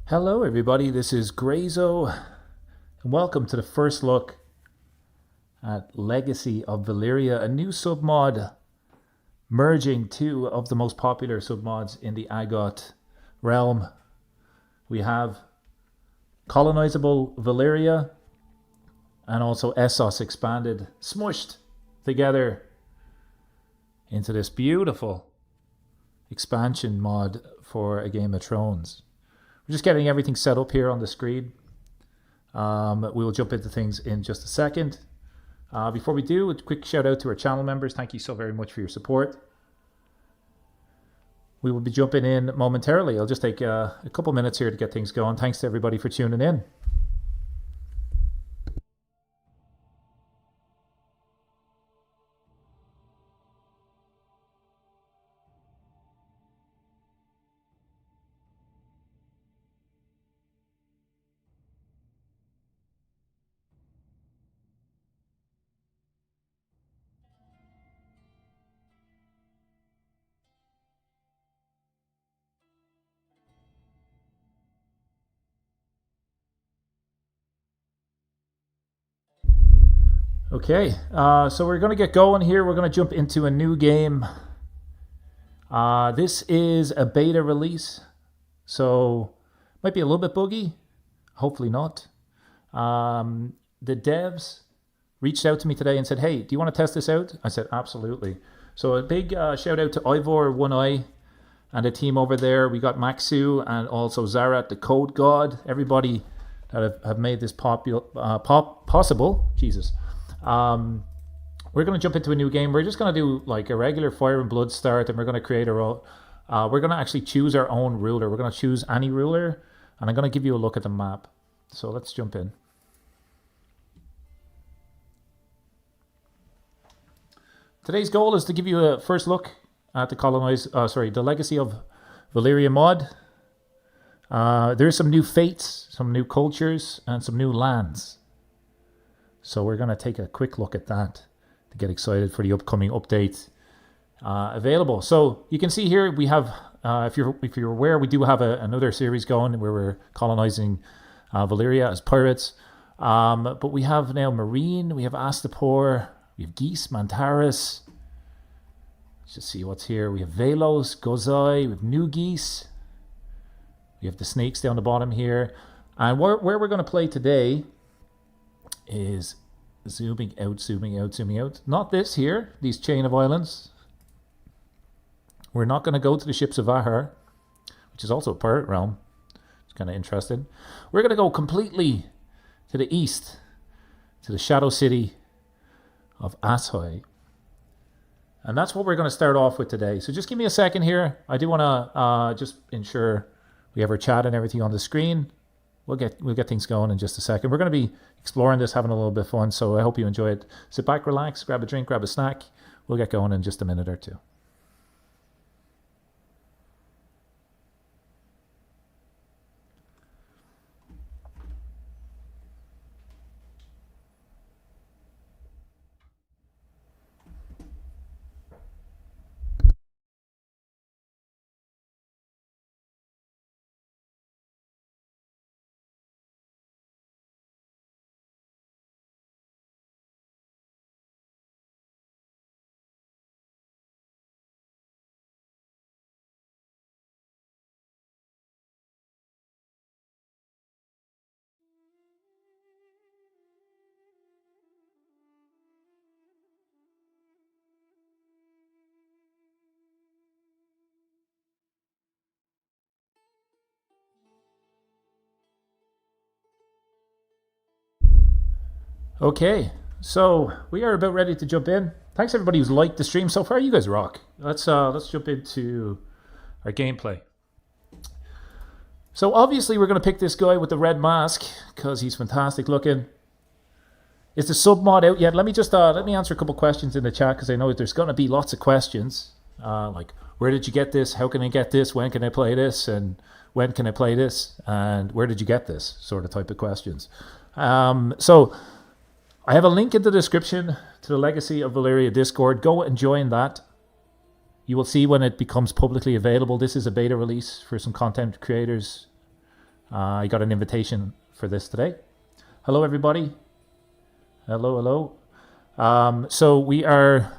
Hello everybody, this is Grazo, and welcome to the first look at Legacy of Valyria, a new submod merging two of the most popular submods in the AGOT realm. We have Colinizable Valyria and also Essos expanded, smushed together into this beautiful expansion mod for a Game of Thrones. We're just getting everything set up here on the screen. We will jump into things in just a second. Before we do, a quick shout out to our channel members. Thank you so very much for your support. We will be jumping in momentarily. I'll just take a couple minutes here to get things going. Thanks to everybody for tuning in. Okay, so we're going to get going here. We're going to jump into a new game. This is a beta release, so might be a little bit buggy. Hopefully not. The devs reached out to me today and said, hey, do you want to test this out? I said, absolutely. So a big shout out to Ivor One Eye and the team over there. We got Maxu and also Zarat, the Code God. Everybody that have made this possible. Jesus. We're going to jump into a new game. We're just going to do like a regular Fire and Blood start, and we're going to create our own. We're going to actually choose our own ruler. We're going to choose any ruler, and I'm going to give you a look at the map. So let's jump in. Today's goal is to give you a first look at the Legacy of Valyria mod. There's some new fates, some new cultures, and some new lands. So we're going to take a quick look at that to get excited for the upcoming update available. So you can see here we have, if you're aware, we do have another series going where we're colonizing Valyria as pirates. But we have now Marine, we have Astapor, we have Geese, Mantaris. Let's just see what's here. We have Velos, Gozai, we have New Geese. We have the snakes down the bottom here. And where we're going to play today is zooming out, zooming out, zooming out. Not this here, these chain of islands. We're not going to go to the ships of Ahar, which is also a pirate realm. It's kind of interesting. We're going to go completely to the east, to the shadow city of Asshai. And that's what we're going to start off with today. So just give me a second here. I do want to just ensure we have our chat and everything on the screen. We'll get things going in just a second. We're going to be exploring this, having a little bit of fun, so I hope you enjoy it. Sit back, relax, grab a drink, grab a snack. We'll get going in just a minute or two. Okay, so we are about ready to jump in. Thanks everybody who's liked the stream so far. You guys rock. Let's jump into our gameplay. So obviously we're going to pick this guy with the red mask because he's fantastic looking. Is the submod out yet? Let me answer a couple questions in the chat because I know there's going to be lots of questions. Like, where did you get this? How can I get this? When can I play this? And when can I play this? And where did you get this? Sort of type of questions. So I have a link in the description to the Legacy of Valyria Discord. Go and join that. You will see when it becomes publicly available. This is a beta release for some content creators I got an invitation for this today. Hello, everybody. Hello. So we are...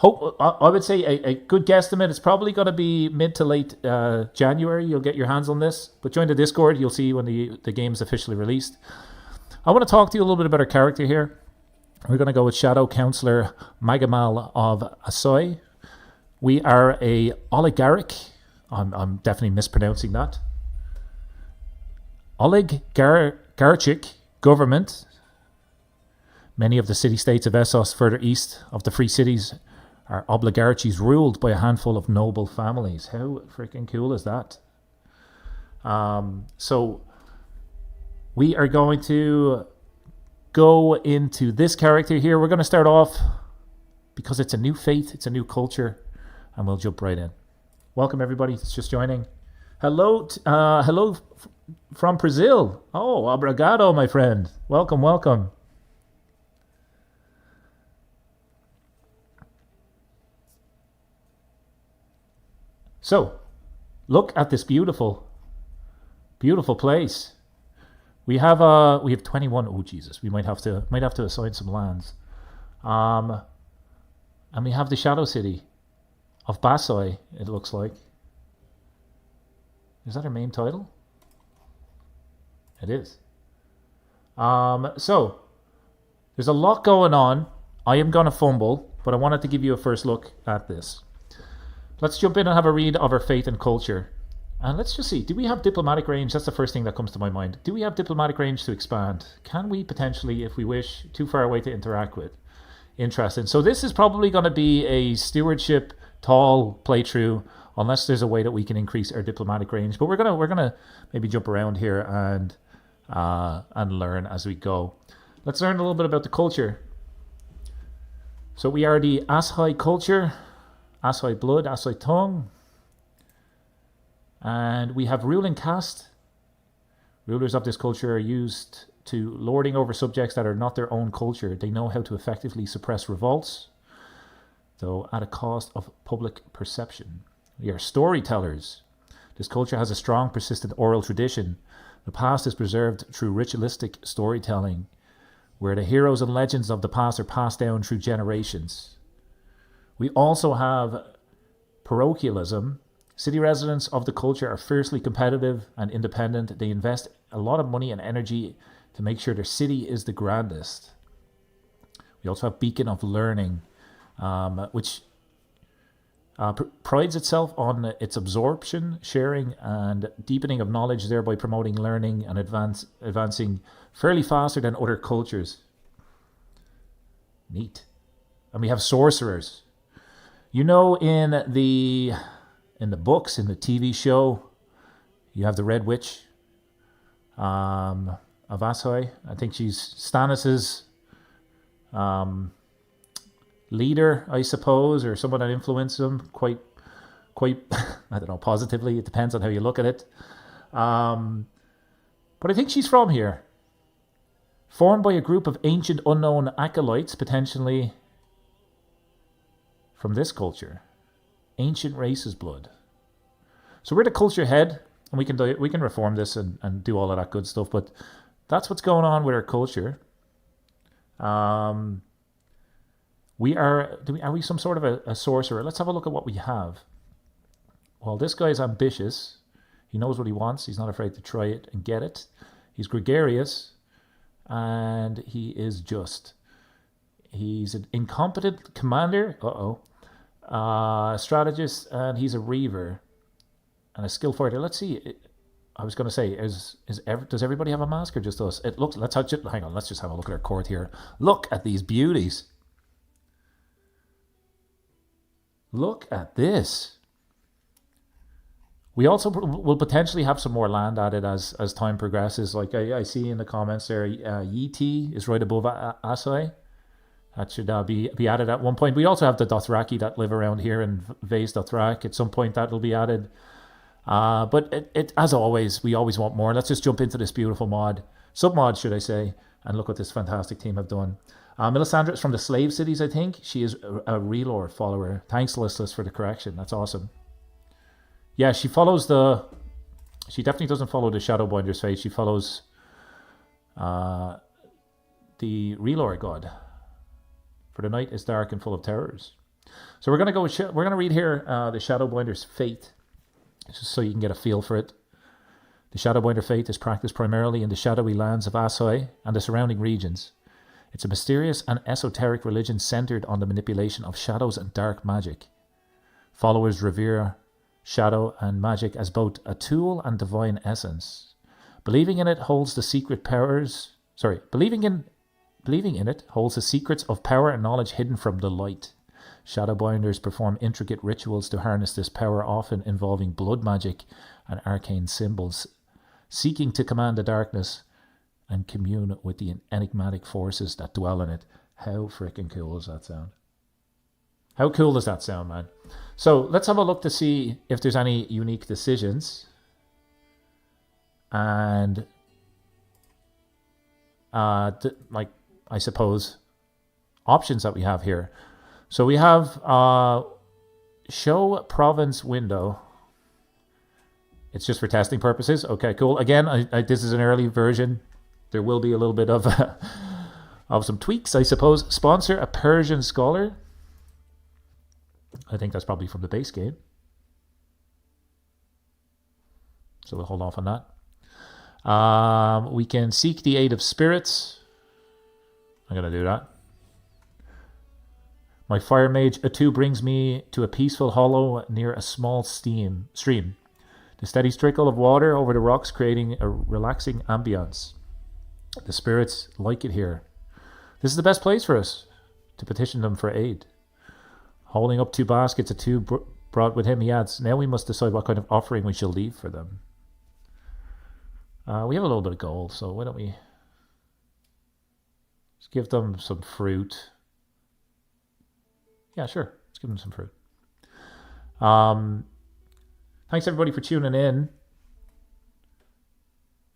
I would say a good guesstimate. It's probably going to be mid to late January. You'll get your hands on this. But join the Discord. You'll see when the game's officially released. I want to talk to you a little bit about our character here. We're going to go with Shadow Counselor Magamal of Asshai. We are a oligarch. I'm definitely mispronouncing that. Oligarchic government. Many of the city-states of Essos further east of the Free Cities are oligarchies ruled by a handful of noble families. How freaking cool is that? So we are going to go into this character here. We're going to start off because it's a new faith, it's a new culture, and we'll jump right in. Welcome everybody that's just joining. Hello from Brazil. Oh, obrigado, my friend. Welcome. So, look at this beautiful place. We have 21. Oh Jesus, we might have to assign some lands. And we have the Shadow City of Asshai. It looks like. Is that our main title? It is. So there's a lot going on. I am gonna fumble, but I wanted to give you a first look at this. Let's jump in and have a read of our faith and culture. And let's just see, do we have diplomatic range? That's the first thing that comes to my mind. Do we have diplomatic range to expand? Can we potentially, if we wish, too far away to interact with? Interesting. So this is probably going to be a stewardship tall playthrough, unless there's a way that we can increase our diplomatic range. But we're gonna maybe jump around here and learn as we go. Let's learn a little bit about the culture. So we are the Asshai culture. Asshai blood, Asshai tongue. And we have ruling caste. Rulers of this culture are used to lording over subjects that are not their own culture. They know how to effectively suppress revolts, though at a cost of public perception. We are storytellers. This culture has a strong, persistent oral tradition. The past is preserved through ritualistic storytelling, where the heroes and legends of the past are passed down through generations. We also have parochialism. City residents of the culture are fiercely competitive and independent. They invest a lot of money and energy to make sure their city is the grandest. We also have Beacon of Learning, which prides itself on its absorption, sharing, and deepening of knowledge, thereby promoting learning and advancing fairly faster than other cultures. Neat. And we have sorcerers. You know, in the books, in the TV show, you have the Red Witch of Asshai. I think she's Stannis's leader, I suppose, or someone that influenced him quite I don't know, positively. It depends on how you look at it. But I think she's from here. Formed by a group of ancient unknown acolytes, potentially from this culture. Ancient race's blood. So we're the culture head, and we can reform this and do all of that good stuff, but that's what's going on with our culture. Are we some sort of a sorcerer? Let's have a look at what we have. Well, this guy is ambitious. He knows what he wants. He's not afraid to try it and get it. He's gregarious, and he is just. He's an incompetent commander. Strategist, and he's a reaver and a skill fighter. Let's see. I was going to say, does everybody have a mask or just us? It looks. Hang on. Let's just have a look at our court here. Look at these beauties. Look at this. We also will potentially have some more land added as time progresses. Like I see in the comments there, Yeti is right above Asshai. That should be added at one point. We also have the Dothraki that live around here in Vase Dothrak. At some point that will be added. But it as always, we always want more. Let's just jump into this beautiful mod. Submod, should I say. And look what this fantastic team have done. Melisandre is from the Slave Cities, I think. She is a Relord follower. Thanks, Listless, for the correction. That's awesome. Yeah, she follows the She definitely doesn't follow the Shadowbinder's fate. She follows the Relore god. For the night is dark and full of terrors. So we're gonna go. We're gonna read here the Shadowbinder's fate, just so you can get a feel for it. The Shadowbinder fate is practiced primarily in the shadowy lands of Asshai and the surrounding regions. It's a mysterious and esoteric religion centered on the manipulation of shadows and dark magic. Followers revere shadow and magic as both a tool and divine essence. Believing in it holds the secret powers. Believing in it holds the secrets of power and knowledge hidden from the light. Shadowbinders perform intricate rituals to harness this power, often involving blood magic and arcane symbols, seeking to command the darkness and commune with the enigmatic forces that dwell in it. How freaking cool does that sound? How cool does that sound, man? So let's have a look to see if there's any unique decisions. And like, I suppose, options that we have here. So we have show province window. It's just for testing purposes. Okay, cool. Again, this is an early version. There will be a little bit of of some tweaks, I suppose. Sponsor a Persian scholar. I think that's probably from the base game. So we'll hold off on that. We can seek the aid of spirits. I'm going to do that. My fire mage Atu brings me to a peaceful hollow near a small stream. The steady trickle of water over the rocks creating a relaxing ambience. The spirits like it here. This is the best place for us to petition them for aid. Holding up 2 baskets Atu brought with him, he adds, now we must decide what kind of offering we shall leave for them. We have a little bit of gold, so why don't we just give them some fruit. Yeah, sure. Let's give them some fruit. Thanks everybody for tuning in.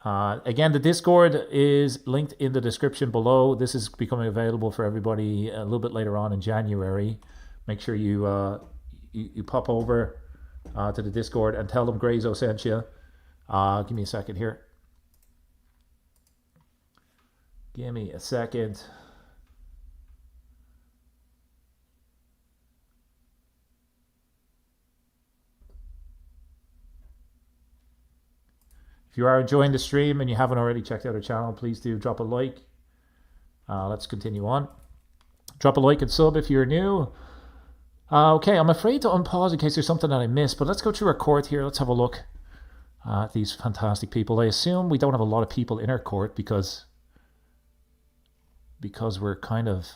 Again, the Discord is linked in the description below. This is becoming available for everybody a little bit later on in January. Make sure you you pop over to the Discord and tell them Grayzo sent you. Give me a second here. Give me a second. If you are enjoying the stream and you haven't already checked out our channel, please do drop a like. Let's continue on. Drop a like and sub if you're new. Okay, I'm afraid to unpause in case there's something that I missed, but let's go through our court here. Let's have a look at these fantastic people. I assume we don't have a lot of people in our court because we're kind of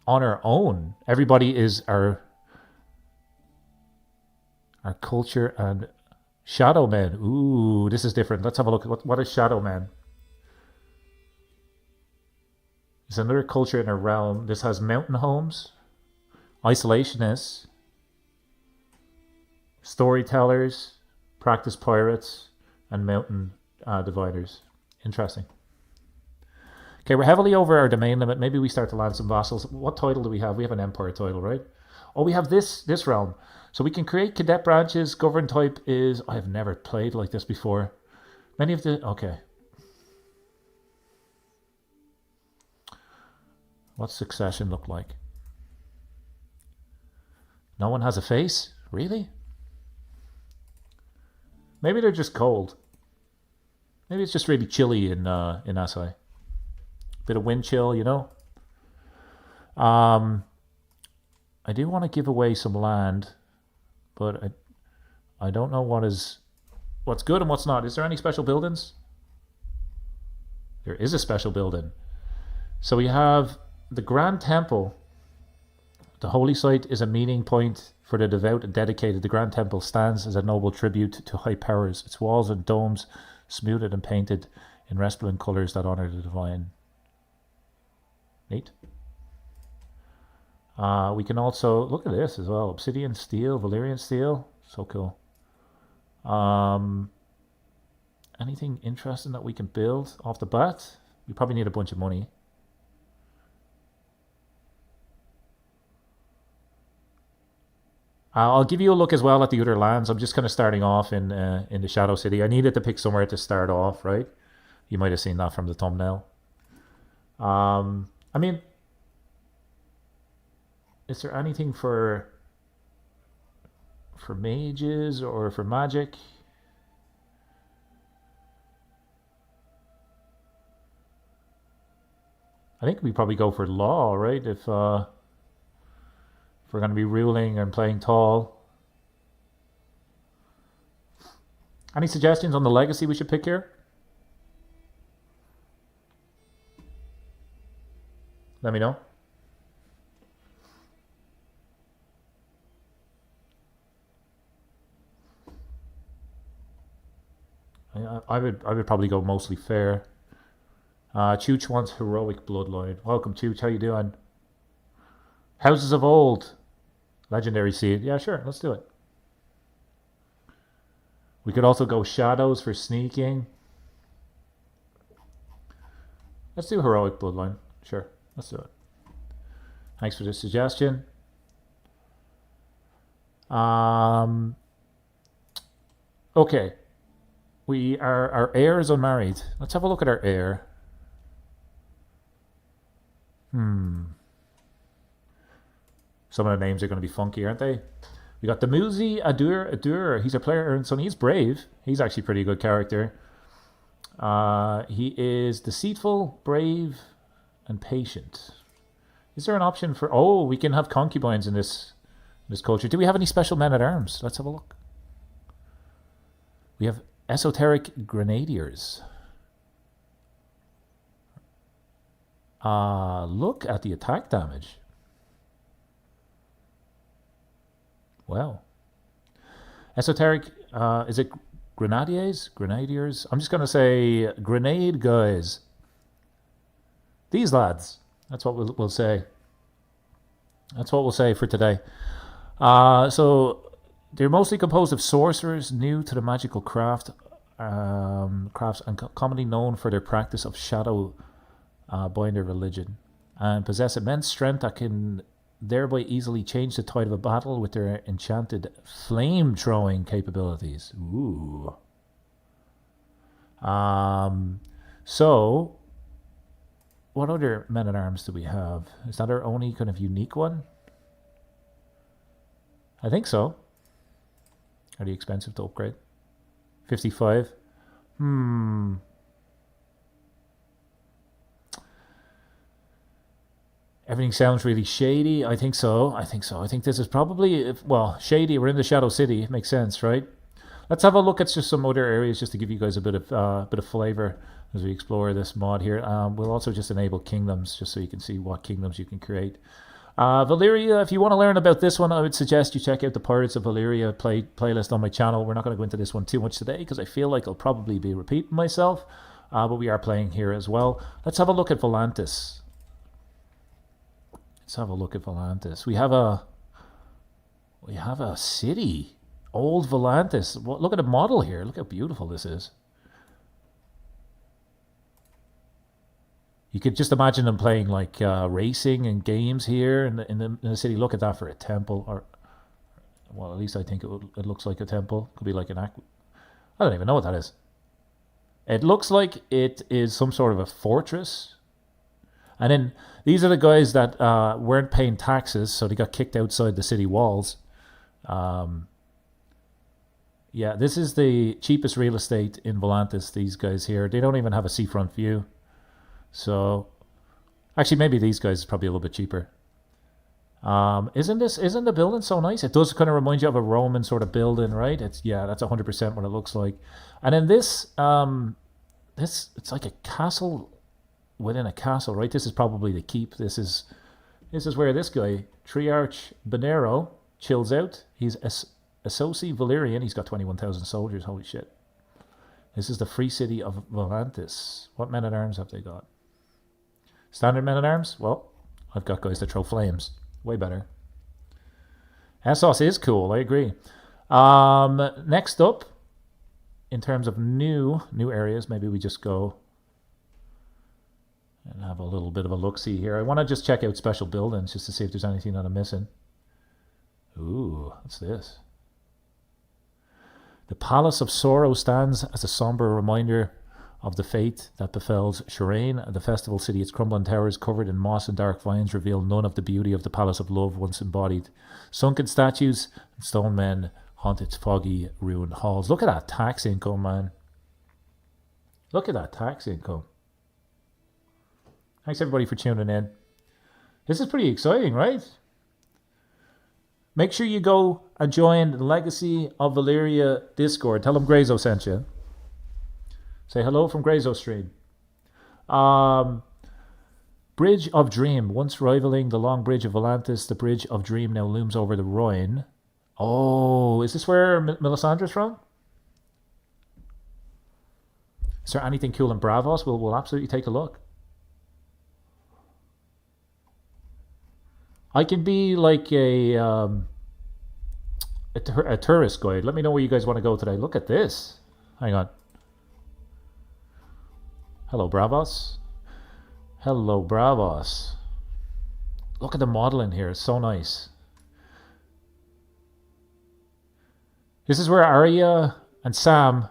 on our own. Everybody is our culture and Shadow Man. Ooh, this is different. Let's have a look at what is Shadow Man. It's another culture in a realm. This has mountain homes, isolationists, storytellers, practice pirates, and mountain dividers. Interesting. Okay, we're heavily over our domain limit. Maybe we start to land some vassals. What title do we have? We have an empire title, right? Oh, we have this realm. So we can create cadet branches. Govern type is... I have never played like this before. Many of the... Okay. What's succession look like? No one has a face? Really? Maybe they're just cold. Maybe it's just really chilly in Asshai. Bit of wind chill, you know. I do want to give away some land, but I don't know what's good and what's not. Is there any special buildings? There is a special building. So we have the Grand Temple. The holy site is a meeting point for the devout and dedicated. The Grand Temple stands as a noble tribute to high powers. Its walls and domes smoothed and painted in resplendent colors that honor the divine. Neat. We can also look at this as well. Obsidian steel, Valyrian steel. So cool. Anything interesting that we can build off the bat? We probably need a bunch of money. I'll give you a look as well at the other lands. I'm just kind of starting off in the Shadow City. I needed to pick somewhere to start off, right? You might have seen that from the thumbnail. I mean, is there anything for mages or for magic? I think we probably go for law, right? If we're going to be ruling and playing tall. Any suggestions on the legacy we should pick here? Let me know. I would probably go mostly fair. Chooch wants heroic bloodline. Welcome, Chooch. How you doing? Houses of old. Legendary seed. Yeah, sure. Let's do it. We could also go shadows for sneaking. Let's do heroic bloodline. Sure. Let's do it. Thanks for the suggestion. Okay. Our heir is unmarried. Let's have a look at our heir. Some of the names are going to be funky, aren't they? We got Demuzi Adur. He's a player earned son. He's brave. He's actually a pretty good character. He is deceitful, brave, and patient. Is there an option for... Oh, we can have concubines in this culture. Do we have any special men-at-arms? Let's have a look. We have esoteric grenadiers. Look at the attack damage. Wow. Esoteric, is it grenadiers? Grenadiers? I'm just going to say grenade guys. These lads. That's what we'll say. That's what we'll say for today. So they're mostly composed of sorcerers new to the magical crafts and commonly known for their practice of shadow binder religion, and possess immense strength that can thereby easily change the tide of a battle with their enchanted flame throwing capabilities. Ooh. So what other men-at-arms do we have? Is that our only kind of unique one? I think so. Are they expensive to upgrade? 55. Everything sounds really shady. I think so. I think this is probably, well, shady. We're in the Shadow City. It makes sense, right? Let's have a look at just some other areas just to give you guys a bit of flavor as we explore this mod here. We'll also just enable kingdoms just so you can see what kingdoms you can create. Valyria, if you want to learn about this one, I would suggest you check out the Pirates of Valyria playlist on my channel. We're not going to go into this one too much today because I feel like I'll probably be repeating myself, but we are playing here as well. Let's have a look at Volantis. Let's have a look at Volantis. We have a city. Old Volantis. Look at the model here. Look how beautiful this is. You could just imagine them playing like racing and games here in the city. Look at that for a temple, or well, at least I think it looks like a temple. Could be like an I don't even know what that is. It looks like it is some sort of a fortress. And then these are the guys that weren't paying taxes, so they got kicked outside the city walls. Yeah, this is the cheapest real estate in Volantis. These guys here, they don't even have a seafront view. So, actually, maybe these guys is probably a little bit cheaper. Isn't the building so nice? It does kind of remind you of a Roman sort of building, right? That's 100% what it looks like. And then this, it's like a castle within a castle, right? This is probably the keep. This is where this guy, Triarch Bonero, chills out. He's Essos Valyrian. He's got 21,000 soldiers. Holy shit. This is the free city of Volantis. What men-at-arms have they got? Standard men-at-arms? Well, I've got guys that throw flames. Way better. Essos is cool, I agree. Next up, in terms of new areas, maybe we just go and have a little bit of a look-see here. I want to just check out special buildings just to see if there's anything that I'm missing. Ooh, what's this? The Palace of Sorrow stands as a somber reminder of the fate that befell Shireen. The festival city, its crumbling towers covered in moss and dark vines reveal none of the beauty of the Palace of Love once embodied. Sunken statues and stone men haunt its foggy, ruined halls. Look at that tax income, man. Look at that tax income. Thanks everybody for tuning in. This is pretty exciting, right? Make sure you go and join the Legacy of Valyria Discord. Tell them Grazo sent you. Say hello from Grazo stream. Bridge of Dream. Once rivaling the long bridge of Volantis, the Bridge of Dream now looms over the Rhine. Oh, is this where Melisandre's from? Is there anything cool in Bravos? We'll absolutely take a look. I can be like a tourist guide. Let me know where you guys want to go today. Look at this. Hang on. Hello, Bravos. Hello, Bravos. Look at the modeling here. It's so nice. This is where Arya and Sam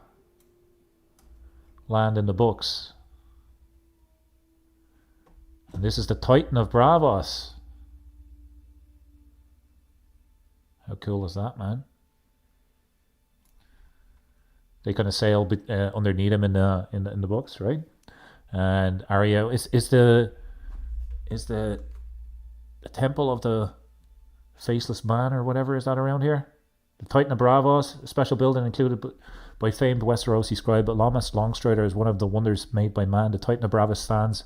land in the books. And this is the Titan of Bravos. How cool is that, man? They kind of sail underneath him in the books, right? And Arya is the temple of the faceless man or whatever, is that around here? The Titan of Bravos, a special building included by famed Westerosi scribe Lomas Longstrider, is one of the wonders made by man. The Titan of Bravos stands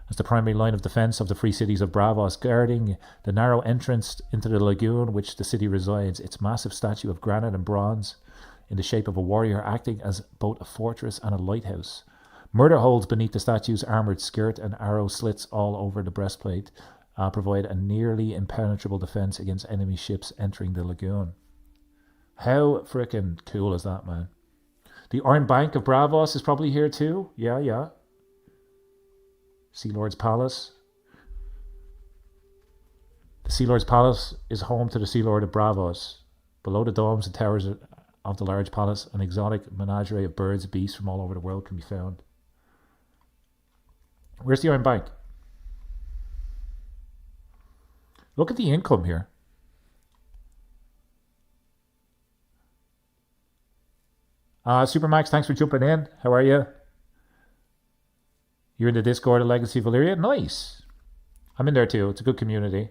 as the primary line of defense of the free cities of Bravos, guarding the narrow entrance into the lagoon which the city resides. Its massive statue of granite and bronze in the shape of a warrior, acting as both a fortress and a lighthouse. Murder holes beneath the statue's armoured skirt and arrow slits all over the breastplate provide a nearly impenetrable defense against enemy ships entering the lagoon. How freaking cool is that, man? The Iron Bank of Bravos is probably here too. Yeah. Sea Lord's Palace. The Sea Lord's Palace is home to the Sea Lord of Bravos. Below the domes and towers of the large palace, an exotic menagerie of birds and beasts from all over the world can be found. Where's the Iron Bank? Look at the income here. Supermax, thanks for jumping in. How are you? You're in the Discord of Legacy of Valyria? Nice. I'm in there too. It's a good community.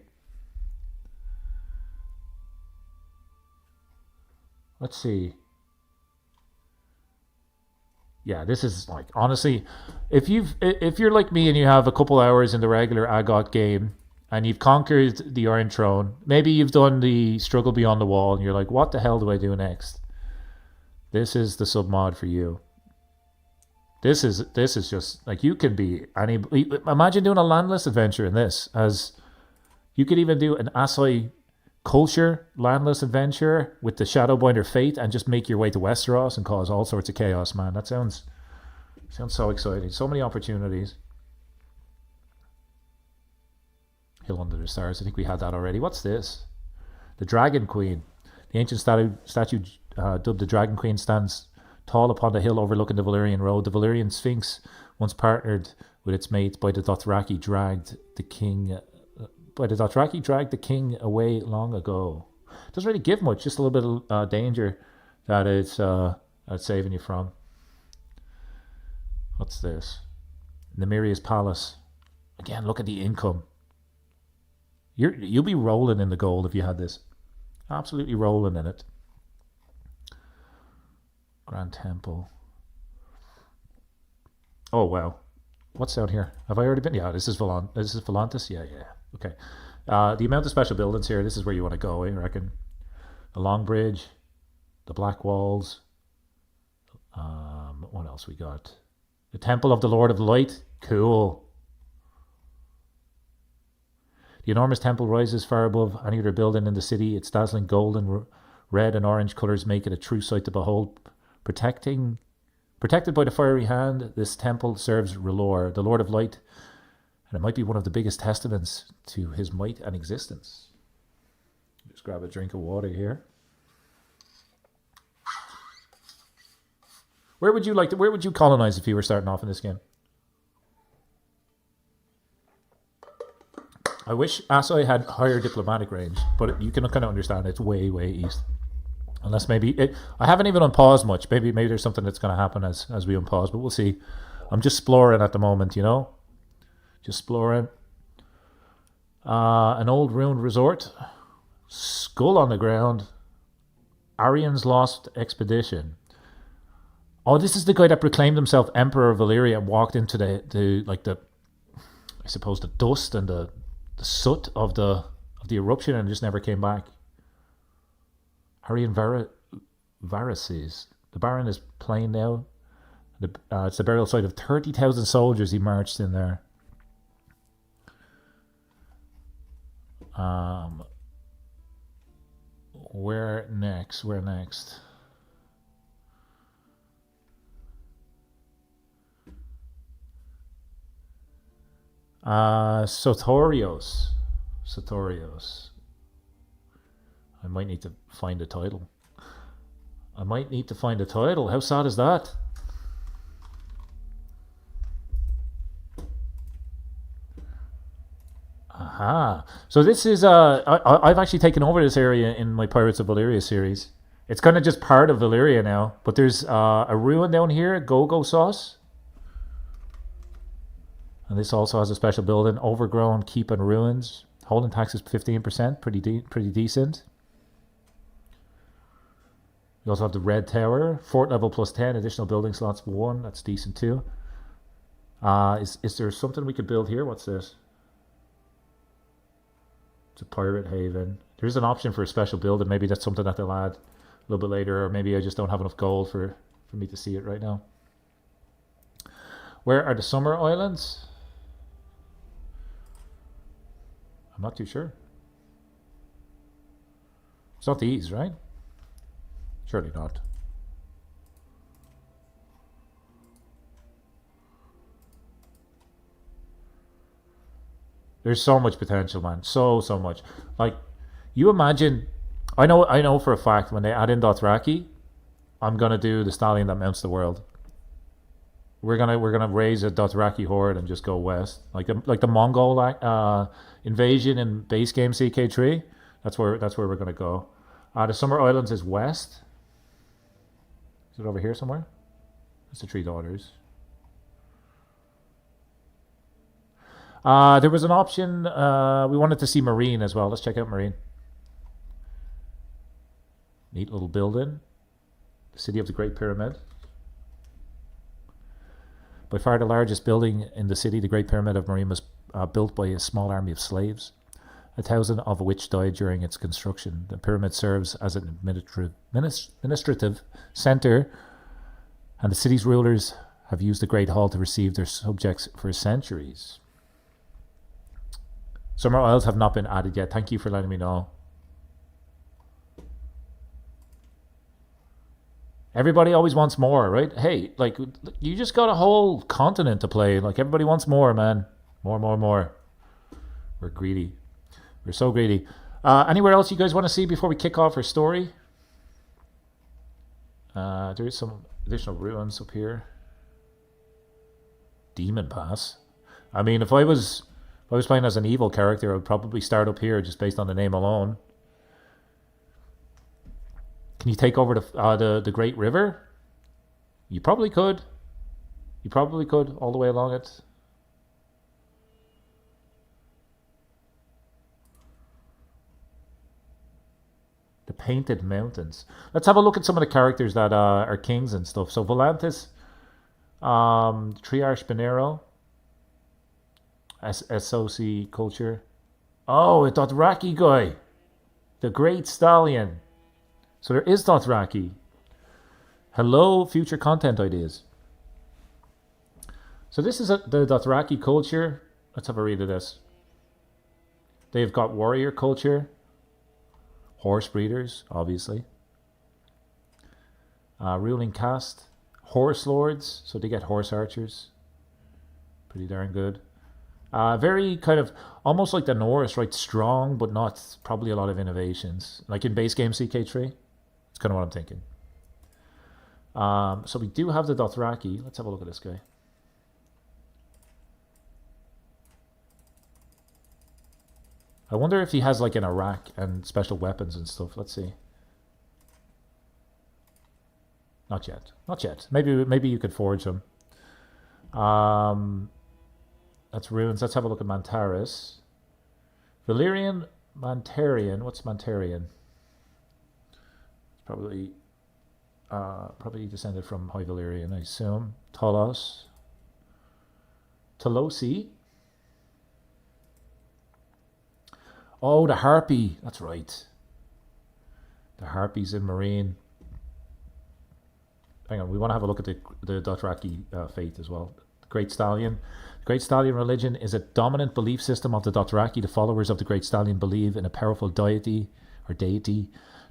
Let's see. Yeah, this is like, honestly, if you're like me and you have a couple hours in the regular AGOT game and you've conquered the Iron Throne, maybe you've done the Struggle Beyond the Wall and you're like, what the hell do I do next? This is the submod for you. This is just like, you can be any. Imagine doing a landless adventure in this. As you could even do an Asshai culture landless adventure with the Shadowbinder fate and just make your way to Westeros and cause all sorts of chaos, man. That sounds so exciting. So many opportunities. Hill Under the Stars. I think we had that already. What's this? The Dragon Queen. The ancient statue dubbed the Dragon Queen stands tall upon the hill overlooking the Valyrian Road. The Valyrian Sphinx, once partnered with its mate by the Dothraki, dragged the king away long ago. Doesn't really give much, just a little bit of danger that it's saving you from. What's this? Nemiria's Palace. Again, look at the income. You'll be rolling in the gold if you had this. Absolutely rolling in it. Grand Temple. Oh wow, what's down here? Have I already been? Yeah, this is Volantis. Yeah. Okay. The amount of special buildings here. This is where you want to go. I reckon. The Long Bridge, the Black Walls. What else we got? The Temple of the Lord of Light. Cool. The enormous temple rises far above any other building in the city. Its dazzling golden, red, and orange colours make it a true sight to behold. Protected by the fiery hand, this temple serves R'hllor, the Lord of Light, and it might be one of the biggest testaments to his might and existence. Just grab a drink of water here. Where would you colonize if you were starting off in this game? I wish Asshai had higher diplomatic range, but you can kind of understand it's way, way east. Unless maybe I haven't even unpaused much. Maybe there's something that's going to happen as we unpause, but we'll see. I'm just exploring at the moment, you know. Just exploring. An old ruined resort. Skull on the ground. Arian's lost expedition. Oh, this is the guy that proclaimed himself Emperor of Valyria and walked into the I suppose the dust and the soot of the eruption and just never came back. Arian Varices. The Baron is plain now. It's the burial site of 30,000 soldiers he marched in there. Where next? Sotorios. I might need to find a title. How sad is that? Aha. So this is I've actually taken over this area in my Pirates of Valyria series. It's kind of just part of Valyria now, but there's a ruin down here, Go-Go Sauce. And this also has a special building, overgrown keep and ruins. Holding tax is 15%, pretty decent. We also have the Red Tower, fort level plus 10, additional building slots 1, that's decent too. Is there something we could build here? What's this? It's a pirate haven. There's an option for a special building. Maybe that's something that they'll add a little bit later, or maybe I just don't have enough gold for me to see it right now. Where are the Summer Islands? I'm not too sure. It's not these, right? Surely not. There's so much potential, man. So much. Like, you imagine. I know for a fact when they add in Dothraki, I'm gonna do the stallion that mounts the world. We're gonna raise a Dothraki horde and just go west, like the Mongol invasion in base game CK3. That's where we're gonna go. The Summer Islands is west. Is it over here somewhere? That's the Three Daughters. There was an option. We wanted to see Marine as well. Let's check out Marine. Neat little building. The City of the Great Pyramid. By far the largest building in the city, the Great Pyramid of Marine was built by a small army of slaves, 1,000 of which died during its construction. The pyramid serves as an administrative center, and the city's rulers have used the Great Hall to receive their subjects for centuries. Summer Isles have not been added yet. Thank you for letting me know. Everybody always wants more, right? Hey, like, you just got a whole continent to play. Like, everybody wants more, man. More. We're greedy. We're so greedy. Anywhere else you guys want to see before we kick off our story? There's some additional ruins up here. Demon Pass. I mean, if I was playing as an evil character, I would probably start up here just based on the name alone. Can you take over the Great River? You probably could. All the way along it. The Painted Mountains. Let's have a look at some of the characters that are kings and stuff. So Volantis, Triarch Benero, Essos culture. Oh, a Dothraki guy. The Great Stallion. So there is Dothraki. Hello, future content ideas. So this is the Dothraki culture. Let's have a read of this. They've got warrior culture. Horse breeders, obviously. Ruling caste. Horse lords. So they get horse archers. Pretty darn good. Very kind of almost like the Norse, right? Strong, but not probably a lot of innovations. Like in base game CK3. That's kind of what I'm thinking. So we do have the Dothraki. Let's have a look at this guy. I wonder if he has like an Iraq and special weapons and stuff. Let's see. Not yet. Not yet. Maybe you could forge him. That's ruins. Let's have a look at Mantaris. Valyrian, Mantarian. What's Mantarian? It's probably descended from High Valyrian, I assume. Tolos. Tolosi. Oh, the Harpy. That's right. The Harpies in Marine. Hang on, we want to have a look at the Dothraki fate as well. The Great Stallion. The Great Stallion religion is a dominant belief system of the Dothraki. The followers of the Great Stallion believe in a powerful deity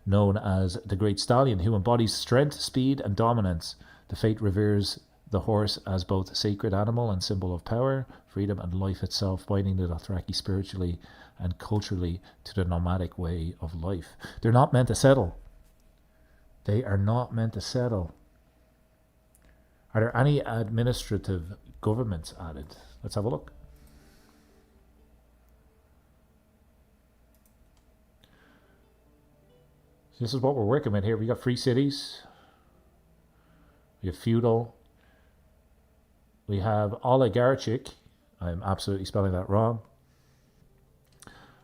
known as the Great Stallion, who embodies strength, speed, and dominance. The fate reveres the horse as both a sacred animal and symbol of power, freedom, and life itself, binding the Dothraki spiritually and culturally to the nomadic way of life. They're not meant to settle. They are not meant to settle. Are there any administrative governments added? Let's have a look. So this is what we're working with here. We got free cities. We have feudal. We have oligarchic. I'm absolutely spelling that wrong.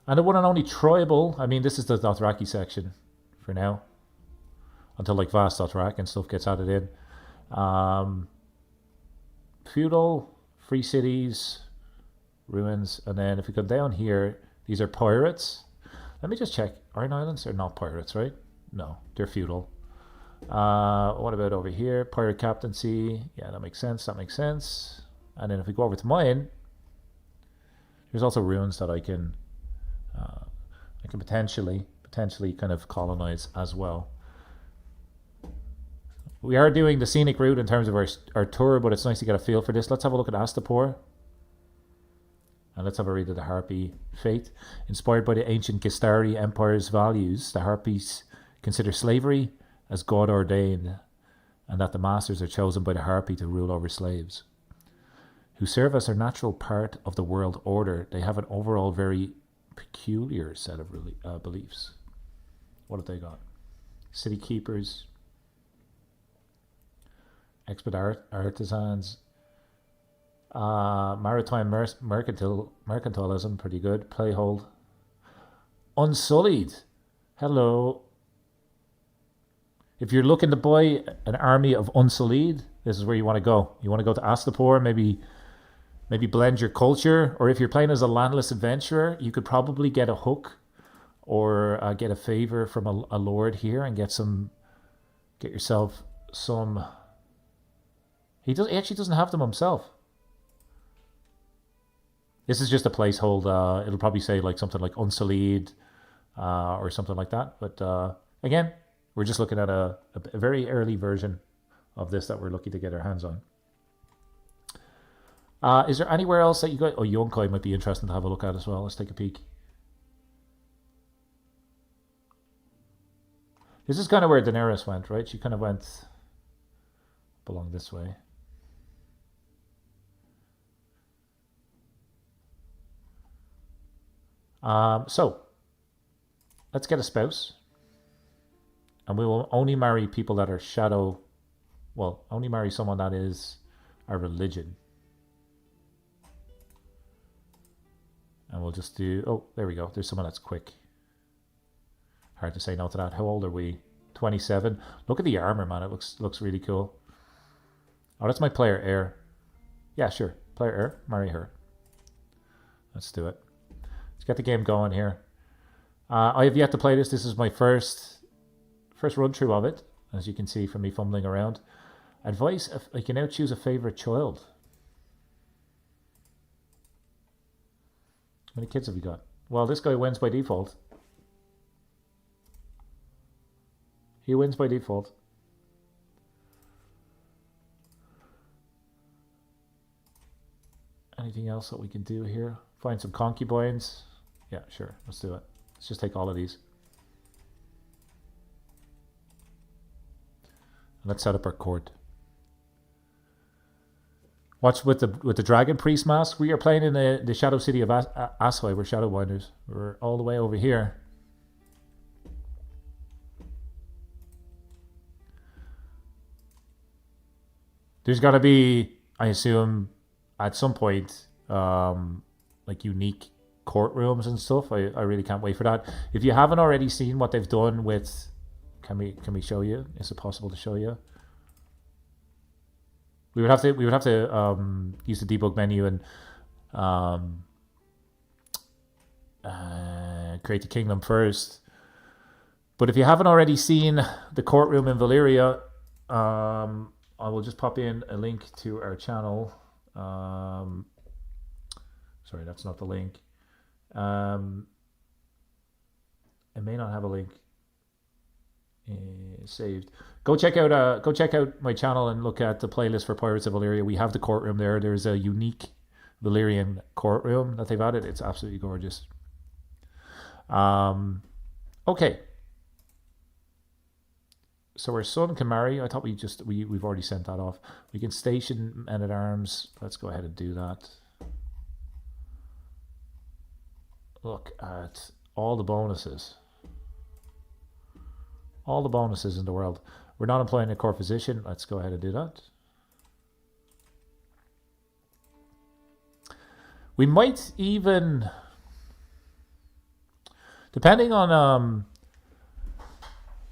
And the one and only tribal. I mean, this is the Dothraki section for now. Until like Vast Dothraki and stuff gets added in. Feudal, free cities, ruins, and then if we go down here, these are pirates. Let me just check. Iron Islands are not pirates, right? No, they're feudal. What about over here? Pirate captaincy. Yeah, that makes sense. That makes sense. And then if we go over to mine, there's also ruins that I can potentially kind of colonize as well. We are doing the scenic route in terms of our tour, but it's nice to get a feel for this. Let's have a look at Astapor. And let's have a read of the Harpy fate. Inspired by the ancient Gistari Empire's values, the Harpies consider slavery as God ordained, and that the masters are chosen by the Harpy to rule over slaves, who serve as their natural part of the world order. They have an overall very peculiar set of beliefs. What have they got? City keepers, expert artisans, maritime mercantilism, pretty good. Playhold. Unsullied. Hello. If you're looking to buy an army of Unsullied, this is where you want to go. You want to go to Astapor, maybe blend your culture, or if you're playing as a landless adventurer, you could probably get a hook or get a favor from a lord here and get yourself some. He actually doesn't have them himself. This is just a placeholder. It'll probably say like something like Unsullied or something like that. But again, we're just looking at a very early version of this that we're lucky to get our hands on. Is there anywhere else that you got? Oh, Yonkai might be interesting to have a look at as well. Let's take a peek. This is kind of where Daenerys went, right? She kind of went along this way. So let's get a spouse, and we will only marry people that are shadow. Well, only marry someone that is our religion. And we'll just do, oh, there we go. There's someone that's quick. Hard to say no to that. How old are we? 27. Look at the armor, man. It looks really cool. Oh, that's my player heir. Yeah, sure. Player heir. Marry her. Let's do it. Let's get the game going here. I have yet to play this. This is my first run through of it, as you can see from me fumbling around. Advice, I can now choose a favorite child. How many kids have we got? Well, this guy wins by default. He wins by default. Anything anything else that we can do here? Find some concubines. Yeah, sure. Let's do it. Let's just take all of these. Let's set up our court. Watch with the Dragon Priest mask. We are playing in the Shadow City of Asshai. We're Shadow Winders. We're all the way over here. There's got to be, I assume, at some point, like unique courtrooms and stuff. I really can't wait for that. If you haven't already seen what they've done with, can we show you? Is it possible to show you? We would have to use the debug menu and create the kingdom first. But if you haven't already seen the courtroom in Valyria, I will just pop in a link to our channel. Sorry, that's not the link. I may not have a link saved. Go check out my channel and look at the playlist for Pirates of Valyria. We have the courtroom there. There's a unique Valyrian courtroom that they've added. It's absolutely gorgeous. Okay. So our son can marry. I thought we've already sent that off. We can station men at arms. Let's go ahead and do that. Look at all the bonuses. All the bonuses in the world. We're not employing a core physician. Let's go ahead and do that. We might even, depending on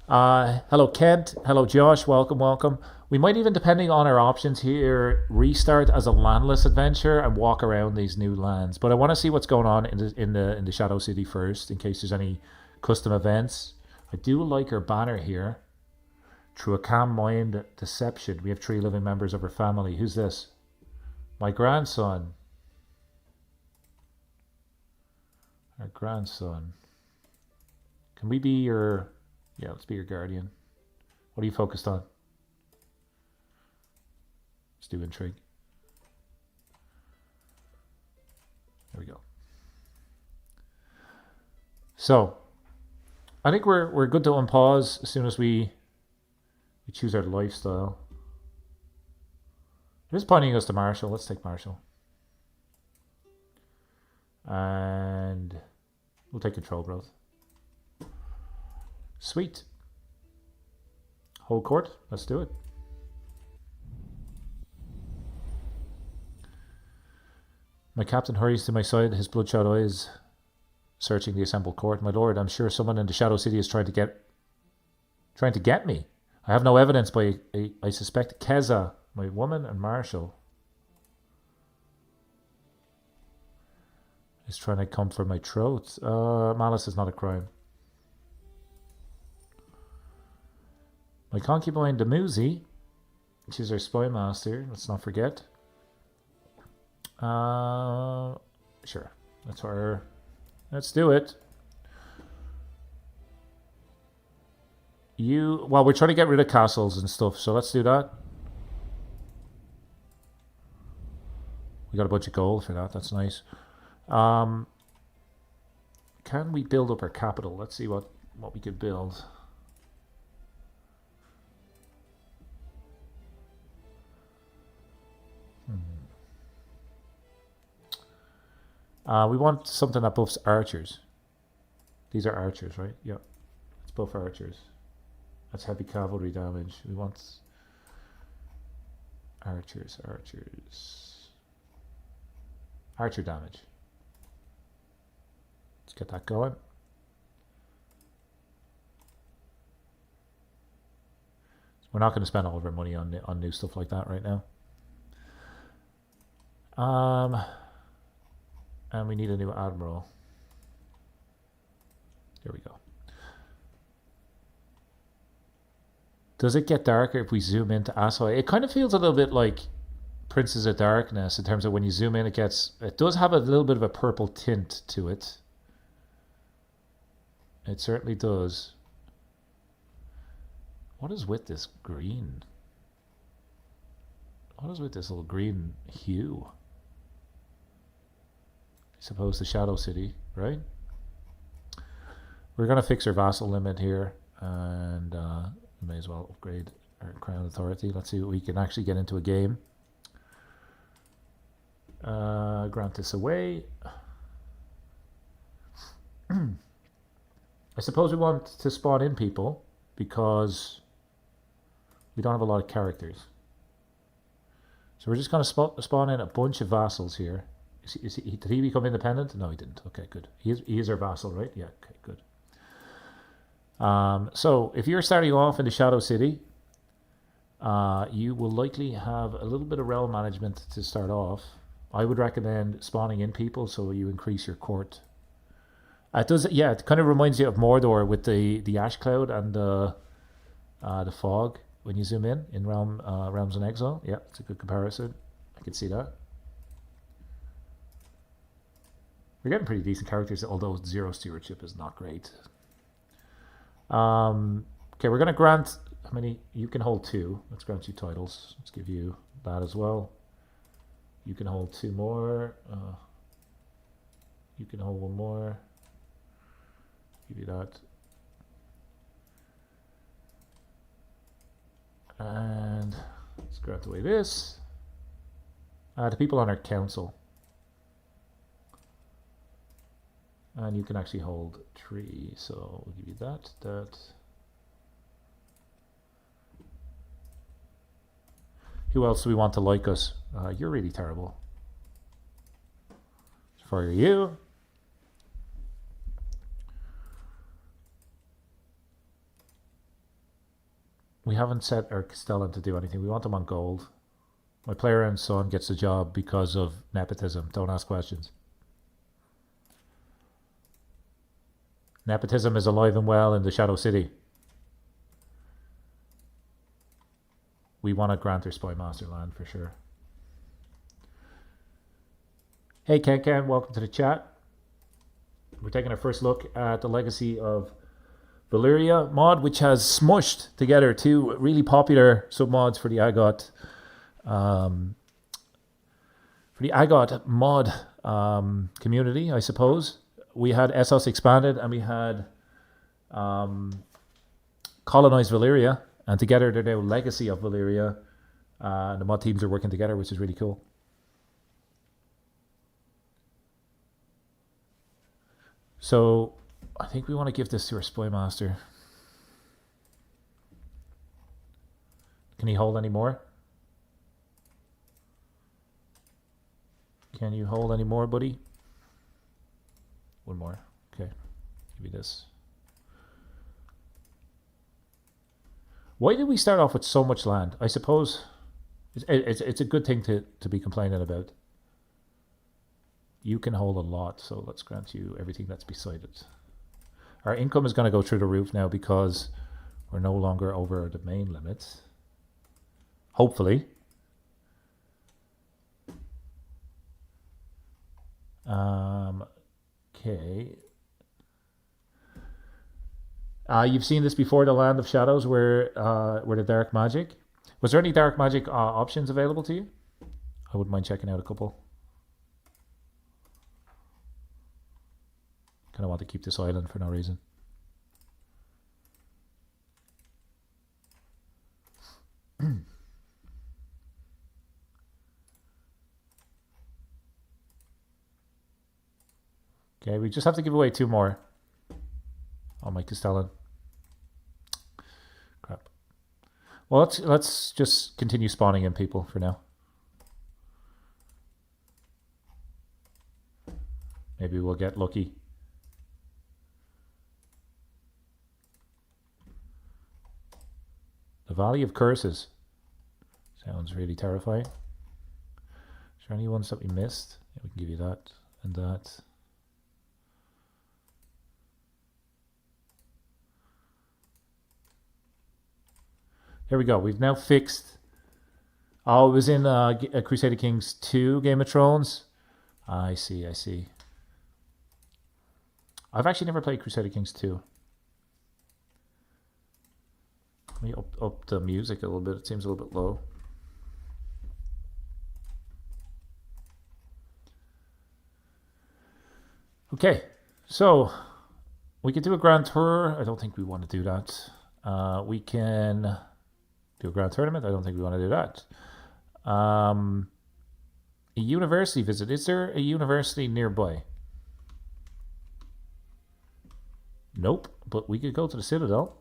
hello Kent, hello Josh, welcome. We might even, depending on our options here, restart as a landless adventure and walk around these new lands. But I want to see what's going on in the Shadow City first, in case there's any custom events. I do like our banner here. Through a calm mind deception, we have 3 living members of our family. Who's this? My grandson. Our grandson. Can we be your... Yeah, let's be your guardian. What are you focused on? Let's do intrigue. There we go. So, I think we're good to unpause as soon as we choose our lifestyle. It is pointing us to Marshall. Let's take Marshall. And we'll take control growth. Sweet. Whole court. Let's do it. My captain hurries to my side, his bloodshot eyes searching the assembled court. My lord, I'm sure someone in the Shadow City is trying to get me. I have no evidence, but I suspect Keza, my woman, and Marshall is trying to come for my throat. Malice is not a crime. My concubine Demuzi, she's our spy master. Let's not forget. Sure, that's her. Let's do it. Well, we're trying to get rid of castles and stuff, so let's do that. We got a bunch of gold for that. That's nice. Can we build up our capital? Let's see what we could build. We want something that buffs archers. These are archers, right? Yep. Let's buff archers. That's heavy cavalry damage. We want archers. Archer damage. Let's get that going. We're not going to spend all of our money on new stuff like that right now. And we need a new admiral. There we go. Does it get darker if we zoom into Asshai? It kind of feels a little bit like Princes of Darkness in terms of when you zoom in, it does have a little bit of a purple tint to it. It certainly does. What is with this green? What is with this little green hue? suppose the Shadow City, right? We're going to fix our vassal limit here, and we may as well upgrade our Crown Authority. Let's see what we can actually get into a game. Grant this away. I suppose we want to spawn in people because we don't have a lot of characters. So we're just going to spawn in a bunch of vassals here. Did he become independent? No, he didn't. Okay, good. He is our vassal, right? Yeah, okay, good. So if you're starting off in the Shadow City, you will likely have a little bit of realm management to start off. I would recommend spawning in people so you increase your court. It kind of reminds you of Mordor with the ash cloud and the fog when you zoom in Realms in Exile. Yeah, it's a good comparison. I can see that. We're getting pretty decent characters, although 0 stewardship is not great. Okay, we're going to grant... How many? You can hold 2. Let's grant you titles. Let's give you that as well. You can hold 2 more. You can hold 1 more. Give you that. And let's grant away this. The people on our council. And you can actually hold 3, so we'll give you that. Who else do we want to like us? You're really terrible. For you. We haven't set our Castellan to do anything. We want him on gold. My player and son gets the job because of nepotism. Don't ask questions. Nepotism is alive and well in the Shadow City. We want to grant our Spy Master land for sure. Hey Ken, welcome to the chat. We're taking our first look at the legacy of Valyria mod, which has smushed together 2 really popular submods for the AGOT mod community, I suppose. We had Essos expanded and we had colonized Valyria, and together they're now legacy of Valyria. The mod teams are working together, which is really cool. So I think we want to give this to our Spy Master. Can he hold any more? Can you hold any more, buddy? 1 more. Okay. Give me this. Why did we start off with so much land? I suppose it's a good thing to be complaining about. You can hold a lot, so let's grant you everything that's beside it. Our income is going to go through the roof now because we're no longer over the main limits. Hopefully. Okay. You've seen this before, the Land of Shadows, where the dark magic. Was there any dark magic options available to you? I wouldn't mind checking out a couple. Kind of want to keep this island for no reason. Okay, we just have to give away 2 more. Oh, my Castellan. Crap. Well, let's just continue spawning in people for now. Maybe we'll get lucky. The Valley of Curses. Sounds really terrifying. Is there any ones that we missed? Yeah, we can give you that and that. There we go. We've now fixed. Oh, it was in Crusader Kings 2 Game of Thrones. I see, I see. I've actually never played Crusader Kings 2. Let me up the music a little bit. It seems a little bit low. Okay, so we could do a grand tour. I don't think we want to do that. We can do a grand tournament. I don't think we want to do that. A university visit. Is there a university nearby? Nope, but we could go to the Citadel.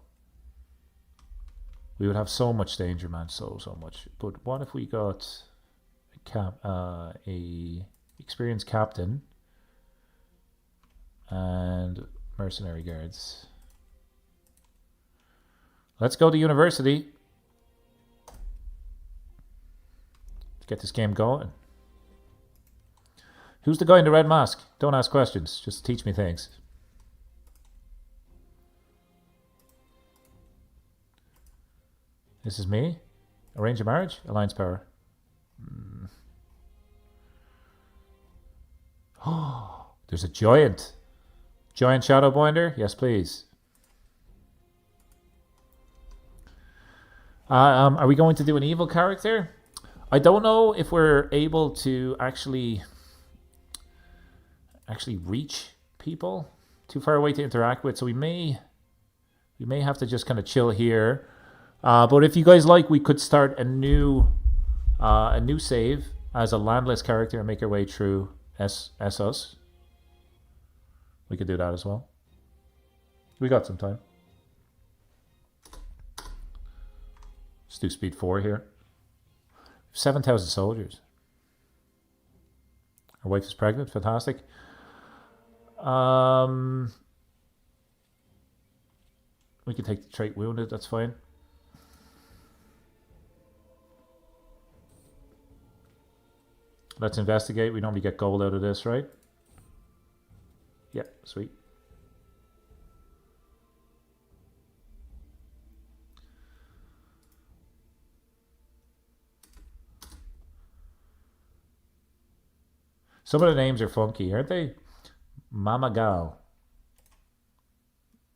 We would have so much danger, man, so much. But what if we got a experienced captain and mercenary guards? Let's go to university. Let's get this game going. Who's the guy in the red mask? Don't ask questions, just teach me things. This is me. Arrange a marriage? Alliance power. Oh, there's a giant. Giant shadow binder? Yes, please. Are we going to do an evil character? I don't know if we're able to actually reach people too far away to interact with, so we may have to just kind of chill here. But if you guys like, we could start a new save as a landless character and make our way through Essos. We could do that as well. We got some time. Let's do speed 4 here. 7,000 soldiers. Our wife is pregnant. Fantastic. We can take the trait wounded. That's fine. Let's investigate. We normally get gold out of this, right? Yeah, sweet. Some of the names are funky, aren't they? Mamagal,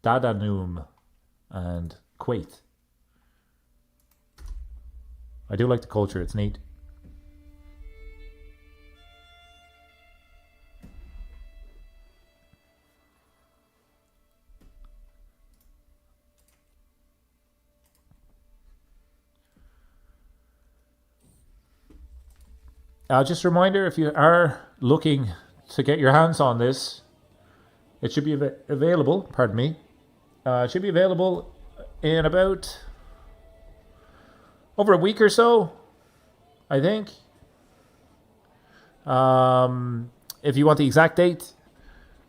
Dadanum, and Quait. I do like the culture. It's neat. Just a reminder, if you are looking to get your hands on this, it should be available, pardon me, it should be available in about over a week or so, I think. If you want the exact date,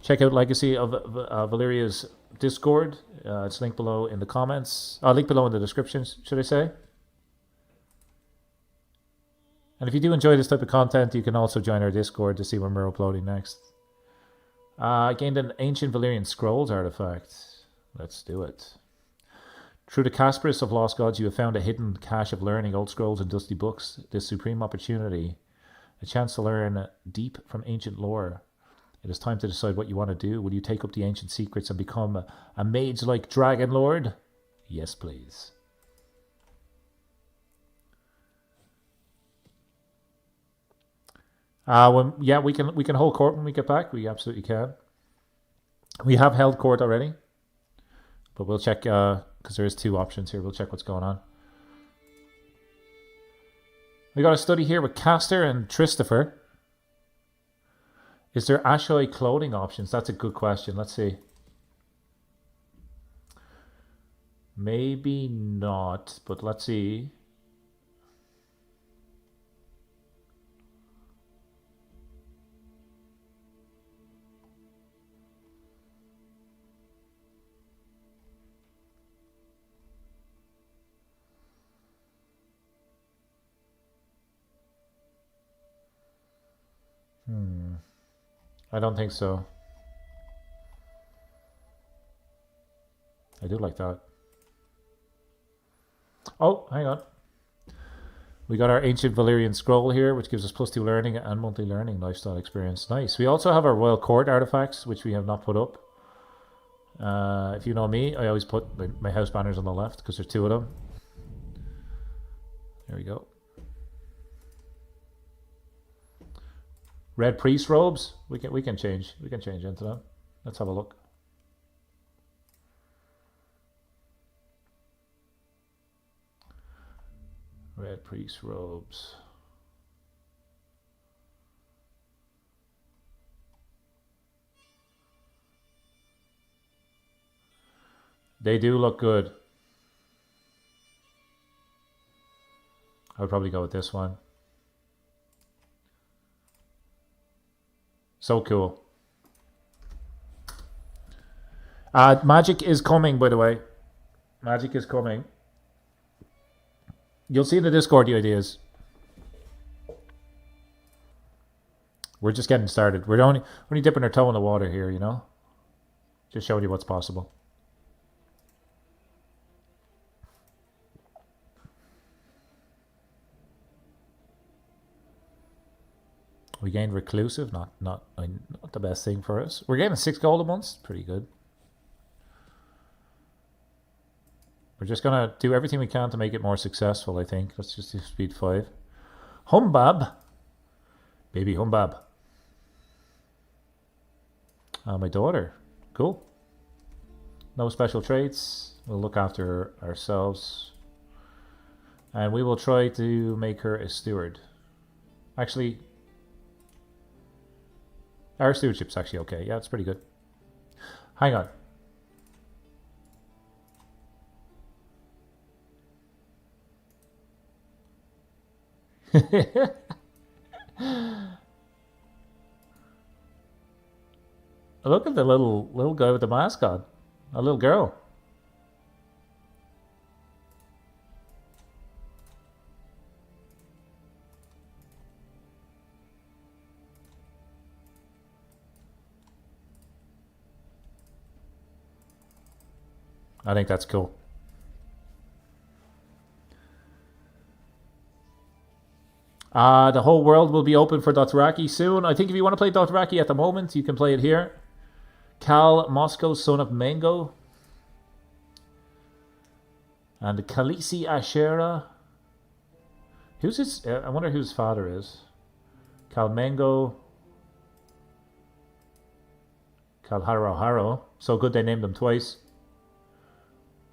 check out Legacy of Valyria's Discord. It's linked below in the comments, linked below in the description, should I say. And if you do enjoy this type of content, you can also join our Discord to see when we're uploading next. I gained an ancient Valyrian scrolls artifact. Let's do it. Through the Casperus of Lost Gods, you have found a hidden cache of learning, old scrolls and dusty books. This supreme opportunity, a chance to learn deep from ancient lore. It is time to decide what you want to do. Will you take up the ancient secrets and become a mage-like dragon lord? Yes, please. We can hold court when we get back. We absolutely can. We have held court already, but we'll check because there is 2 options here. We'll check what's going on. We got a study here with Castor and Christopher. Is there Asshai clothing options? That's a good question. Let's see. Maybe not, but let's see. I don't think so. I do like that. Oh, hang on. We got our ancient Valyrian scroll here, which gives us +2 learning and monthly learning lifestyle experience. Nice. We also have our royal court artifacts, which we have not put up. If you know me, I always put my house banners on the left because there's 2 of them. There we go. Red priest robes. We can change into that. Let's have a look. Red priest robes. They do look good. I would probably go with this one. So cool. Magic is coming, by the way. Magic is coming. You'll see in the Discord the ideas. We're just getting started. We're only dipping our toe in the water here, you know? Just showing you what's possible. We gained reclusive, not the best thing for us. We're getting 6 gold a month, pretty good. We're just gonna do everything we can to make it more successful, I think. Let's just do speed 5. Humbab. Baby Humbab. My daughter. Cool. No special traits. We'll look after ourselves. And we will try to make her a steward. Actually, our stewardship's actually okay. Yeah, it's pretty good. Hang on. Look at the little guy with the mask on. A little girl. I think that's cool. The whole world will be open for Dothraki soon. I think if you want to play Dothraki at the moment, you can play it here. Cal Moscow, son of Mengo. And Khaleesi Ashera. Who's his... I wonder who his father is. Cal Mengo. Cal Haro. So good they named him twice.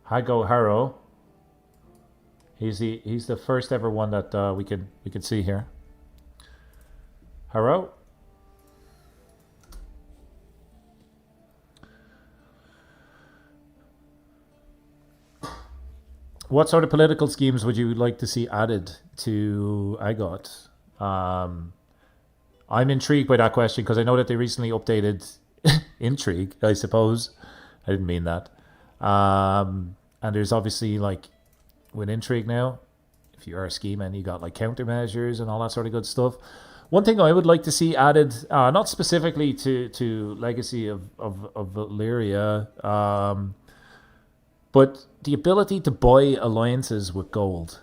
Hago Haro. He's the first ever one that we can see here. Haro. What sort of political schemes would you like to see added to AGOT? I'm intrigued by that question because I know that they recently updated intrigue, I suppose. I didn't mean that. And there's obviously like with intrigue now, if you are a schemer, you got like countermeasures and all that sort of good stuff. One thing I would like to see added, not specifically to Legacy of Valyria, but the ability to buy alliances with gold.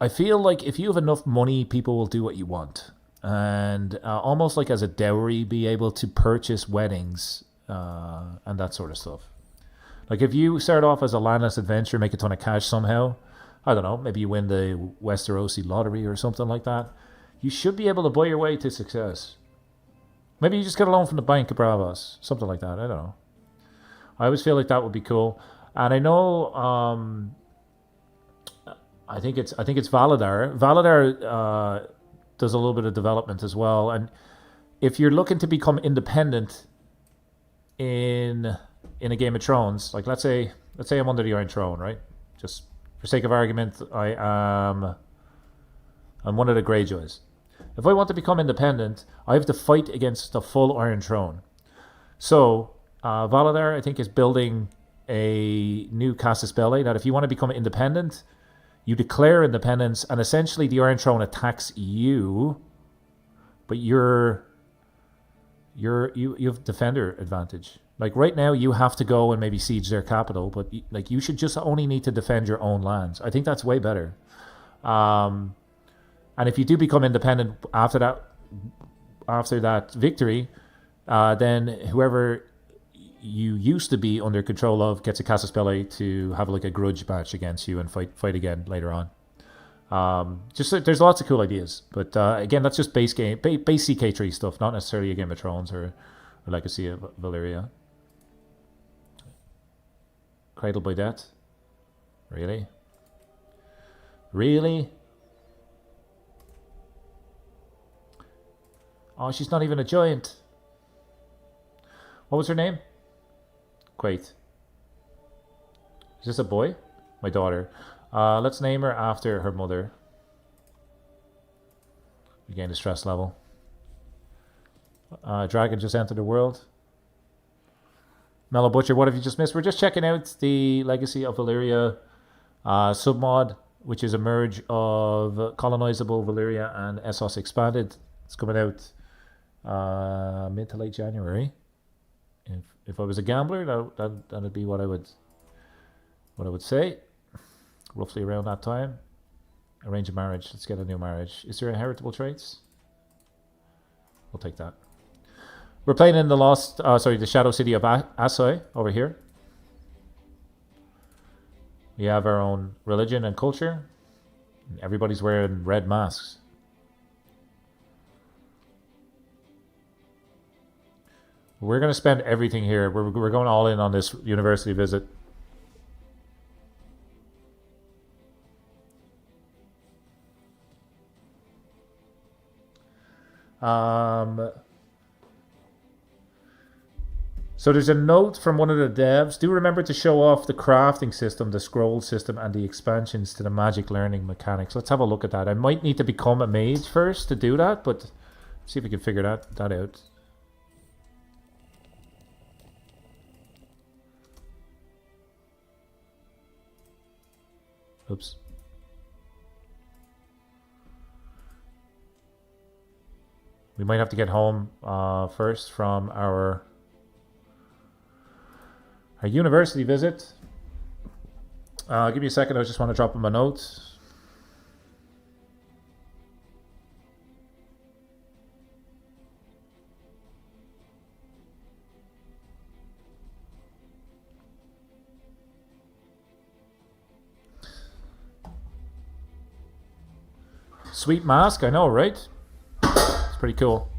I feel like if you have enough money, people will do what you want. And almost like as a dowry, be able to purchase weddings and that sort of stuff. Like if you start off as a landless adventurer, make a ton of cash somehow, I don't know, maybe you win the Westerosi lottery or something like that, you should be able to buy your way to success. Maybe you just get a loan from the Bank of Bravos, something like that, I don't know. I always feel like that would be cool. And I know, I think it's Valadar. Valadar does a little bit of development as well. And if you're looking to become independent in a Game of Thrones, like let's say I'm under the Iron Throne, right? Just for sake of argument, I'm one of the Greyjoys. If I want to become independent, I have to fight against the full Iron Throne. So Valadar, I think, is building a new casus belli that if you want to become independent, you declare independence, and essentially the Iron Throne attacks you, but you have defender advantage. Like right now, you have to go and maybe siege their capital, but like you should just only need to defend your own lands. I think that's way better. And if you do become independent after that victory, then whoever you used to be under control of gets a casus belli to have like a grudge match against you and fight again later on. There's lots of cool ideas, but again, that's just base CK3 stuff, not necessarily a Game of Thrones or Legacy of Valyria. Cradle by Death, really? Really? Oh, she's not even a giant. What was her name? Quait. Is this a boy? My daughter. Let's name her after her mother. Regain the stress level. Dragon just entered the world. Mellow Butcher, what have you just missed? We're just checking out the Legacy of Valyria submod, which is a merge of Colinizable, Valyria, and Essos expanded. It's coming out mid to late January. If I was a gambler, that'd be what I would say. Roughly around that time. Arrange a marriage. Let's get a new marriage. Is there inheritable traits? We'll take that. We're playing in the Shadow City of Asshai over here. We have our own religion and culture. Everybody's wearing red masks. We're going to spend everything here. We're going all in on this university visit. So there's a note from one of the devs. Do remember to show off the crafting system, the scroll system, and the expansions to the magic learning mechanics. Let's have a look at that. I might need to become a mage first to do that, but see if we can figure that out. Oops. We might have to get home first from our university visit. Give me a second. I just want to drop him a note. Sweet mask, I know, right? It's pretty cool.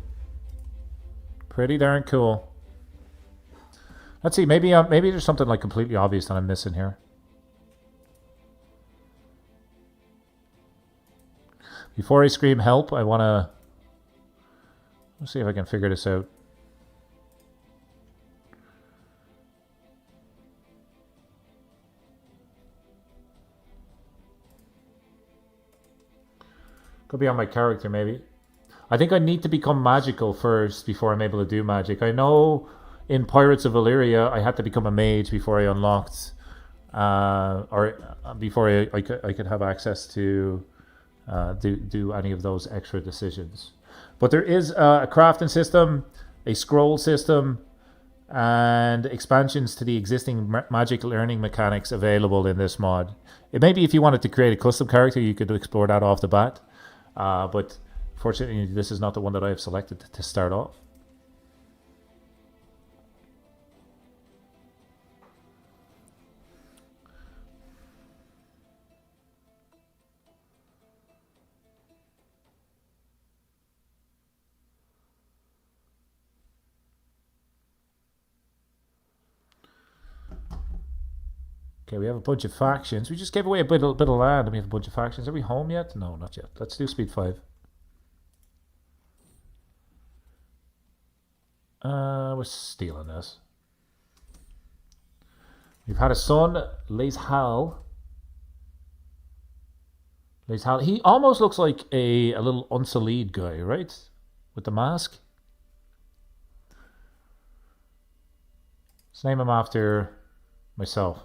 Pretty darn cool. Let's see, maybe there's something like completely obvious that I'm missing here. Before I scream help, I want to... Let's see if I can figure this out. Could be on my character, maybe. I think I need to become magical first before I'm able to do magic. I know in Pirates of Valyria, I had to become a mage before I unlocked, or before I could have access to do any of those extra decisions. But there is a crafting system, a scroll system, and expansions to the existing magic learning mechanics available in this mod. It maybe if you wanted to create a custom character, you could explore that off the bat. But fortunately, this is not the one that I have selected to start off. Okay, we have a bunch of factions. We just gave away a bit of land and we have a bunch of factions. Are we home yet? No, not yet. Let's do speed 5. We're stealing this. We've had a son, Leishal. He almost looks like a little unsullied guy, right? With the mask. Let's name him after myself.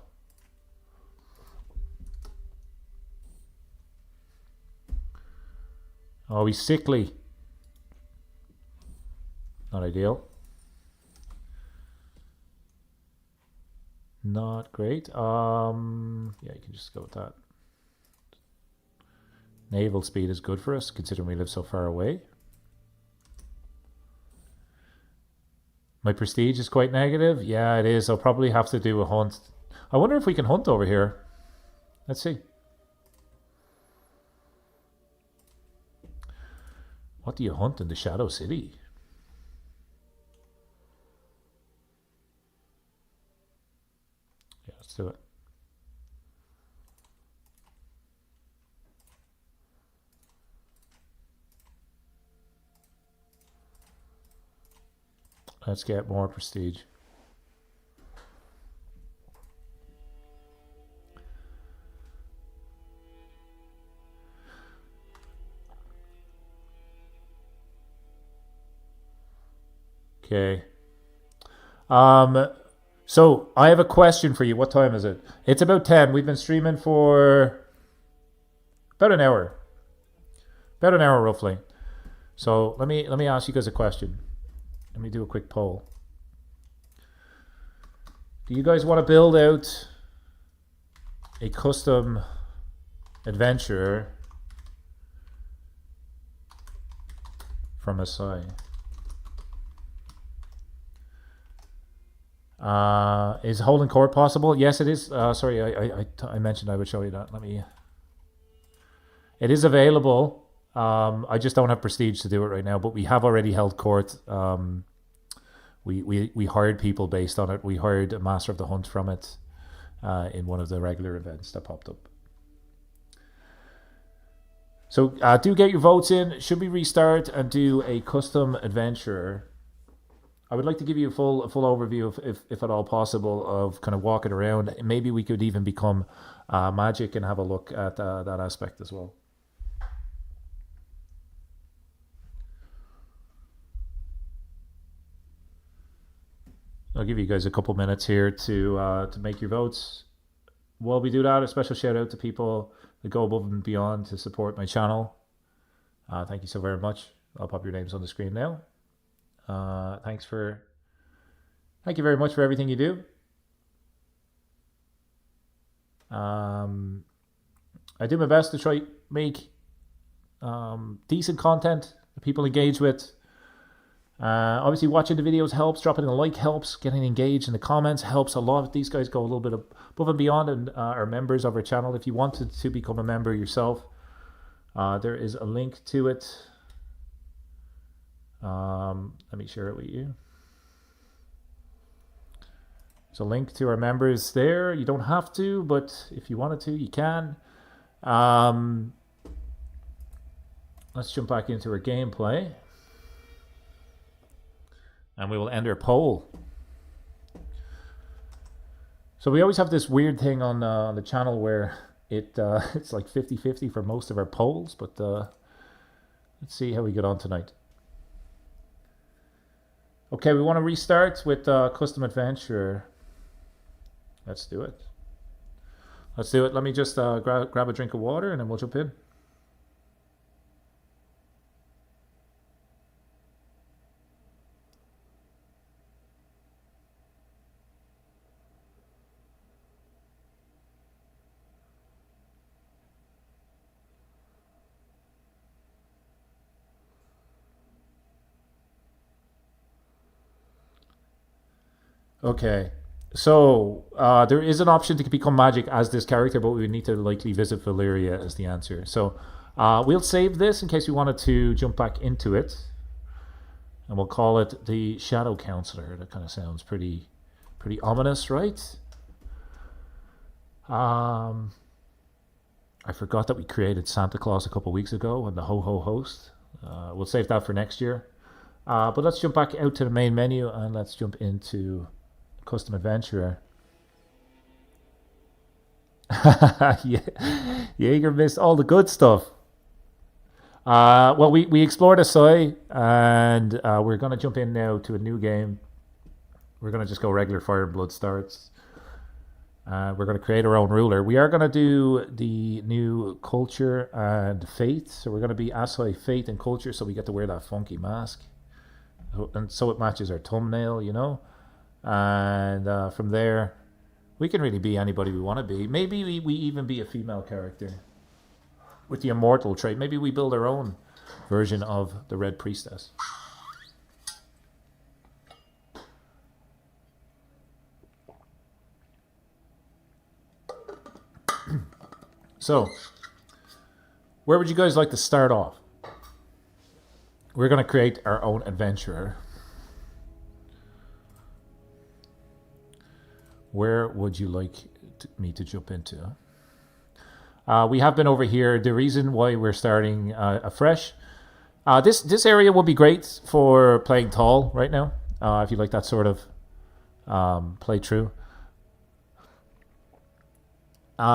Oh, he's sickly. Not ideal. Not great. Yeah, you can just go with that. Naval speed is good for us, considering we live so far away. My prestige is quite negative. Yeah, it is. I'll probably have to do a hunt. I wonder if we can hunt over here. Let's see. What do you hunt in the Shadow City? Yeah, let's do it. Let's get more prestige. Okay. So I have a question for you. What time is it? It's about 10. We've been streaming for about an hour. About an hour roughly. So let me ask you guys a question. Let me do a quick poll. Do you guys want to build out a custom adventure from Asshai? Is holding court possible? Yes, it is. Sorry, I mentioned I would show you that. Let me. It is available. I just don't have prestige to do it right now, but we have already held court. We hired people based on it. We hired a Master of the Hunt from it in one of the regular events that popped up. So do get your votes in. Should we restart and do a custom adventure? I would like to give you a full overview, if at all possible, of kind of walking around. Maybe we could even become magic and have a look at that aspect as well. I'll give you guys a couple minutes here to make your votes. While we do that, a special shout out to people that go above and beyond to support my channel. Thank you so very much. I'll pop your names on the screen now. Thank you very much for everything you do. I do my best to try make decent content that people engage with. Obviously watching the videos helps, dropping a like helps, getting engaged in the comments helps a lot. These guys go a little bit above and beyond and are members of our channel. If you wanted to become a member yourself, there is a link to it. Let me share it with you. There's a link to our members there. You don't have to, but if you wanted to, you can. Let's jump back into our gameplay. And we will end our poll. So we always have this weird thing on the channel where it's like 50-50 for most of our polls, but let's see how we get on tonight. Okay, we want to restart with custom adventure. Let's do it. Let's do it. Let me just grab a drink of water and then we'll jump in. Okay, so there is an option to become magic as this character, but we would need to likely visit Valyria as the answer. So we'll save this in case we wanted to jump back into it. And we'll call it the Shadow Counselor. That kind of sounds pretty ominous, right? I forgot that we created Santa Claus a couple weeks ago and the Ho-Ho Host. We'll save that for next year. But let's jump back out to the main menu and let's jump into custom adventurer. Yeah, Jaeger missed all the good stuff. Well, we explored Asshai and we're going to jump in now to a new game. We're going to just go regular Fire and Blood starts. We're going to create our own ruler. We are going to do the new culture and faith. So we're going to be Asshai, faith, and culture. So we get to wear that funky mask. And so it matches our thumbnail, you know. And from there, we can really be anybody we want to be. Maybe we even be a female character with the immortal trait. Maybe we build our own version of the Red Priestess. So, where would you guys like to start off? we're going to create our own adventurer. Where would you like me to jump into? We have been over here. The reason why we're starting afresh. This area will be great for playing tall right now. If you like that sort of playthrough.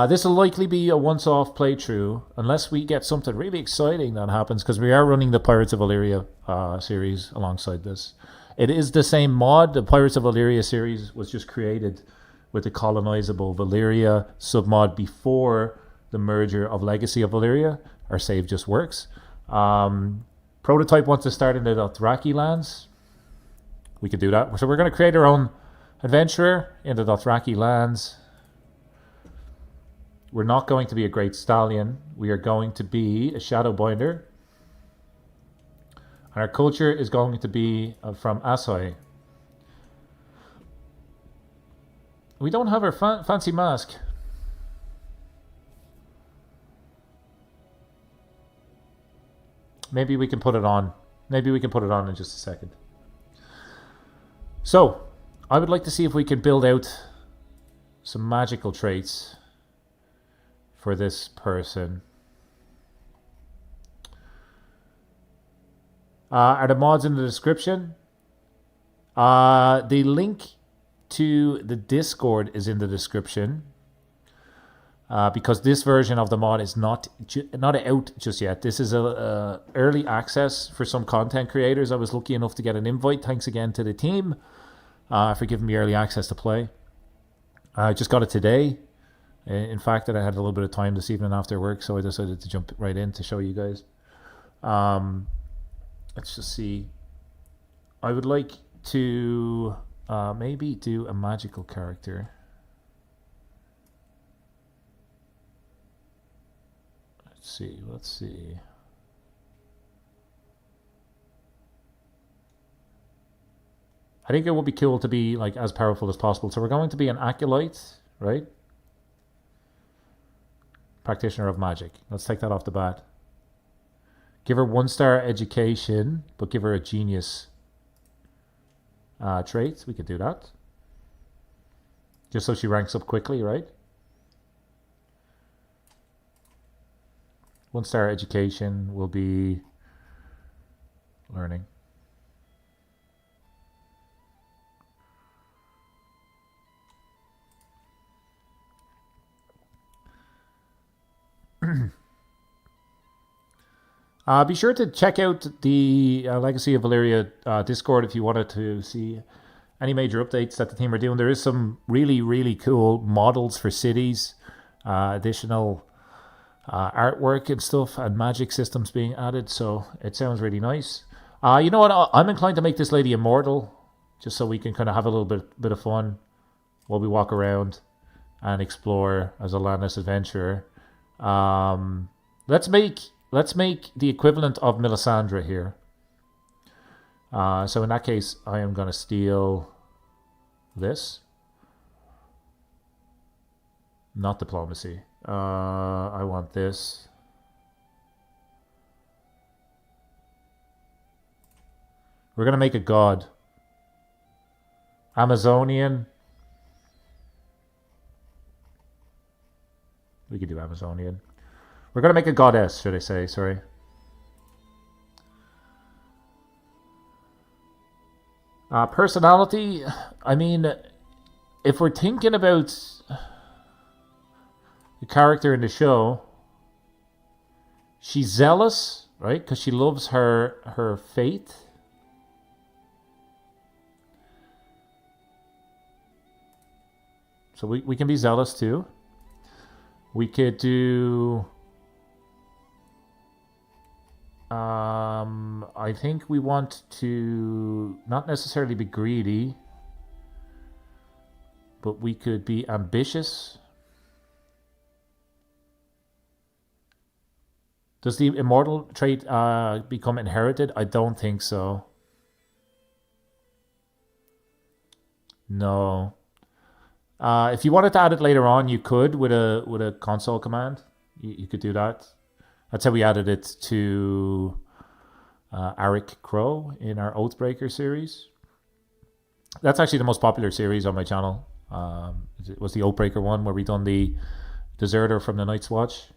This will likely be a once-off playthrough unless we get something really exciting that happens, because we are running the Pirates of Valyria series alongside this. It is the same mod. The Pirates of Valyria series was just created with the Colinizable Valyria submod before the merger of Legacy of Valyria. Our save just works. Prototype wants to start in the Dothraki lands. We could do that. So we're going to create our own adventurer in the Dothraki lands. We're not going to be a Great Stallion. We are going to be a Shadowbinder. And our culture is going to be from Asshai. We don't have our fancy mask. Maybe we can put it on. Maybe we can put it on in just a second. So, I would like to see if we can build out some magical traits for this person. Are the mods in the description? The link to the Discord is in the description. Because this version of the mod is not out just yet. This is a early access for some content creators. I was lucky enough to get an invite. Thanks again to the team for giving me early access to play. I just got it today. In fact, that I had a little bit of time this evening after work, so I decided to jump right in to show you guys. Let's just see. I would like to maybe do a magical character. Let's see. I think it would be cool to be like as powerful as possible. So we're going to be an acolyte, right? Practitioner of magic. Let's take that off the bat. Give her 1-star education, but give her a genius trait. We could do that. Just so she ranks up quickly, right? 1-star education will be learning. Be sure to check out the Legacy of Valyria Discord if you wanted to see any major updates that the team are doing. There is some really, really cool models for cities, additional artwork and stuff, and magic systems being added, so it sounds really nice. You know what? I'm inclined to make this lady immortal, just so we can kind of have a little bit of fun while we walk around and explore as a landless adventurer. Let's make the equivalent of Melisandre here. So in that case, I am going to steal this. Not diplomacy. I want this. We're going to make a god. Amazonian. We could do Amazonian. We're going to make a goddess, should I say, sorry. Personality, I mean, if we're thinking about the character in the show, she's zealous, right? Because she loves her faith. So we can be zealous too. We could do... I think we want to not necessarily be greedy, but we could be ambitious. Does the immortal trait become inherited? I don't think so. No. If you wanted to add it later on, you could with a console command. You could do that. That's how we added it to Arik Crow in our Oathbreaker series. That's actually the most popular series on my channel. It was the Oathbreaker one where we done the Deserter from the Night's Watch.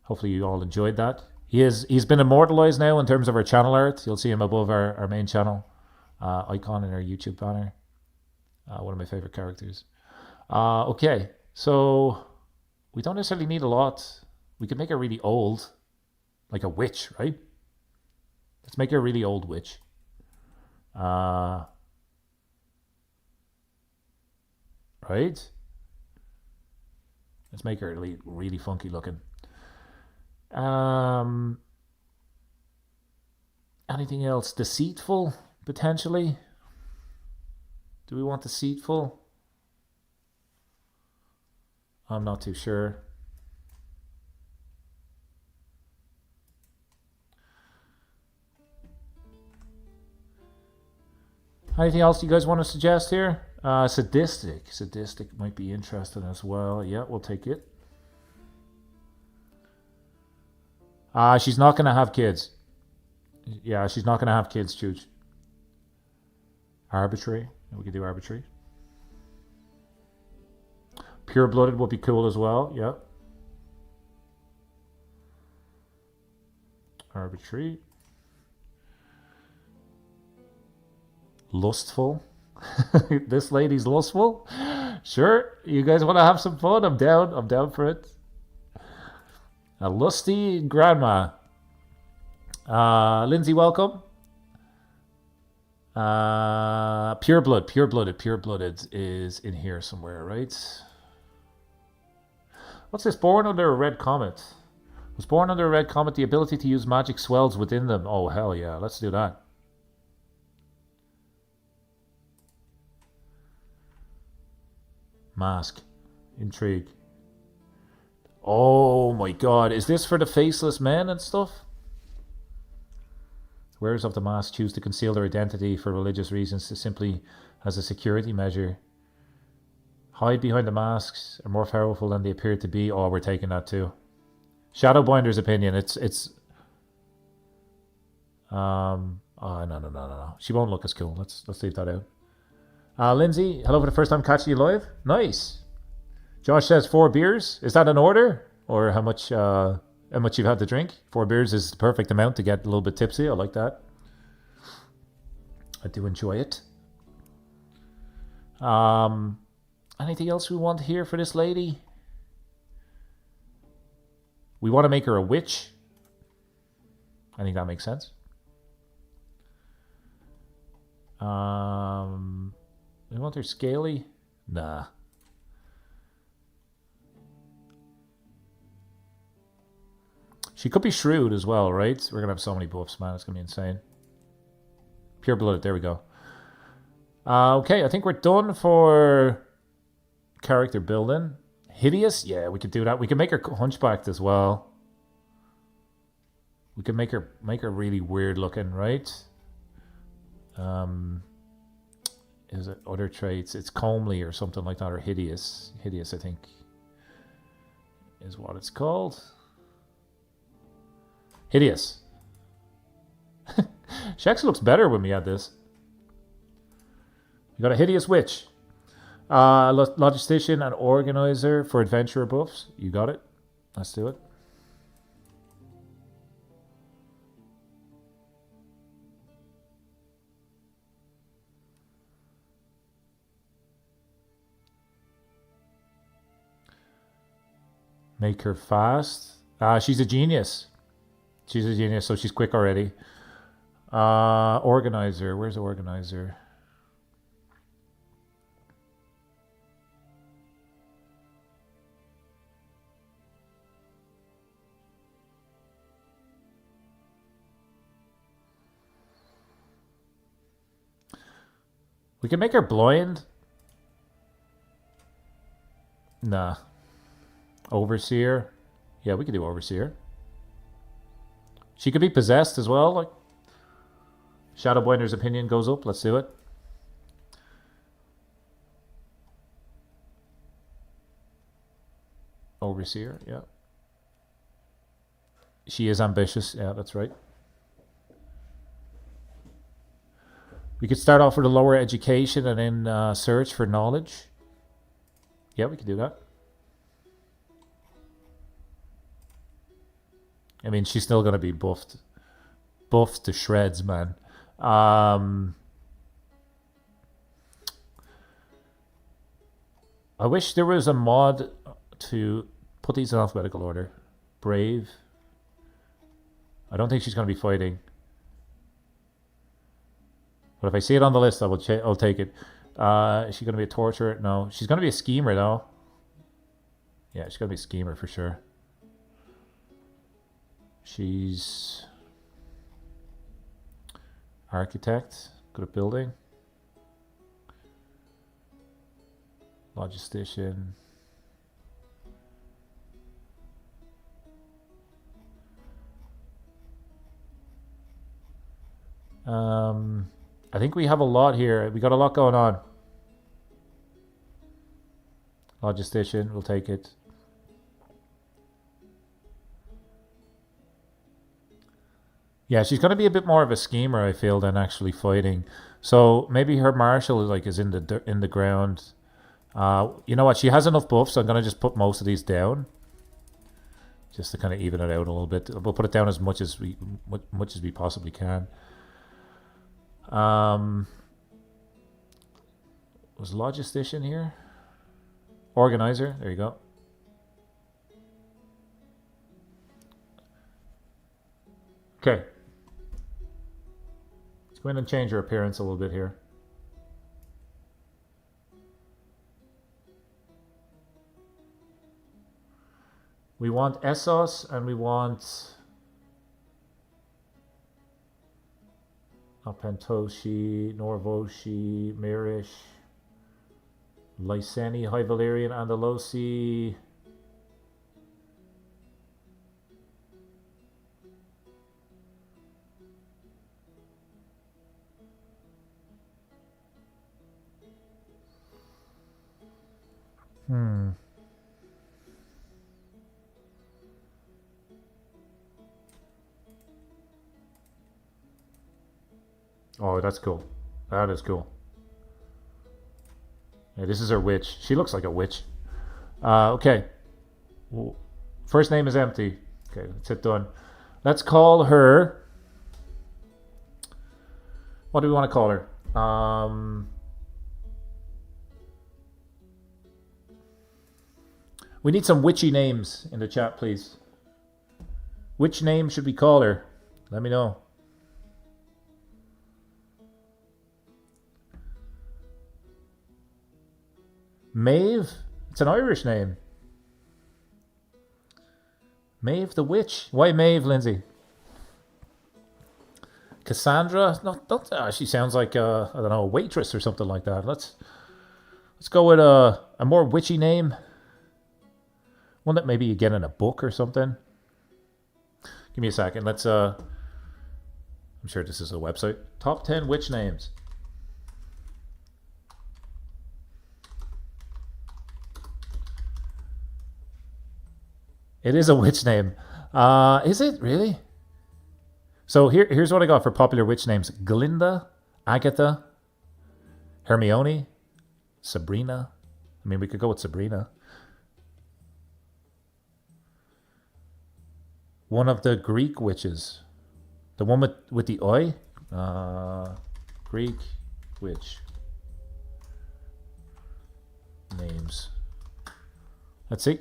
Hopefully you all enjoyed that. He's been immortalized now in terms of our channel art. You'll see him above our main channel icon in our YouTube banner. One of my favorite characters. Okay, so we don't necessarily need a lot. We could make her really old, like a witch, right? Let's make her a really old witch. Right? Let's make her really, really funky looking. Anything else? Deceitful, potentially? Do we want deceitful? I'm not too sure. Anything else you guys want to suggest here? Sadistic. Sadistic might be interesting as well. Yeah, we'll take it. She's not going to have kids. Yeah, she's not going to have kids, Chooch. Arbitrary. We could do arbitrary. Pure-blooded would be cool as well. Yeah. Arbitrary. Lustful. This lady's lustful. Sure, you guys want to have some fun? I'm down. I'm down for it. A lusty grandma. Lindsay, welcome. Pure-blooded is in here somewhere, right? What's this? Born under a red comet. Was born under a red comet. The ability to use magic swells within them. Oh, hell yeah. Let's do that. Mask. Intrigue. Oh my god. Is this for the faceless men and stuff? Wearers of the mask choose to conceal their identity for religious reasons simply as a security measure. Hide behind the masks are more powerful than they appear to be. Oh, we're taking that too. Shadowbinder's opinion. Oh, no. She won't look as cool. Let's leave that out. Lindsay, hello for the first time catching you live. Nice. Josh says 4 beers. Is that an order? Or how much you've had to drink? 4 beers is the perfect amount to get a little bit tipsy. I like that. I do enjoy it. Anything else we want here for this lady? We want to make her a witch. I think that makes sense. We want her scaly? Nah. She could be shrewd as well, right? We're going to have so many buffs, man. It's going to be insane. Pure-blooded. There we go. Okay, I think we're done for character building. Hideous? Yeah, we could do that. We can make her hunchbacked as well. We can make her really weird looking, right? Is it other traits? It's comely or something like that, or hideous. Hideous, I think, is what it's called. Hideous. She actually looks better when we add this. You got a hideous witch. Logistician and organizer for adventurer buffs. You got it. Let's do it. Make her fast. She's a genius. She's a genius, so she's quick already. Organizer. Where's the organizer? We can make her blind. Nah. Overseer. Yeah, we could do Overseer. She could be possessed as well. Like Shadowbinder's opinion goes up. Let's do it. Overseer, yeah. She is ambitious. Yeah, that's right. We could start off with a lower education and then search for knowledge. Yeah, we could do that. I mean, she's still going to be buffed. Buffed to shreds, man. I wish there was a mod to put these in alphabetical order. Brave. I don't think she's going to be fighting. But if I see it on the list, I'll take it. Is she going to be a torturer? No. She's going to be a schemer, though. Yeah, she's going to be a schemer for sure. She's... architect. Good at building. Logistician. I think we have a lot here. We got a lot going on. Logistician, we'll take it. Yeah, she's going to be a bit more of a schemer, I feel, than actually fighting. So maybe her marshal is in the ground. You know what? She has enough buffs, so I'm going to just put most of these down, just to kind of even it out a little bit. We'll put it down as much as we possibly can. Was logistician here? Organizer. There you go. Okay. Let's go in and change her appearance a little bit here. We want Essos and we want Pentoshi, Norvoshi, Mirish, Lyseni, High Valyrian, Andalosi. Oh, that's cool. That is cool. Yeah, this is her witch. She looks like a witch. Okay. First name is empty. Okay, that's it done. Let's call her... What do we want to call her? We need some witchy names in the chat, please. Which name should we call her? Let me know. Maeve? It's an Irish name. Maeve the Witch. Why Maeve, Lindsay? Cassandra? No, don't, she sounds like I don't know, a waitress or something like that. Let's go with a more witchy name. One that maybe you get in a book or something. Give me a second. Let's I'm sure this is a website. Top 10 witch names. It is a witch name. Is it really? So here's what I got for popular witch names. Glinda, Agatha, Hermione, Sabrina. I mean, we could go with Sabrina. One of the Greek witches. The one with the oi. Greek witch. Names. Let's see.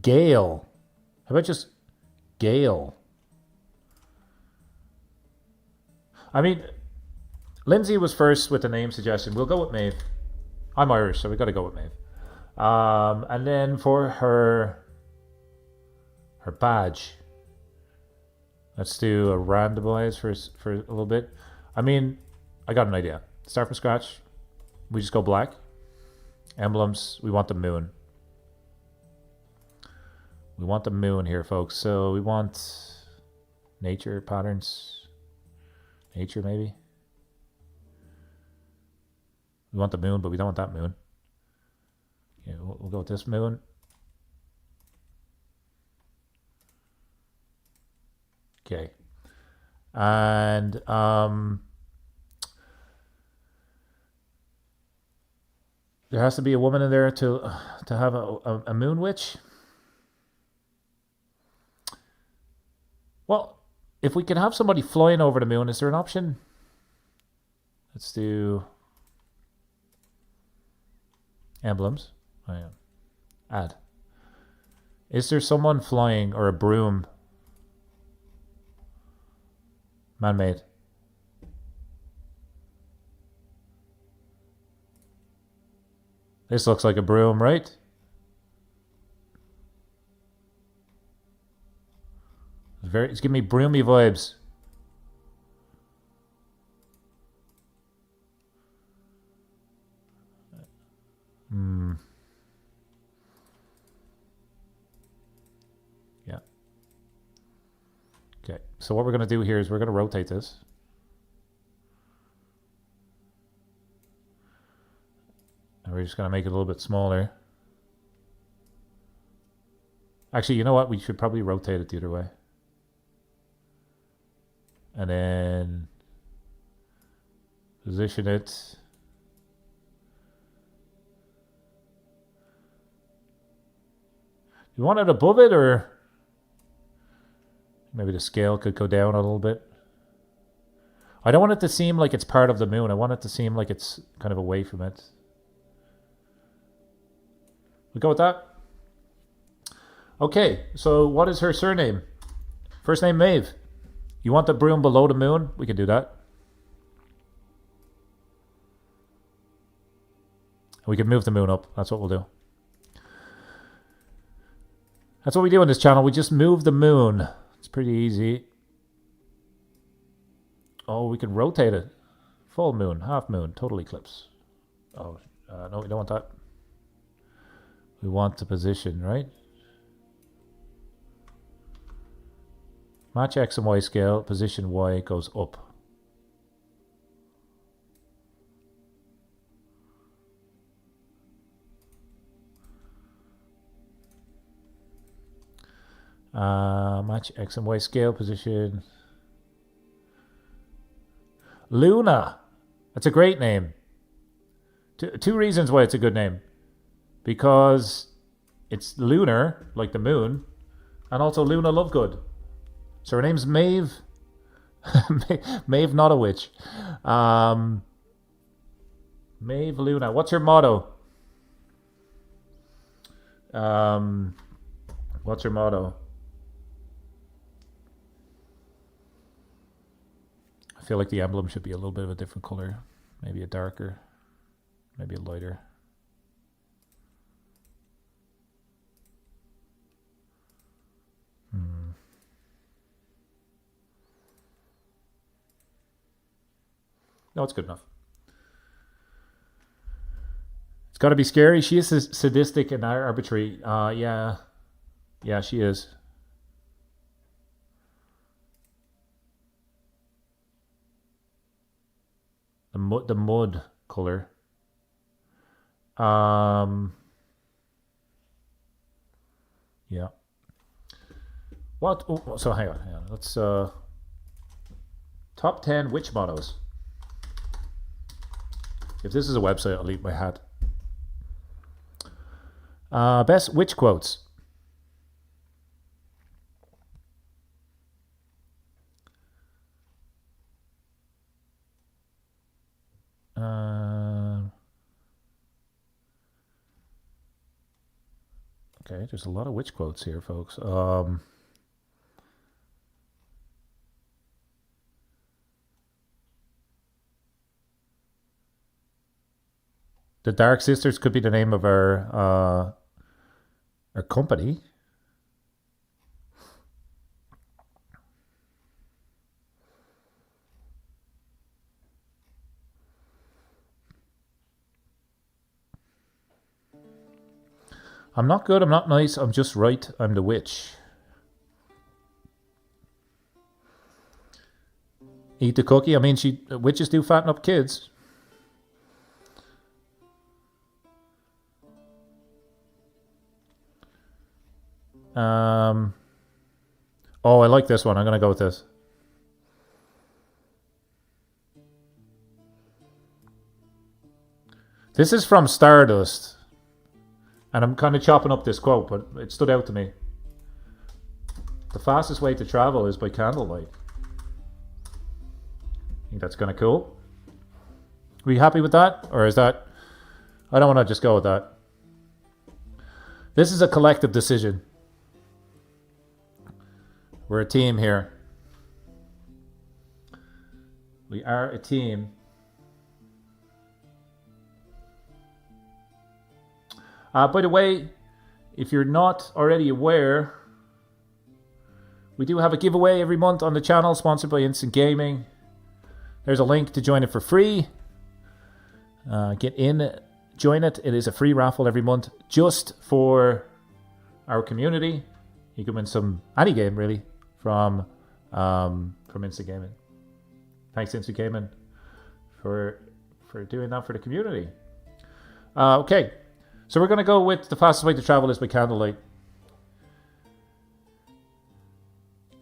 Gale. How about just Gale? I mean, Lindsay was first with the name suggestion. We'll go with Maeve. I'm Irish, so we got to go with Maeve. And then for her badge, let's do a randomize for a little bit. I mean, I got an idea. Start from scratch. We just go black. Emblems. We want the moon. We want the moon here, folks. So we want nature patterns. Nature, maybe. We want the moon, but we don't want that moon. Yeah, we'll go with this moon. Okay. And there has to be a woman in there to have a moon witch. Well, if we can have somebody flying over the moon, is there an option? Let's do emblems. Oh, yeah. Add. Is there someone flying or a broom? Man-made. This looks like a broom, right? It's giving me broomy vibes. Yeah. Okay, so what we're going to do here is we're going to rotate this. And we're just going to make it a little bit smaller. Actually, you know what? We should probably rotate it the other way. And then position it. You want it above it, or maybe the scale could go down a little bit? I don't want it to seem like it's part of the moon. I want it to seem like it's kind of away from it. We go with that. Okay, so what is her surname? First name Maeve. You want the broom below the moon? We can do that. We can move the moon up. That's what we'll do. That's what we do on this channel. We just move the moon. It's pretty easy. Oh, we can rotate it. Full moon, half moon, total eclipse. Oh, no, we don't want that. We want the position, right? Match X and Y scale, position Y goes up. Match X and Y scale, position. Luna. That's a great name. Two reasons why it's a good name. Because it's lunar, like the moon, and also Luna Lovegood. So her name's Maeve. Maeve, not a witch. Maeve Luna. What's her motto? What's her motto? I feel like the emblem should be a little bit of a different color. Maybe a darker. Maybe a lighter. No, it's good enough. It's got to be scary. She is sadistic and arbitrary. Yeah. Yeah, she is. The mud color. Yeah. What? Oh, so hang on. Let's top 10 witch mottos. If this is a website, I'll eat my hat. Best witch quotes. Okay, there's a lot of witch quotes here, folks. The Dark Sisters could be the name of our company. I'm not good, I'm not nice, I'm just right, I'm the witch. Eat the cookie. I mean, witches do fatten up kids. Oh, I like this one. I'm going to go with this. This is from Stardust. And I'm kind of chopping up this quote, but it stood out to me. The fastest way to travel is by candlelight. I think that's kind of cool. Are you happy with that? Or is that... I don't want to just go with that. This is a collective decision. We're a team here. We are a team. By the way, if you're not already aware, we do have a giveaway every month on the channel, sponsored by Instant Gaming. There's a link to join it for free. Get in, join it. It is a free raffle every month, just for our community. You can win any game really from Instant Gaming. Thanks Instant Gaming for doing that for the community. Okay, so we're going to go with the fastest way to travel is by candlelight.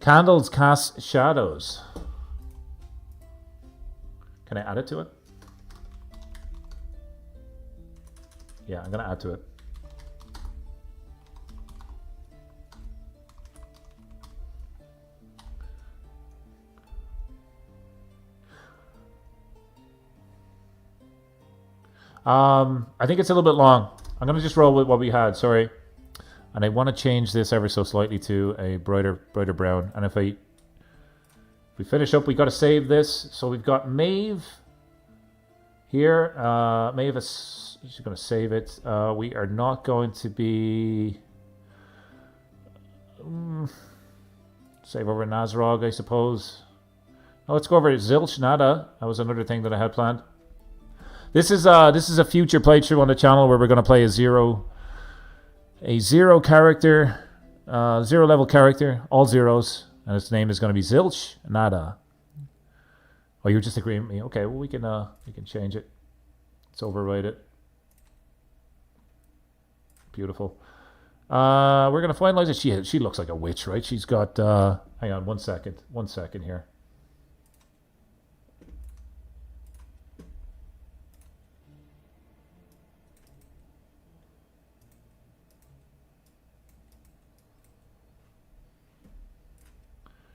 Candles cast shadows. Can I add it to it? Yeah, I'm going to add to it. I think it's a little bit long. I'm going to just roll with what we had, sorry. And I want to change this ever so slightly to a brighter brown. And if we finish up, we got to save this. So we've got Maeve here. Maeve is she's going to save it. We are not going to be save over Nazrog, I suppose. Oh, let's go over Zilch Nada. That was another thing that I had planned. This is a future playthrough on the channel where we're going to play a zero character, zero level character, all zeros, and its name is going to be Zilch Nada. Oh, you're just agreeing with me. Okay, well we can change it. Let's override it. Beautiful. We're going to finalize it. She looks like a witch, right? She's got hang on 1 second. 1 second here.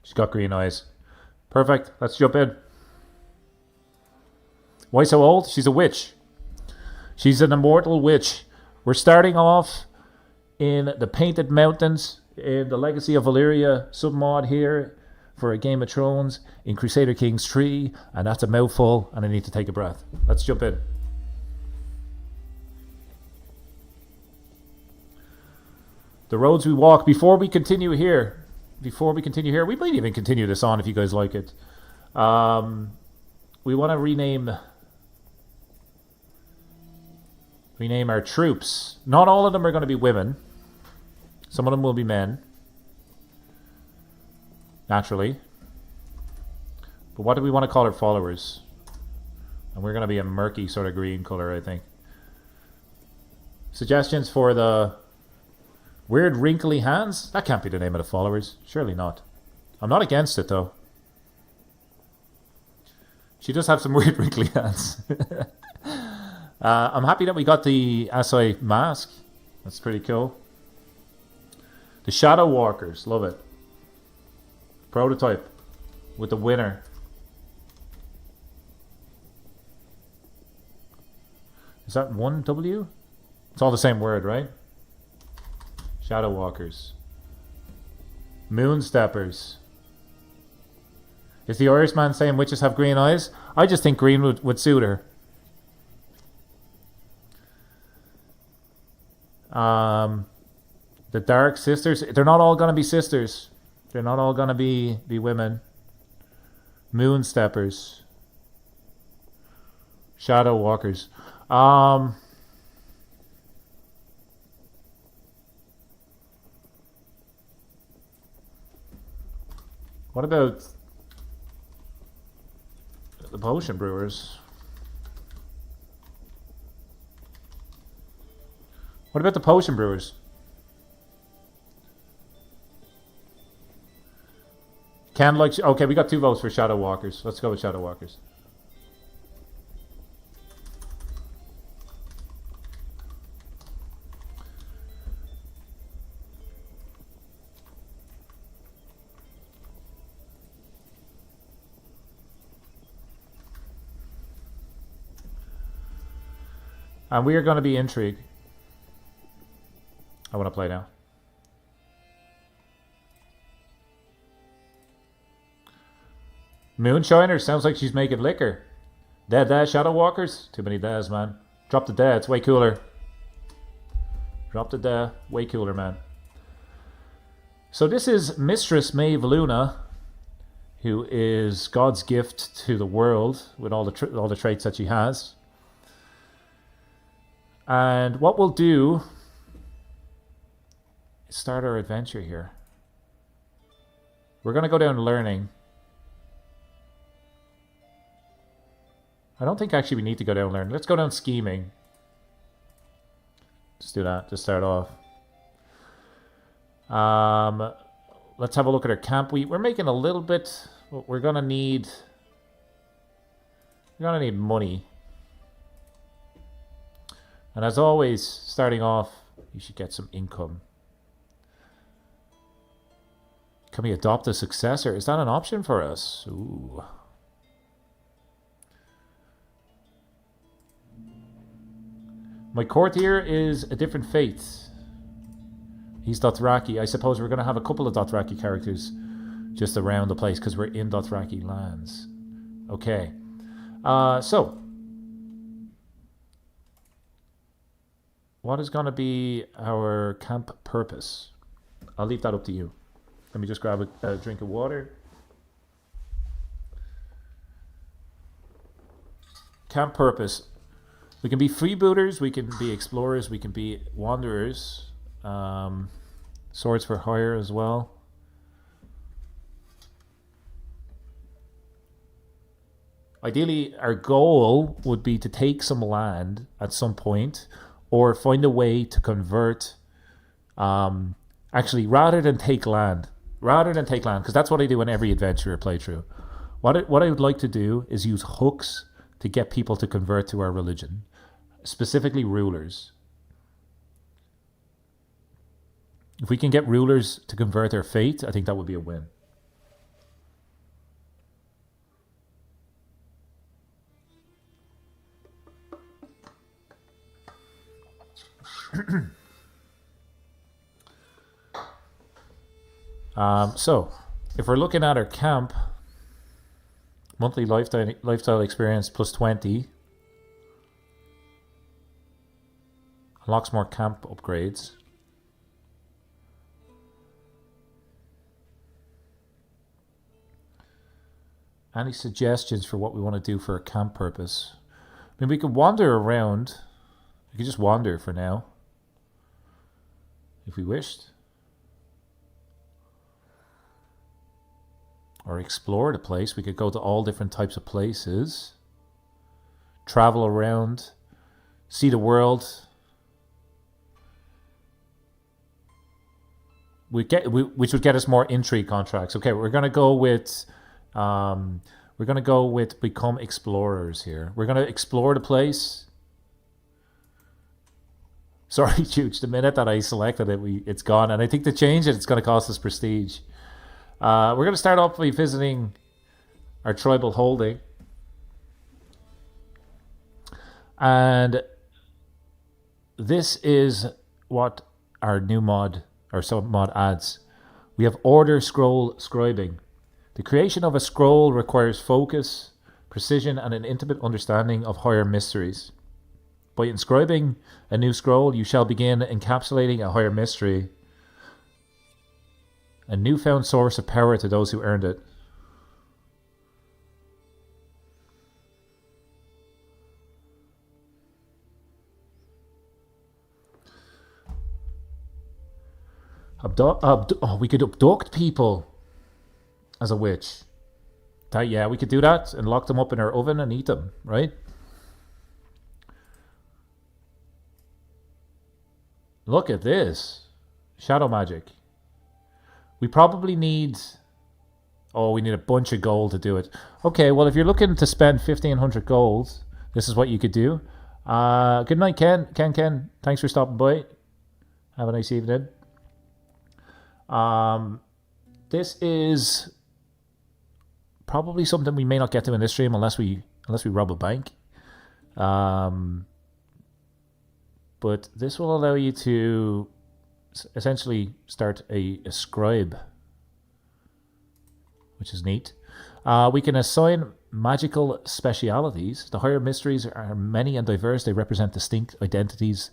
She's got green eyes. Perfect. Let's jump in. Why so old? She's a witch. She's an immortal witch. We're starting off in the Painted Mountains in the Legacy of Valyria submod here for a Game of Thrones in Crusader Kings 3. And that's a mouthful and I need to take a breath. Let's jump in. The roads we walk before we continue here. We might even continue this on if you guys like it. We want to rename our troops. Not all of them are going to be women. Some of them will be men. Naturally. But what do we want to call our followers? And we're going to be a murky sort of green color, I think. Suggestions for the... Weird wrinkly hands? That can't be the name of the followers. Surely not. I'm not against it though. She does have some weird wrinkly hands. I'm happy that we got the Asshai mask. That's pretty cool. The Shadow Walkers. Love it. Prototype. With the winner. Is that one W? It's all the same word, right? Shadow Walkers. Moonsteppers. Is the Irishman saying witches have green eyes? I just think green would suit her. The Dark Sisters. They're not all going to be sisters. They're not all going to be women. Moonsteppers. Shadow Walkers. What about the potion brewers? What about the potion brewers? Candlelight. Okay, we got 2 votes for Shadow Walkers. Let's go with Shadow Walkers. And we are going to be intrigued. I want to play now. Moonshiner sounds like she's making liquor. Dead, Shadow Walkers? Too many dads, man. Drop the dead, it's way cooler. Drop the dead, way cooler, man. So this is Mistress Maeve Luna, who is God's gift to the world with all the traits that she has. And what we'll do is start our adventure here. We're going to go down learning. I don't think actually we need to go down learning. Let's go down scheming. Let's do that to start off. Let's have a look at our camp. We're making a little bit. We're going to need money. And as always, starting off, you should get some income. Can we adopt a successor? Is that an option for us? Ooh. My courtier is a different fate. He's Dothraki. I suppose we're going to have a couple of Dothraki characters just around the place because we're in Dothraki lands. Okay. So. What is going to be our camp purpose? I'll leave that up to you. Let me just grab a drink of water. Camp purpose. We can be freebooters, we can be explorers, we can be wanderers. Swords for hire as well. Ideally, our goal would be to take some land at some point, or find a way to convert, actually, rather than take land, because that's what I do in every adventure playthrough. What I would like to do is use hooks to get people to convert to our religion, specifically rulers. If we can get rulers to convert their faith, I think that would be a win. So, if we're looking at our camp, monthly lifestyle experience plus 20, unlocks more camp upgrades. Any suggestions for what we want to do for a camp purpose? I mean, we could wander around. We could just wander for now, if we wished. Or explore the place. We could go to all different types of places. Travel around. See the world. Which would get us more intrigue contracts. Okay, we're gonna go with become explorers here. We're gonna explore the place. Sorry, Chooch, the minute that I selected it, it's gone. And I think to change it, it's going to cost us prestige. We're going to start off by visiting our tribal holding. And this is what our new mod, or submod, adds. We have order scroll scribing. The creation of a scroll requires focus, precision, and an intimate understanding of higher mysteries. By inscribing a new scroll, you shall begin encapsulating a higher mystery, a newfound source of power to those who earned it. We could abduct people as a witch. Yeah, we could do that and lock them up in our oven and eat them, right? Look at this. Shadow magic. We probably need Oh, we need a bunch of gold to do it. Okay, well, if you're looking to spend 1,500 gold, this is what you could do. Good night, Ken. Ken, thanks for stopping by. Have a nice evening. This is probably something we may not get to in this stream unless we rob a bank. But this will allow you to essentially start a scribe, which is neat. We can assign magical specialities. The higher mysteries are many and diverse. They represent distinct identities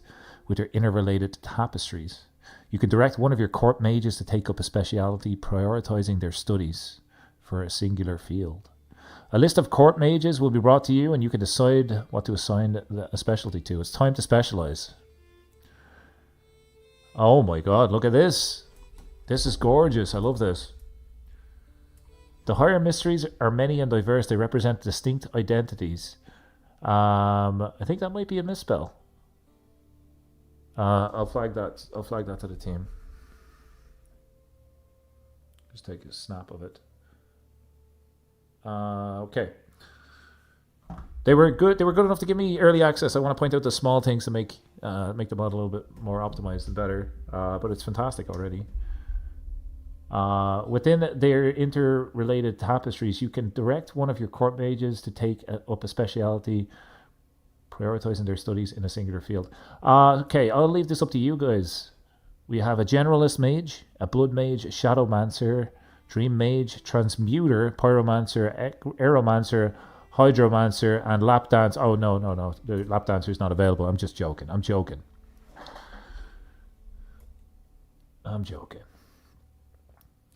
with their interrelated tapestries. You can direct one of your court mages to take up a speciality, prioritizing their studies for a singular field. A list of court mages will be brought to you, and you can decide what to assign a specialty to. It's time to specialize. Oh my god, look at this. This is gorgeous. I love this. The higher mysteries are many and diverse. They represent distinct identities. I think that might be a misspell. I'll flag that. I'll flag that to the team. Just take a snap of it. Okay. They were good. They were good enough to give me early access. I want to point out the small things to make the mod a little bit more optimized and better. But it's fantastic already. Within their interrelated tapestries, you can direct one of your court mages to take up a speciality, prioritizing their studies in a singular field. Okay, I'll leave this up to you guys. We have a generalist mage, a blood mage, a shadowmancer, dream mage, transmuter, pyromancer, aeromancer, hydromancer, and lap dance. Oh no, the lap dancer is not available. I'm just joking. I'm joking.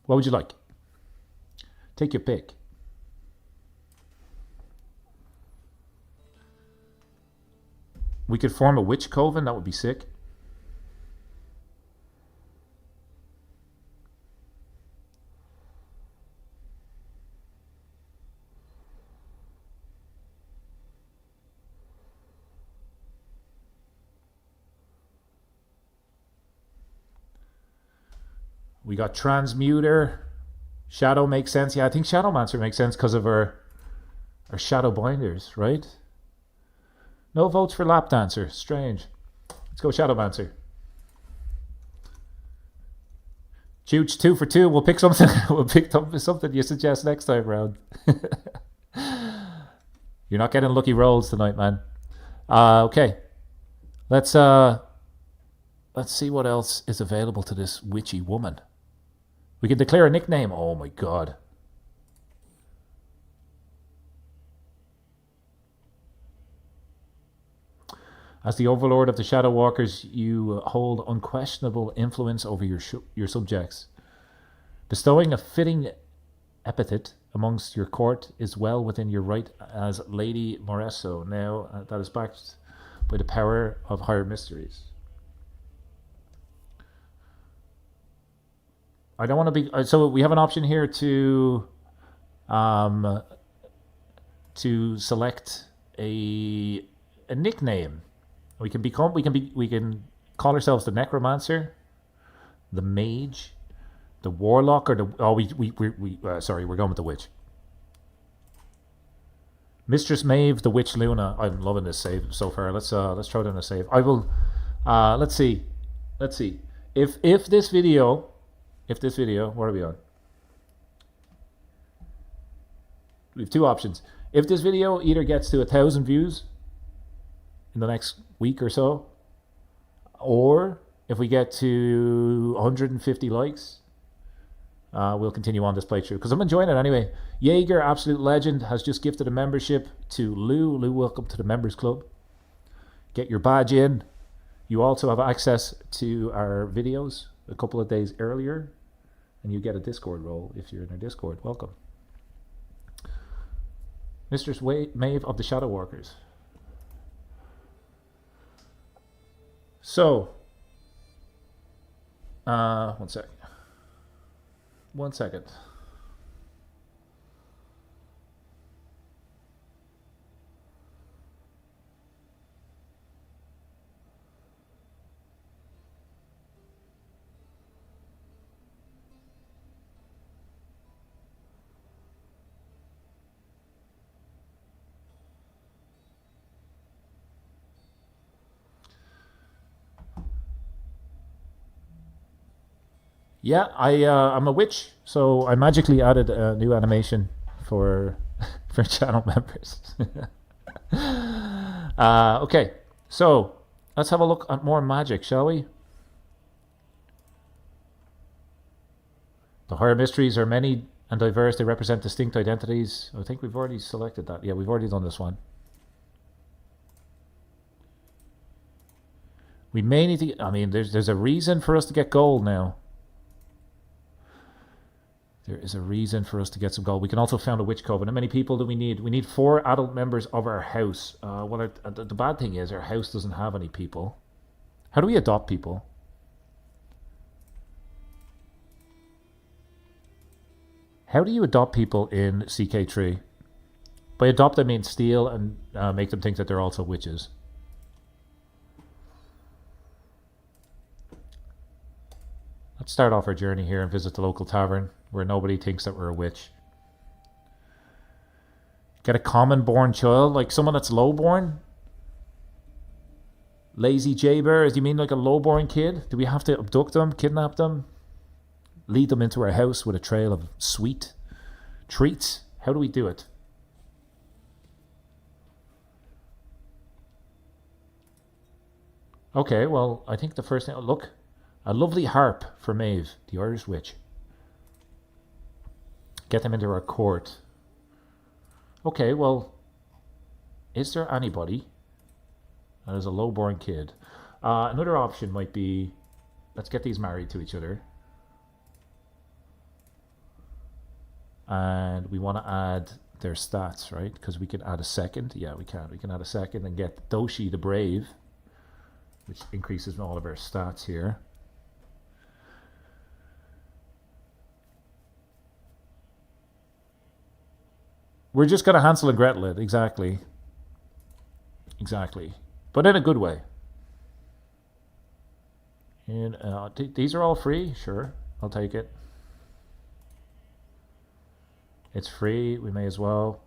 What would you like? Take your pick. We could form a witch coven. That would be sick. We got transmuter. Shadow makes sense. Yeah, I think shadowmancer makes sense because of our shadow binders, right? No votes for lap dancer. Strange. Let's go shadowmancer. Chooch, 2 for 2. We'll pick something. We'll pick something you suggest next time round. You're not getting lucky rolls tonight, man. Okay. Let's see what else is available to this witchy woman. We can declare a nickname. Oh my god. As the overlord of the Shadow Walkers, you hold unquestionable influence over your subjects. Bestowing a fitting epithet amongst your court is well within your right as Lady Moresso. Now, that is backed by the power of higher mysteries. I don't want to be... So we have an option here to select a nickname. We can call ourselves the Necromancer, the Mage, the Warlock, or the... sorry, we're going with the Witch. Mistress Maeve, the Witch Luna. I'm loving this save so far. Let's throw down a save. I will... let's see. If this video... What are we on? We have two options. If this video either gets to 1,000 views in the next week or so, or if we get to 150 likes, we'll continue on this playthrough because I'm enjoying it anyway. Jaeger, absolute legend, has just gifted a membership to Lou. Lou, welcome to the members club. Get your badge in. You also have access to our videos a couple of days earlier, and you get a Discord role if you're in our Discord. Welcome. Mistress Maeve of the Shadow Walkers. So, one second. Yeah, I'm a witch, so I magically added a new animation for for channel members. Okay, so let's have a look at more magic, shall we? The higher mysteries are many and diverse. They represent distinct identities. I think we've already selected that. Yeah, we've already done this one. We may need to... I mean, there's a reason for us to get gold now. There is a reason for us to get some gold. We can also found a witch coven. How many people do we need? We need 4 adult members of our house. Well, the bad thing is our house doesn't have any people. How do we adopt people? How do you adopt people in CK3? By adopt, I mean steal and make them think that they're also witches. Let's start off our journey here and visit the local tavern where nobody thinks that we're a witch. Get a common-born child, like someone that's low-born? Lazy J-Bear, do you mean like a low-born kid? Do we have to abduct them, kidnap them? Lead them into our house with a trail of sweet treats? How do we do it? Okay, well, I think the first thing... Look, a lovely harp for Maeve, the Irish witch. Get them into our court. Okay, well, is there anybody that is a low-born kid? Another option might be, let's get these married to each other. And we want to add their stats, right? Because we can add a second. Yeah, we can. We can add a second and get Doshi the Brave, which increases all of our stats here. We're just going to Hansel and Gretel it, exactly. Exactly. But in a good way. And these are all free? Sure, I'll take it. It's free, we may as well.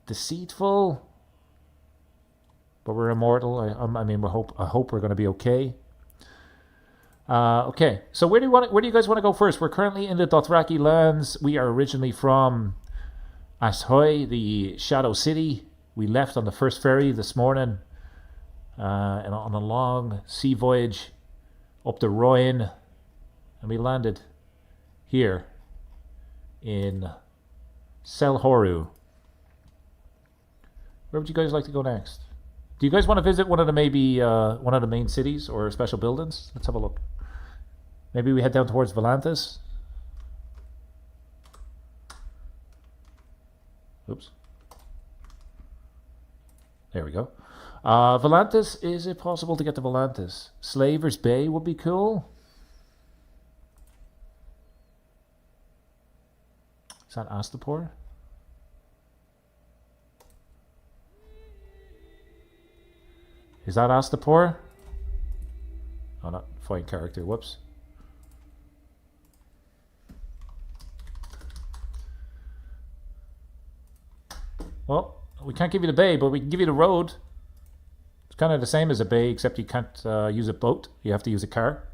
Deceitful. But we're immortal. I mean, I hope we're going to be okay. Okay, so where do you guys want to go first? We're currently in the Dothraki lands. We are originally from Asshai, the Shadow City. We left on the first ferry this morning, and on a long sea voyage up the Rhine, and we landed here in Selhoru. Where would you guys like to go next? Do you guys want to visit one of the main cities or special buildings? Let's have a look. Maybe we head down towards Volantis. Oops. There we go. Volantis, is it possible to get to Volantis? Slavers Bay would be cool. Is that Astapor? Is that Astapor? Oh, not fine character. Whoops. Well, we can't give you the bay, but we can give you the road. It's kind of the same as a bay, except you can't use a boat. You have to use a car.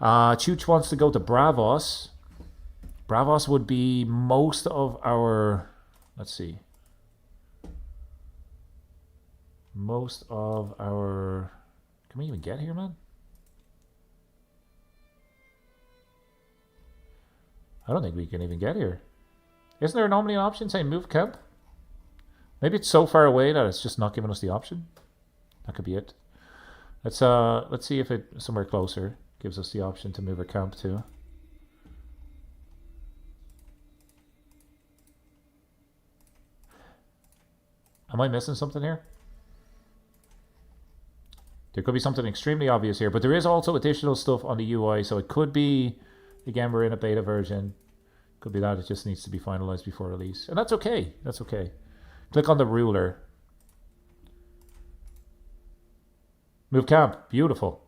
Chooch wants to go to Bravos. Bravos would be most of our... Let's see. Most of our... Can we even get here, man? I don't think we can even get here. Isn't there normally an option saying move camp? Maybe it's so far away that it's just not giving us the option. That could be it. Let's see if it somewhere closer gives us the option to move our camp to. Am I missing something here? There could be something extremely obvious here, but there is also additional stuff on the UI, so it could be, again, we're in a beta version. Could be that it just needs to be finalized before release. And that's okay. That's okay. Click on the ruler. Move camp. Beautiful.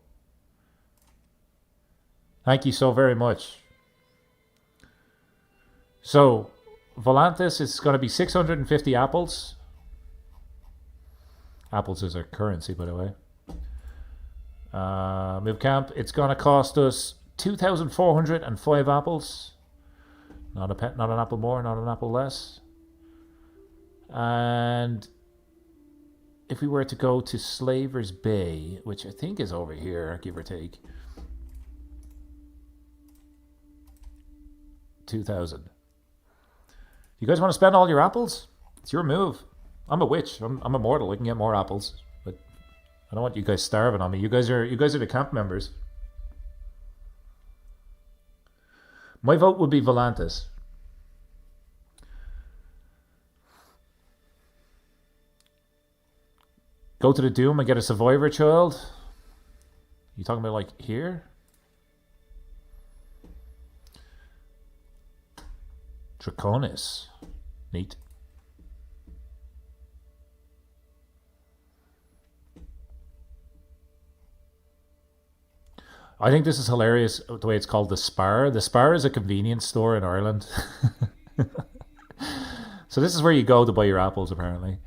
Thank you so very much. So, Volantis is going to be 650 apples. Apples is our currency, by the way. Move camp. It's going to cost us 2,405 apples. Not an apple more, not an apple less. And if we were to go to Slaver's Bay, which I think is over here, give or take, 2,000. You guys want to spend all your apples? It's your move. I'm a witch. I'm immortal. I can get more apples, but I don't want you guys starving on me. You guys are the camp members. My vote would be Volantis. Go to the Doom and get a survivor child. You talking about like here? Draconis. Neat. I think this is hilarious the way it's called the Spar. The Spar is a convenience store in Ireland. So this is where you go to buy your apples, apparently.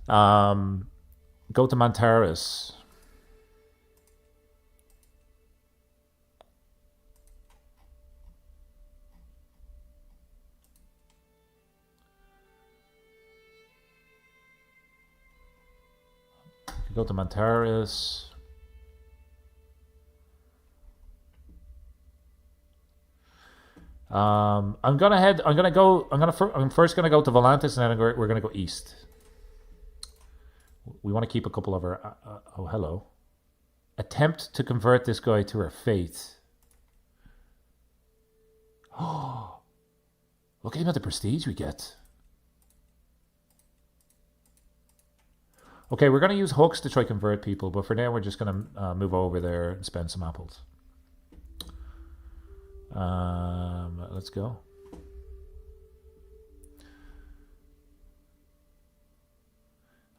Go to Mantaris. Go to Mantaris. I'm first gonna go to Volantis, and then we're gonna go east. We want to keep a couple of our... oh, hello. Attempt to convert this guy to her faith. Oh, look at the prestige we get. Okay, we're going to use hooks to try convert people, but for now we're just going to move over there and spend some apples. Let's go.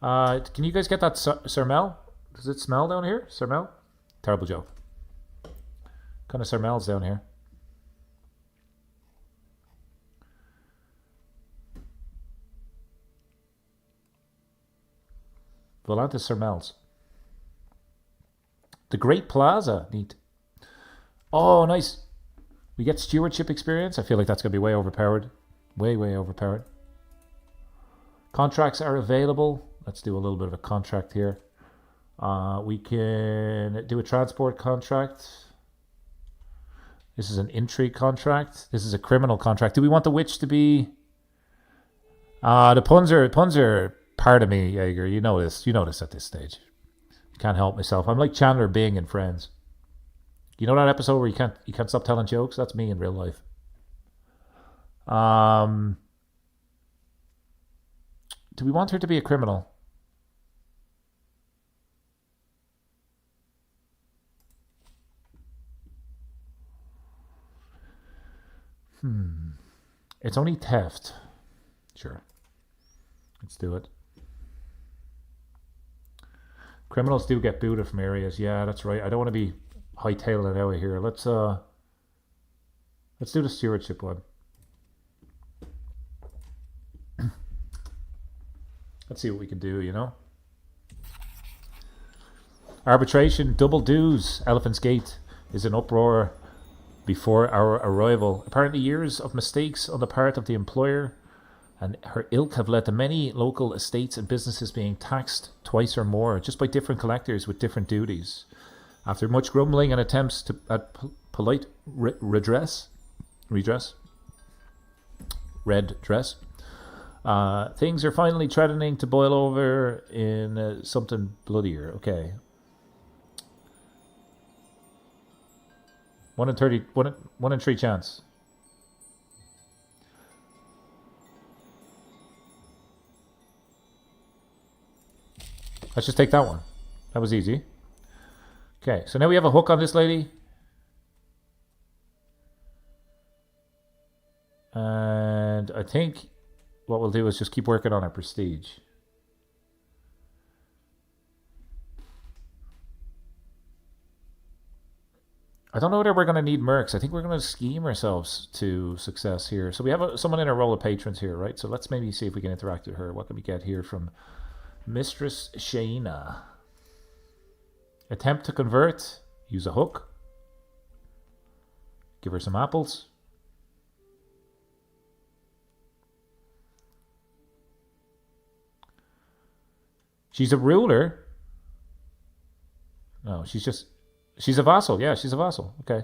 Can you guys get that Sermel? Does it smell down here? Sermel? Terrible joke. Kind of Sermel's down here. Volantis Sermels. The Great Plaza. Neat. Oh, nice. We get stewardship experience. I feel like that's going to be way overpowered. Way overpowered. Contracts are available. Let's do a little bit of a contract here. We can do a transport contract. This is an intrigue contract. This is a criminal contract. Do we want the witch to be... the puns are part of me, Jaeger. You know this. You know this at this stage. Can't help myself. I'm like Chandler Bing in Friends. You know that episode where you can't stop telling jokes? That's me in real life. Do we want her to be a criminal? It's only theft. Sure. Let's do it. Criminals do get booted from areas. Yeah, that's right. I don't want to be hightailing it out of here. Let's do the stewardship one. Let's see what we can do, you know. Arbitration, double dues. Elephant's Gate is in uproar before our arrival. Apparently years of mistakes on the part of the employer and her ilk have led to many local estates and businesses being taxed twice or more just by different collectors with different duties. After much grumbling and attempts at polite redress, things are finally threatening to boil over in something bloodier. Okay. 1 in 3 chance. Let's just take that one. That was easy. Okay, so now we have a hook on this lady. And I think what we'll do is just keep working on our prestige. I don't know whether we're going to need mercs. I think we're going to scheme ourselves to success here. So we have someone in our role of patrons here, right? So let's maybe see if we can interact with her. What can we get here from Mistress Shaina? Attempt to convert. Use a hook. Give her some apples. She's a ruler. No, she's a vassal. Yeah, she's a vassal. Okay.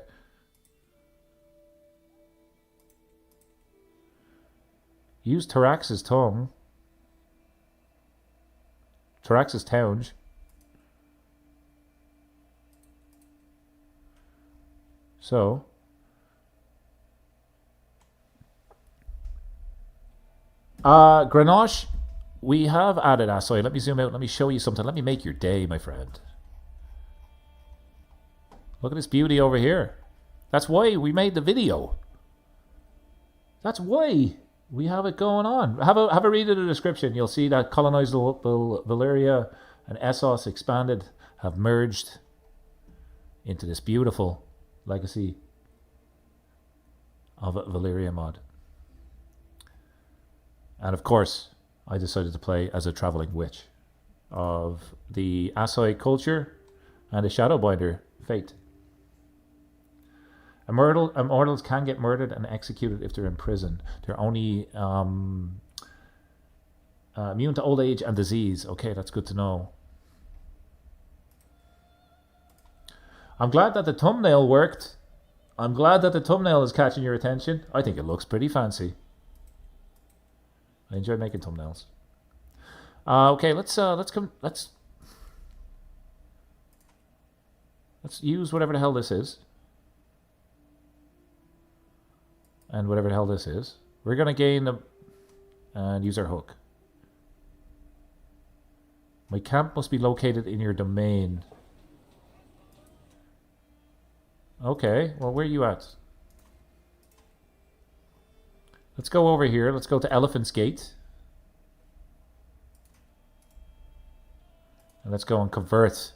Use Tarax's tongue. Tarax's townge. So. Grenache, we have added Asshai. Let me zoom out. Let me show you something. Let me make your day, my friend. Look at this beauty over here. That's why we made the video. That's why we have it going on. Have a read of the description. You'll see that Colinizable Valyria and Essos expanded have merged into this beautiful legacy of Valyria mod. And of course, I decided to play as a traveling witch of the Asshai culture and a Shadowbinder fate. Immortals can get murdered and executed if they're in prison. They're only immune to old age and disease. Okay, that's good to know. I'm glad that the thumbnail worked. I'm glad that the thumbnail is catching your attention. I think it looks pretty fancy. I enjoy making thumbnails. Okay, let's use whatever the hell this is. And whatever the hell this is. We're gonna gain and use our hook. My camp must be located in your domain. Okay, well, where are you at? Let's go over here. Let's go to Elephant's Gate. And let's go and convert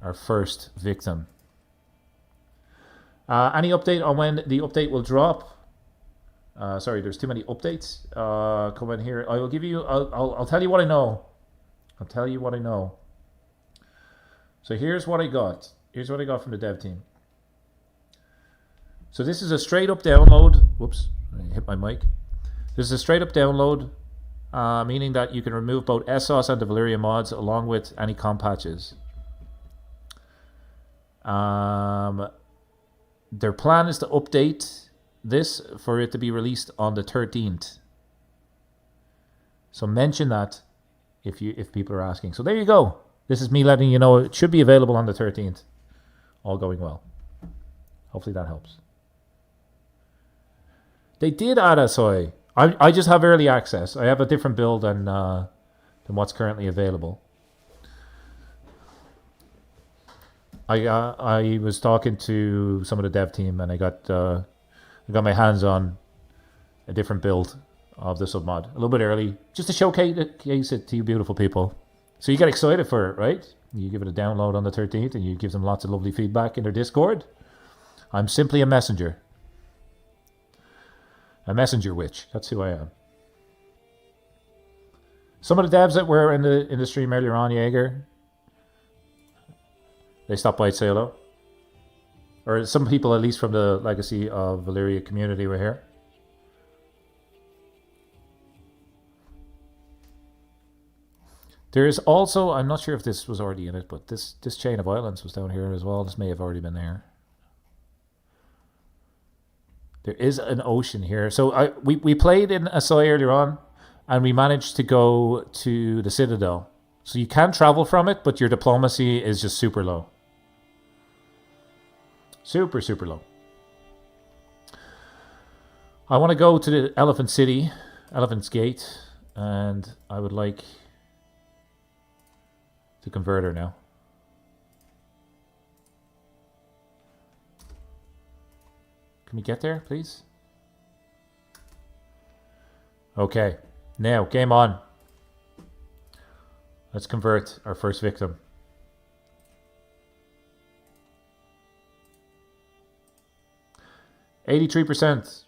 our first victim. Any update on when the update will drop? Sorry, there's too many updates. Come in here. I will give you. I'll tell you what I know. I'll tell you what I know. So here's what I got. Here's what I got from the dev team. So this is a straight up download. Whoops, I hit my mic. This is a straight up download, meaning that you can remove both Essos and the Valyria mods along with any comp patches. Their plan is to update this for it to be released on the 13th. So mention that if people are asking. So there you go. This is me letting you know it should be available on the 13th. All going well. Hopefully that helps. They did add Asshai. I just have early access. I have a different build than what's currently available. I was talking to some of the dev team and I got my hands on a different build of the submod a little bit early, just to showcase it to you beautiful people. So you get excited for it, right? You give it a download on the 13th and you give them lots of lovely feedback in their Discord. I'm simply a messenger. A messenger witch. That's who I am. Some of the devs that were in the stream earlier on, Jaeger, they stopped by to say hello. Or some people, at least from the Legacy of Valyria community, were here. There is also, I'm not sure if this was already in it, but this chain of islands was down here as well. This may have already been there. There is an ocean here. So we played in Asshai earlier on, and we managed to go to the Citadel. So you can travel from it, but your diplomacy is just super low. Super, super low. I want to go to the Elephant City, Elephant's Gate, and I would like to convert her now. Can we get there, please? Okay. Now, game on. Let's convert our first victim. %83.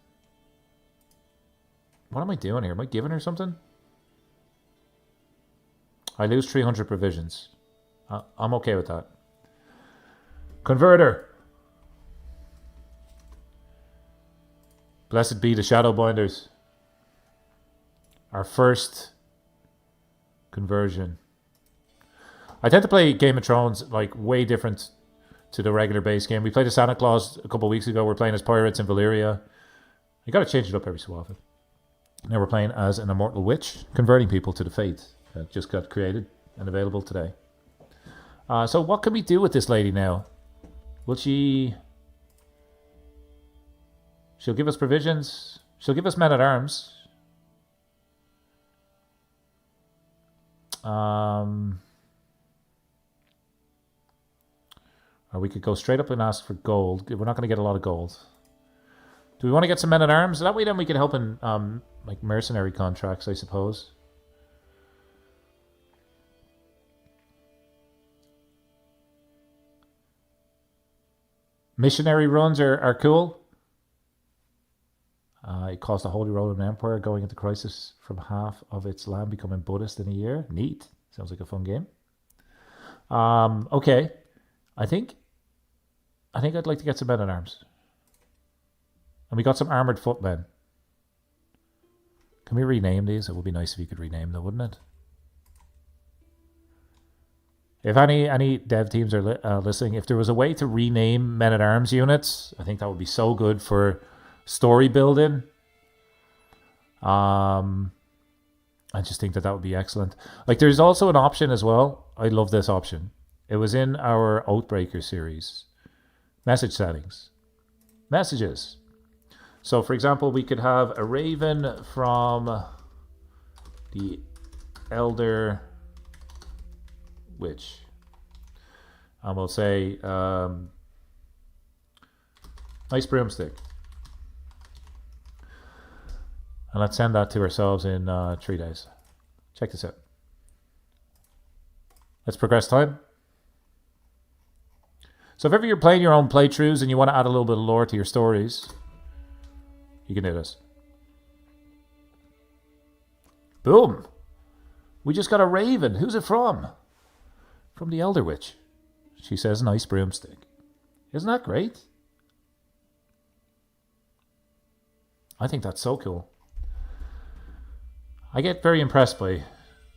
What am I doing here? Am I giving her something? I lose 300 provisions. I'm okay with that. Converter. Blessed be the Shadowbinders. Our first conversion. I tend to play Game of Thrones like way different to the regular base game. We played as Santa Claus a couple of weeks ago. We're playing as pirates in Valyria. You got to change it up every so often. Now we're playing as an immortal witch, converting people to the faith that just got created and available today. So what can we do with this lady now? Will she... She'll give us provisions. She'll give us men-at-arms. Or we could go straight up and ask for gold. We're not going to get a lot of gold. Do we want to get some men-at-arms? That way then we can help in like mercenary contracts, I suppose. Missionary runs are cool. It caused the Holy Roman Empire going into crisis from half of its land becoming Buddhist in a year. Neat. Sounds like a fun game. Okay. I think I'd like to get some men-at-arms. And we got some armored footmen. Can we rename these? It would be nice if you could rename them, wouldn't it? If any dev teams are listening, if there was a way to rename men-at-arms units, I think that would be so good for story building. I just think that would be excellent. Like, there's also an option as well. I love this option. It was in our Oathbreaker series. Message settings. Messages. So, for example, we could have a raven from the Elder Witch. And we'll say, nice broomstick. And let's send that to ourselves in 3 days. Check this out. Let's progress time. So if ever you're playing your own playthroughs and you want to add a little bit of lore to your stories, you can do this. Boom. We just got a raven. Who's it from? From the Elder Witch. She says nice broomstick. Isn't that great? I think that's so cool. I get very impressed by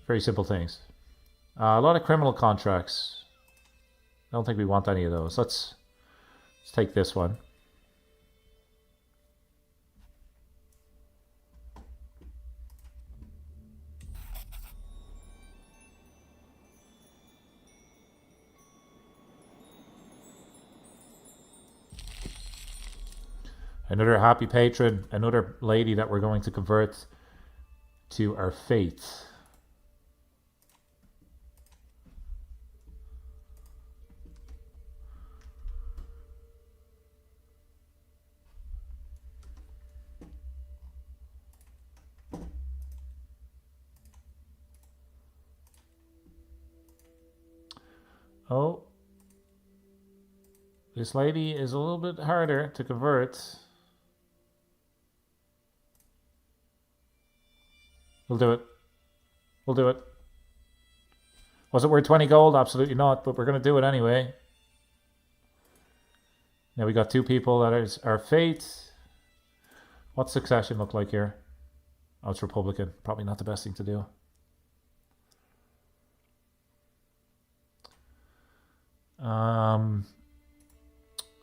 very simple things. A lot of criminal contracts. I don't think we want any of those. Let's take this one. Another happy patron, another lady that we're going to convert to our faith. Oh, this lady is a little bit harder to convert. We'll do it. We'll do it. Was it worth 20 gold? Absolutely not, but we're going to do it anyway. Now we got 2 people. That is our fate. What's succession look like here? Oh, it's Republican. Probably not the best thing to do.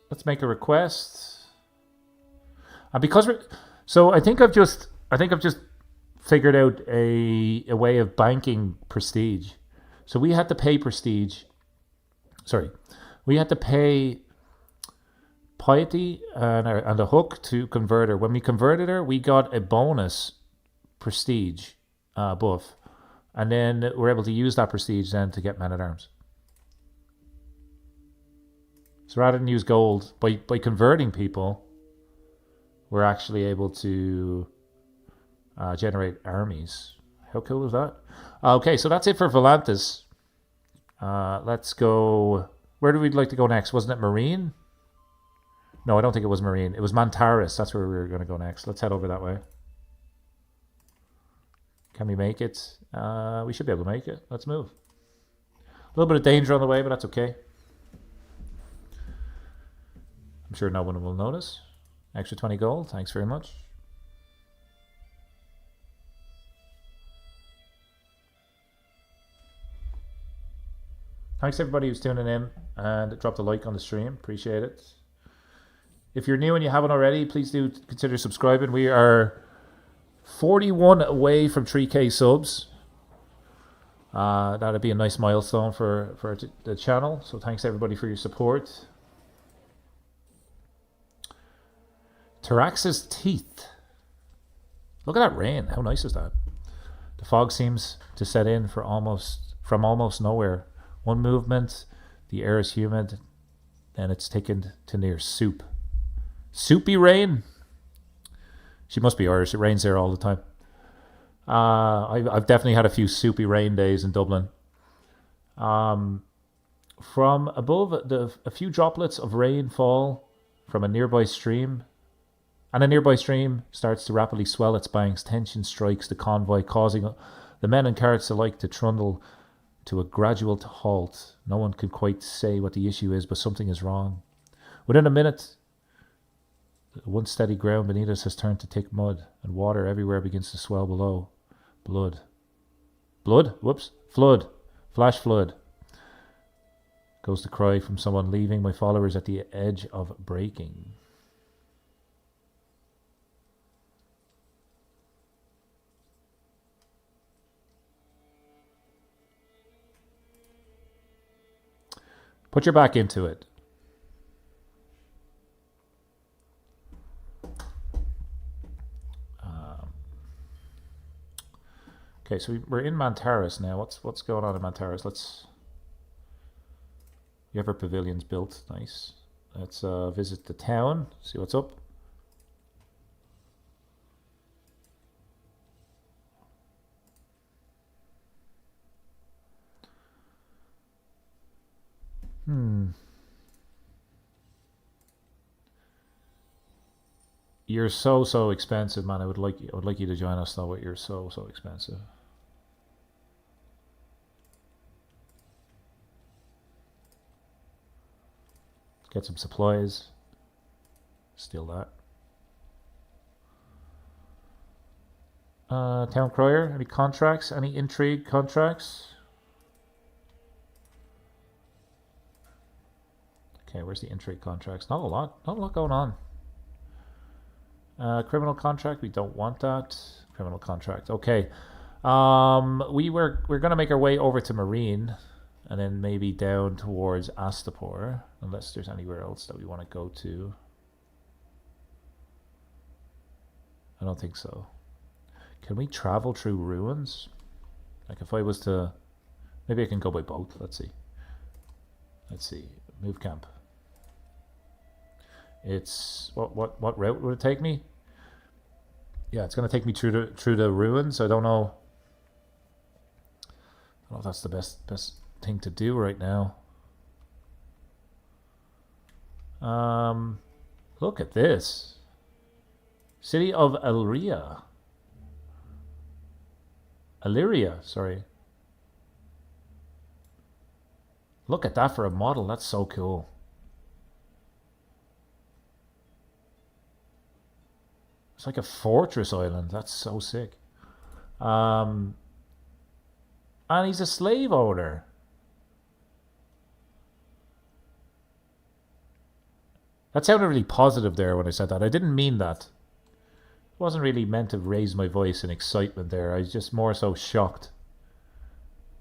Let's make a request. And because we're... So I think I've just figured out a way of banking prestige. So we had to pay prestige. Sorry. We had to pay piety and a hook to convert her. When we converted her, we got a bonus prestige buff. And then we're able to use that prestige then to get men-at-arms. So rather than use gold, by converting people, we're actually able to generate armies. How cool is that? Okay, so that's it for Volantis. Let's go... Where do we like to go next? Wasn't it Marine? No, I don't think it was Marine. It was Mantaris. That's where we were going to go next. Let's head over that way. Can we make it? We should be able to make it. Let's move. A little bit of danger on the way, but that's okay. sure no one will notice. Extra 20 gold. Thanks very much. Thanks everybody who's tuning in and dropped a like on the stream. Appreciate it. If you're new and you haven't already, please do consider subscribing. We are 41 away from 3k subs. That'd be a nice milestone for the channel. So thanks everybody for your support. Tarax's teeth. Look at that rain. How nice is that? The fog seems to set in from almost nowhere. One movement, the air is humid, and it's taken to near soup. Soupy rain. She must be Irish. It rains there all the time. I've definitely had a few soupy rain days in Dublin. From above, a few droplets of rain fall from a nearby stream, and a nearby stream starts to rapidly swell its banks. Tension strikes the convoy, causing the men and carts alike to trundle to a gradual halt. No one can quite say what the issue is, but something is wrong. Within a minute, the once steady ground beneath us has turned to thick mud, and water everywhere begins to swell below. Blood. Blood? Whoops. Flood. Flash flood. Goes the cry from someone, leaving my followers at the edge of breaking. Put your back into it. Okay, so we're in Mantaris now. What's going on in Mantaris? You have our pavilions built. Nice. Let's visit the town. See what's up. You're so expensive, man. I would like you to join us though, but you're so expensive. Get some supplies. Steal that. Town crier, any contracts? Any intrigue contracts? Okay, where's the intrigue contracts? Not a lot going on. Criminal contract, we don't want that. Criminal contract, okay. We're gonna make our way over to Marine, and then maybe down towards Astapor, unless there's anywhere else that we want to go to. I don't think so. Can we travel through ruins? Like if I was to, maybe I can go by boat. Let's see. Move camp. It's what route would it take me? Yeah, it's gonna take me through the ruins. I don't know if that's the best thing to do right now. Look at this. City of Valyria. Valyria, sorry. Look at that for a model. That's so cool. It's like a fortress island. That's so sick. And he's a slave owner. That sounded really positive there when I said that. I didn't mean that. It wasn't really meant to raise my voice in excitement there. I was just more so shocked.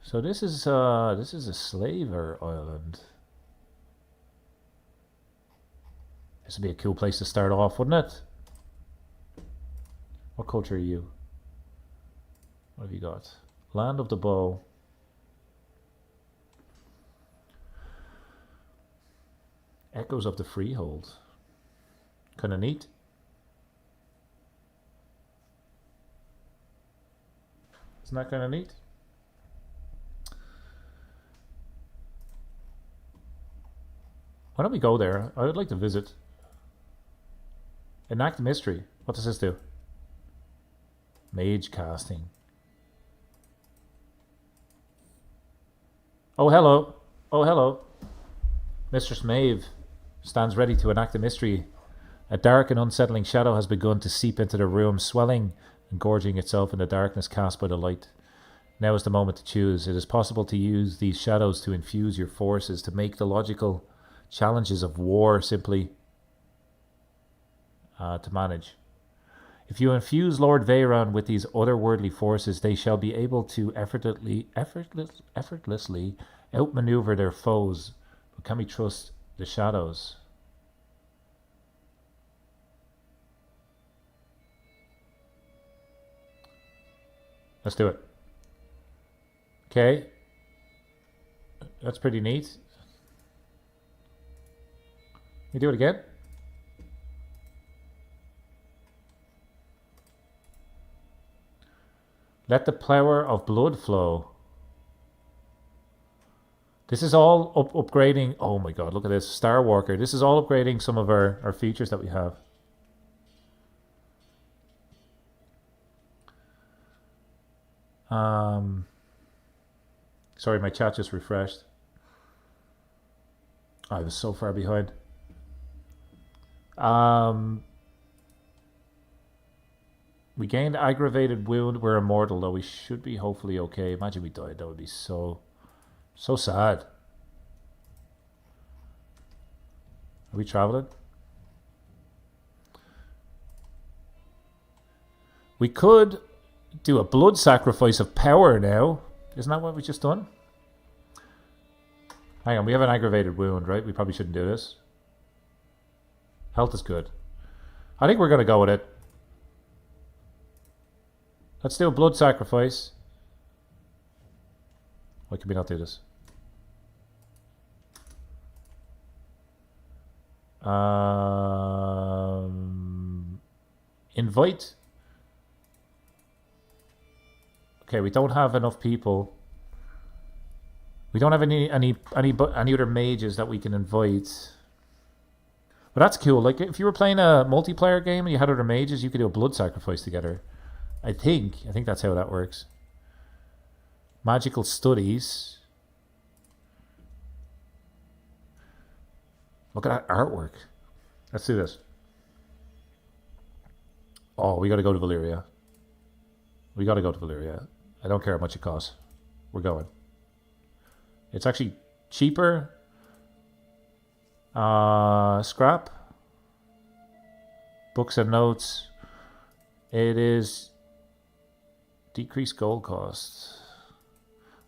So this is a slaver island. This would be a cool place to start off, wouldn't it? What culture are you? What have you got? Land of the Bow. Echoes of the Freehold. Kind of neat. Isn't that kind of neat? Why don't we go there? I would like to visit. Enact mystery. What does this do? Mage casting. Oh, hello. Oh, hello. Mistress Maeve. stands ready to enact a mystery. A dark and unsettling shadow has begun to seep into the room, swelling and gorging itself in the darkness cast by the light. Now is the moment to choose. It is possible to use these shadows to infuse your forces, to make the logical challenges of war simply to manage. If you infuse Lord Veyron with these otherworldly forces, they shall be able to effortlessly outmaneuver their foes. But can we trust the shadows? Let's do it. Okay. That's pretty neat. You do it again? Let the power of blood flow. This is all upgrading. Oh my god, look at this. Star Walker. This is all upgrading some of our features that we have. Sorry, my chat just refreshed. I was so far behind. We gained aggravated wound. We're immortal, though. We should be hopefully okay. Imagine we died. That would be so sad. Are we traveling? We could do a blood sacrifice of power now. Isn't that what we just done? Hang on, we have an aggravated wound, right? We probably shouldn't do this. Health is good. I think we're going to go with it. Let's do a blood sacrifice. Why can we not do this? Invite. Okay, we don't have enough people. We don't have any other mages that we can invite. But that's cool. Like, if you were playing a multiplayer game and you had other mages, you could do a blood sacrifice together. I think that's how that works. Magical studies. Look at that artwork. Let's do this. Oh, we got to go to Valyria. We got to go to Valyria. I don't care how much it costs. We're going. It's actually cheaper. Scrap. Books and notes. It is decreased gold costs.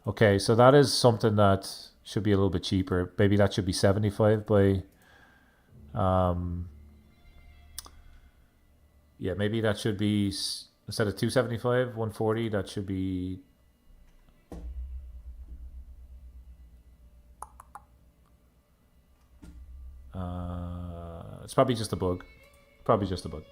Okay, so that is something that should be a little bit cheaper. Maybe that should be 75 by... yeah, maybe that should be... Instead of 275, 140, that should be... it's probably just a bug. Probably just a bug.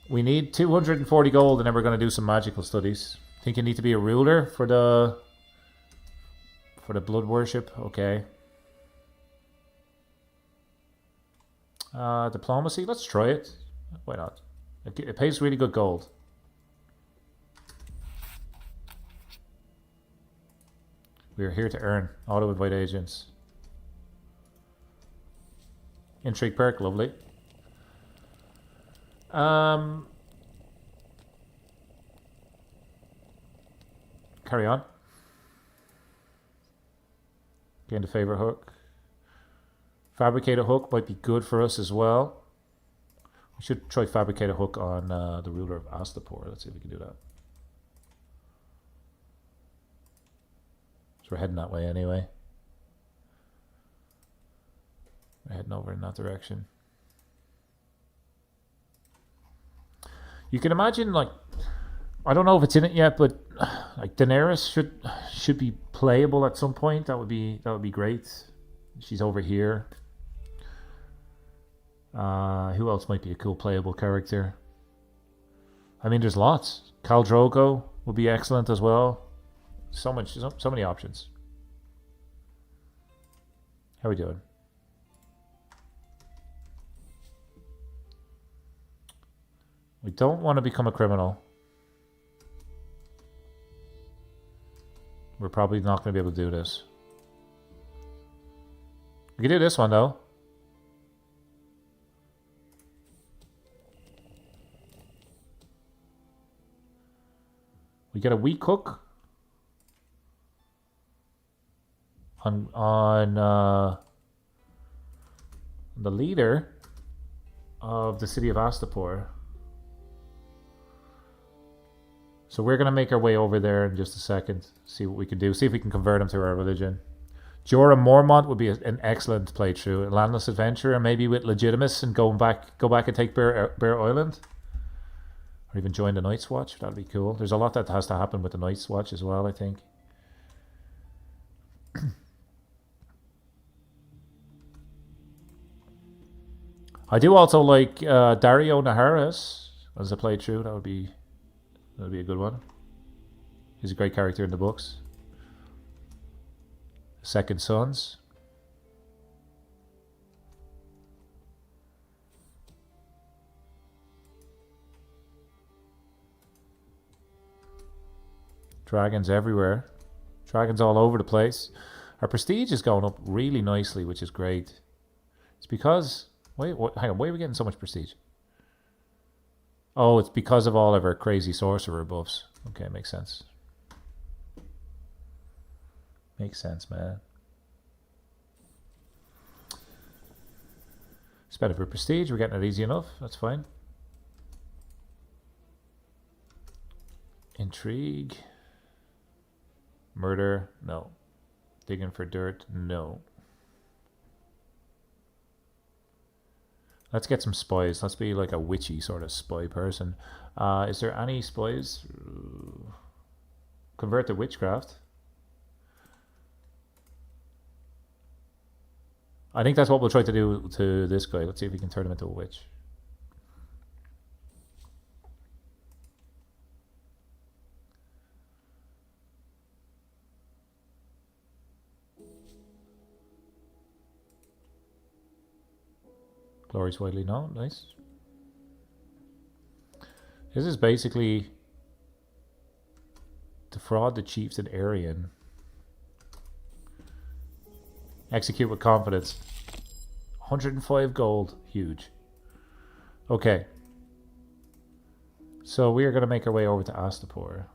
We need 240 gold and then we're going to do some magical studies. Think you need to be a ruler for the blood worship? Okay. Diplomacy? Let's try it. Why not? It pays really good gold. We are here to earn. Auto invite agents. Intrigue perk, lovely. Carry on. Gain the favor hook. Fabricate a hook might be good for us as well. We should try fabricate a hook on the ruler of Astapor. Let's see if we can do that. So we're heading that way anyway. We're heading over in that direction. You can imagine, like, I don't know if it's in it yet, but like Daenerys should be playable at some point. That would be great. She's over here. Who else might be a cool playable character? I mean, there's lots. Khal Drogo would be excellent as well. So many options. How are we doing? We don't want to become a criminal. We're probably not going to be able to do this. We can do this one though. We get a wheat cook on the leader of the city of Astapor. So we're going to make our way over there in just a second. See what we can do. See if we can convert him to our religion. Jorah Mormont would be an excellent playthrough. A landless adventurer, maybe with Legitimus, and go back and take Bear Island. Or even join the Night's Watch. That'd be cool. There's a lot that has to happen with the Night's Watch as well, I think. I do also like Dario Naharis as a playthrough. That'd be a good one. He's a great character in the books. Second Sons. Dragons everywhere. Dragons all over the place. Our prestige is going up really nicely, which is great. It's because... Wait, hang on, why are we getting so much prestige? Oh, it's because of all of our crazy sorcerer buffs. Okay, makes sense. Makes sense, man. Spend a bit of prestige, we're getting it easy enough. That's fine. Intrigue. Murder, no. Digging for dirt, no. Let's get some spies. Let's be like a witchy sort of spy person. Is there any spies? Convert to witchcraft. I think that's what we'll try to do to this guy. Let's see if we can turn him into a witch. Glory's widely known. Nice. This is basically defraud the chiefs in Arian. Execute with confidence. 105 gold. Huge. Okay. So we are going to make our way over to Astapor.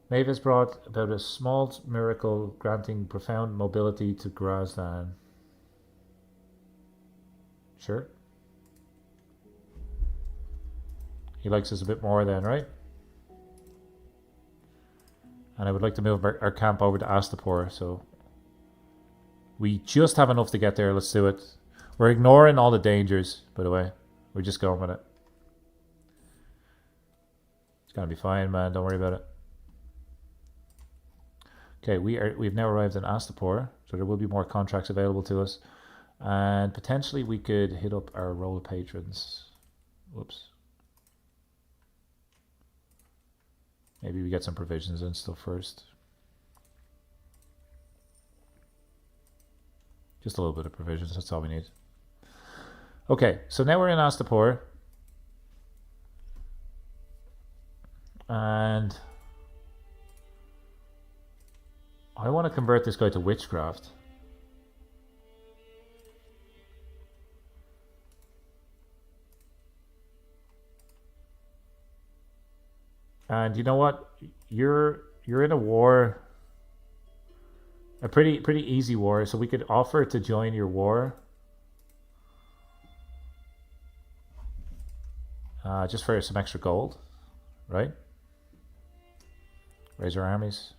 Maeve has brought about a small miracle granting profound mobility to Grazdan. Sure. He likes us a bit more then, right? And I would like to move our camp over to Astapor, so... We just have enough to get there, let's do it. We're ignoring all the dangers, by the way. We're just going with it. It's gonna be fine, man, don't worry about it. Okay, we've now arrived in Astapor, so there will be more contracts available to us. And potentially we could hit up our roll of patrons. Whoops. Maybe we get some provisions and stuff first. Just a little bit of provisions, that's all we need. Okay, so now we're in Astapor. And I want to convert this guy to witchcraft. And you know what? You're in a war, a pretty easy war, so we could offer to join your war. Just for some extra gold, right? Raise our armies.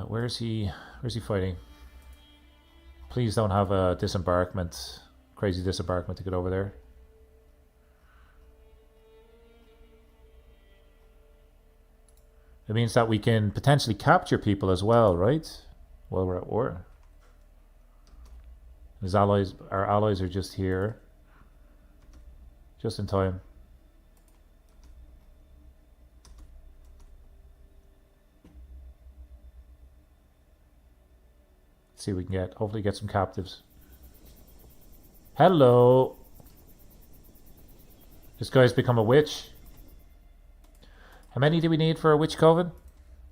Where's he fighting? Please don't have a disembarkment, crazy disembarkment to get over there. It means that we can potentially capture people as well, right? While we're at war. His allies, our allies are just here. Just in time. See if we can hopefully get some captives. Hello. This guy's become a witch. How many do we need for a witch coven?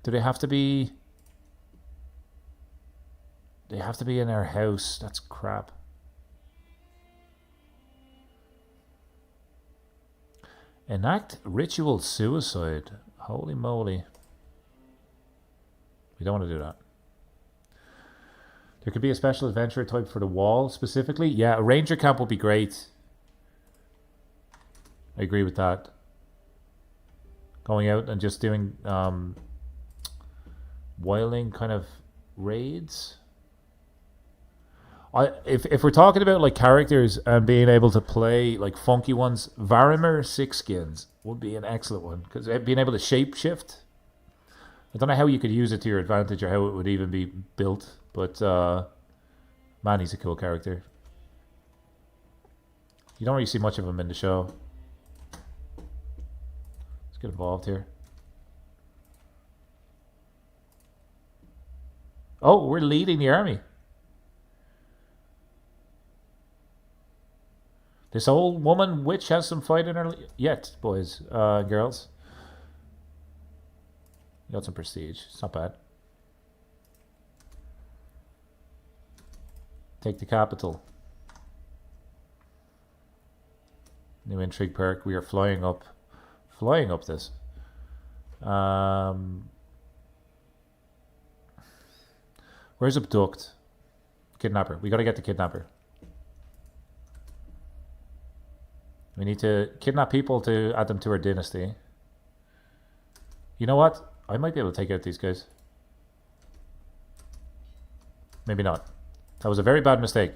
Do they have to be... They have to be in our house. That's crap. Enact ritual suicide. Holy moly. We don't want to do that. There could be a special adventure type for the wall specifically. Yeah, a ranger camp would be great. I agree with that. Going out and just doing wilding kind of raids. If we're talking about like characters and being able to play like funky ones, Valyriua 6 skins would be an excellent one, because being able to shapeshift. I don't know how you could use it to your advantage or how it would even be built, but man, he's a cool character. You don't really see much of him in the show. Let's get involved here. Oh, we're leading the army. This old woman witch has some fight in her yet, boys, girls. You got some prestige. It's not bad. Take the capital. New intrigue perk. We are flying up this. Where's abduct? Kidnapper. We gotta get the kidnapper. We need to kidnap people to add them to our dynasty. You know what? I might be able to take out these guys. Maybe not. That was a very bad mistake.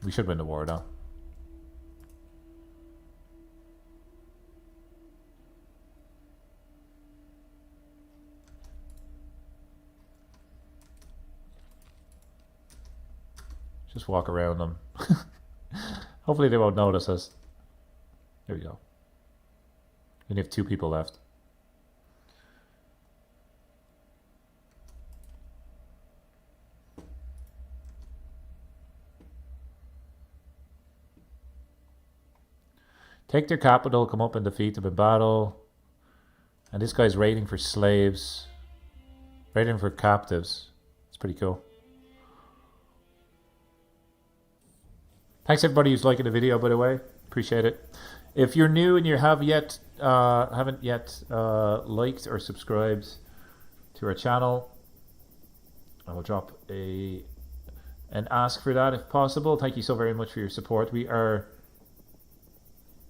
We should win the war now. Just walk around them. Hopefully they won't notice us. There we go. We only have 2 people left. Take their capital, come up and defeat them in battle. And this guy's raiding for slaves. Raiding for captives. It's pretty cool. Thanks everybody who's liking the video, by the way. Appreciate it. If you're new and you haven't yet liked or subscribed to our channel, I will drop an ask for that if possible. Thank you so very much for your support. We are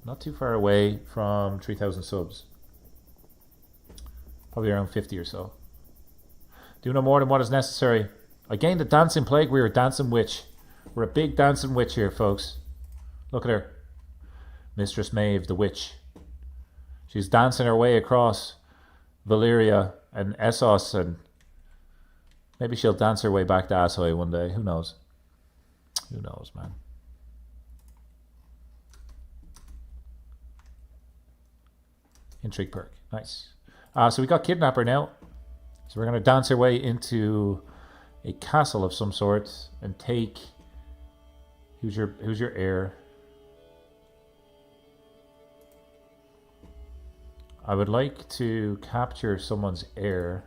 not too far away from 3,000 subs. Probably around 50 or so. Do no more than what is necessary. I gained a dancing plague. We are a dancing witch. We're a big dancing witch here, folks. Look at her. Mistress Maeve, the witch. She's dancing her way across Valyria and Essos, and maybe she'll dance her way back to Asshai one day. Who knows? Who knows, man? Intrigue perk. Nice. So we got Kidnapper now. So we're going to dance our way into a castle of some sort and take... Who's your heir? I would like to capture someone's heir.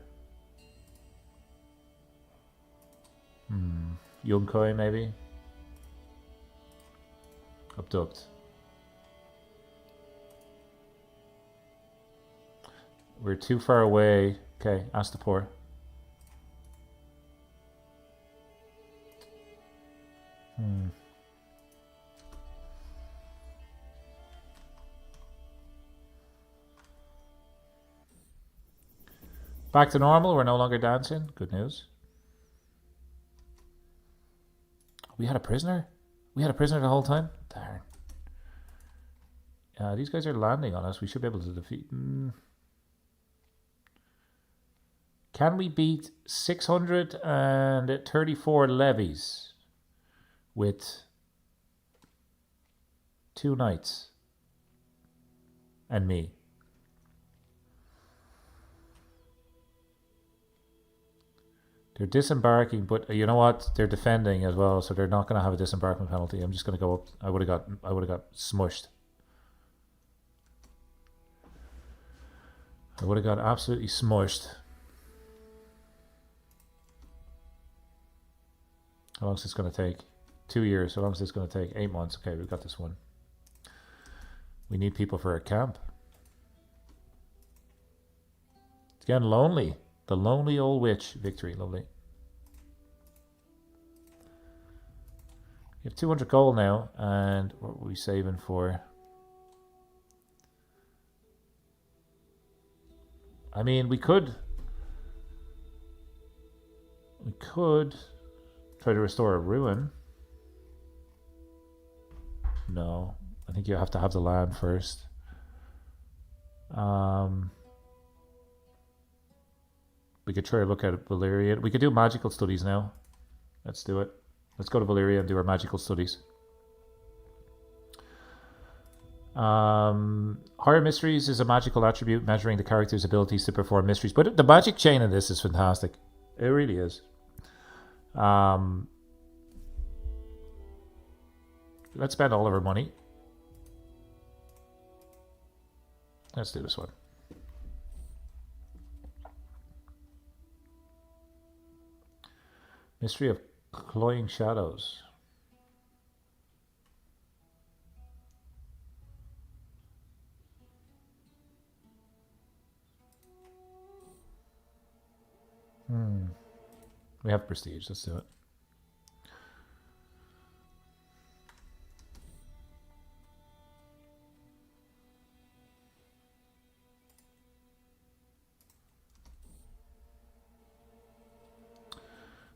Yunkai maybe? Abduct. We're too far away. Okay, ask the poor. Back to normal. We're no longer dancing. Good news. We had a prisoner? We had a prisoner the whole time? Darn. These guys are landing on us. We should be able to defeat... Can we beat 634 levies with 2 knights and me? They're disembarking, but you know what? They're defending as well, so they're not going to have a disembarkment penalty. I'm just going to go up. I would have got smushed. I would have got absolutely smushed. How long is this going to take? 2 years. How long is this going to take? 8 months. Okay, we've got this one. We need people for a camp. It's getting lonely. The lonely old witch. Victory. Lovely. We have 200 gold now. And what were we saving for? I mean, we could try to restore a ruin. No, I think you have to have the land first. We could try to look at Valyria. We could do magical studies now. Let's do it. Let's go to Valyria and do our magical studies. Higher mysteries is a magical attribute measuring the character's abilities to perform mysteries. But the magic chain in this is fantastic. It really is. Let's spend all of our money. Let's do this one. Mystery of Cloying Shadows. We have prestige. Let's do it.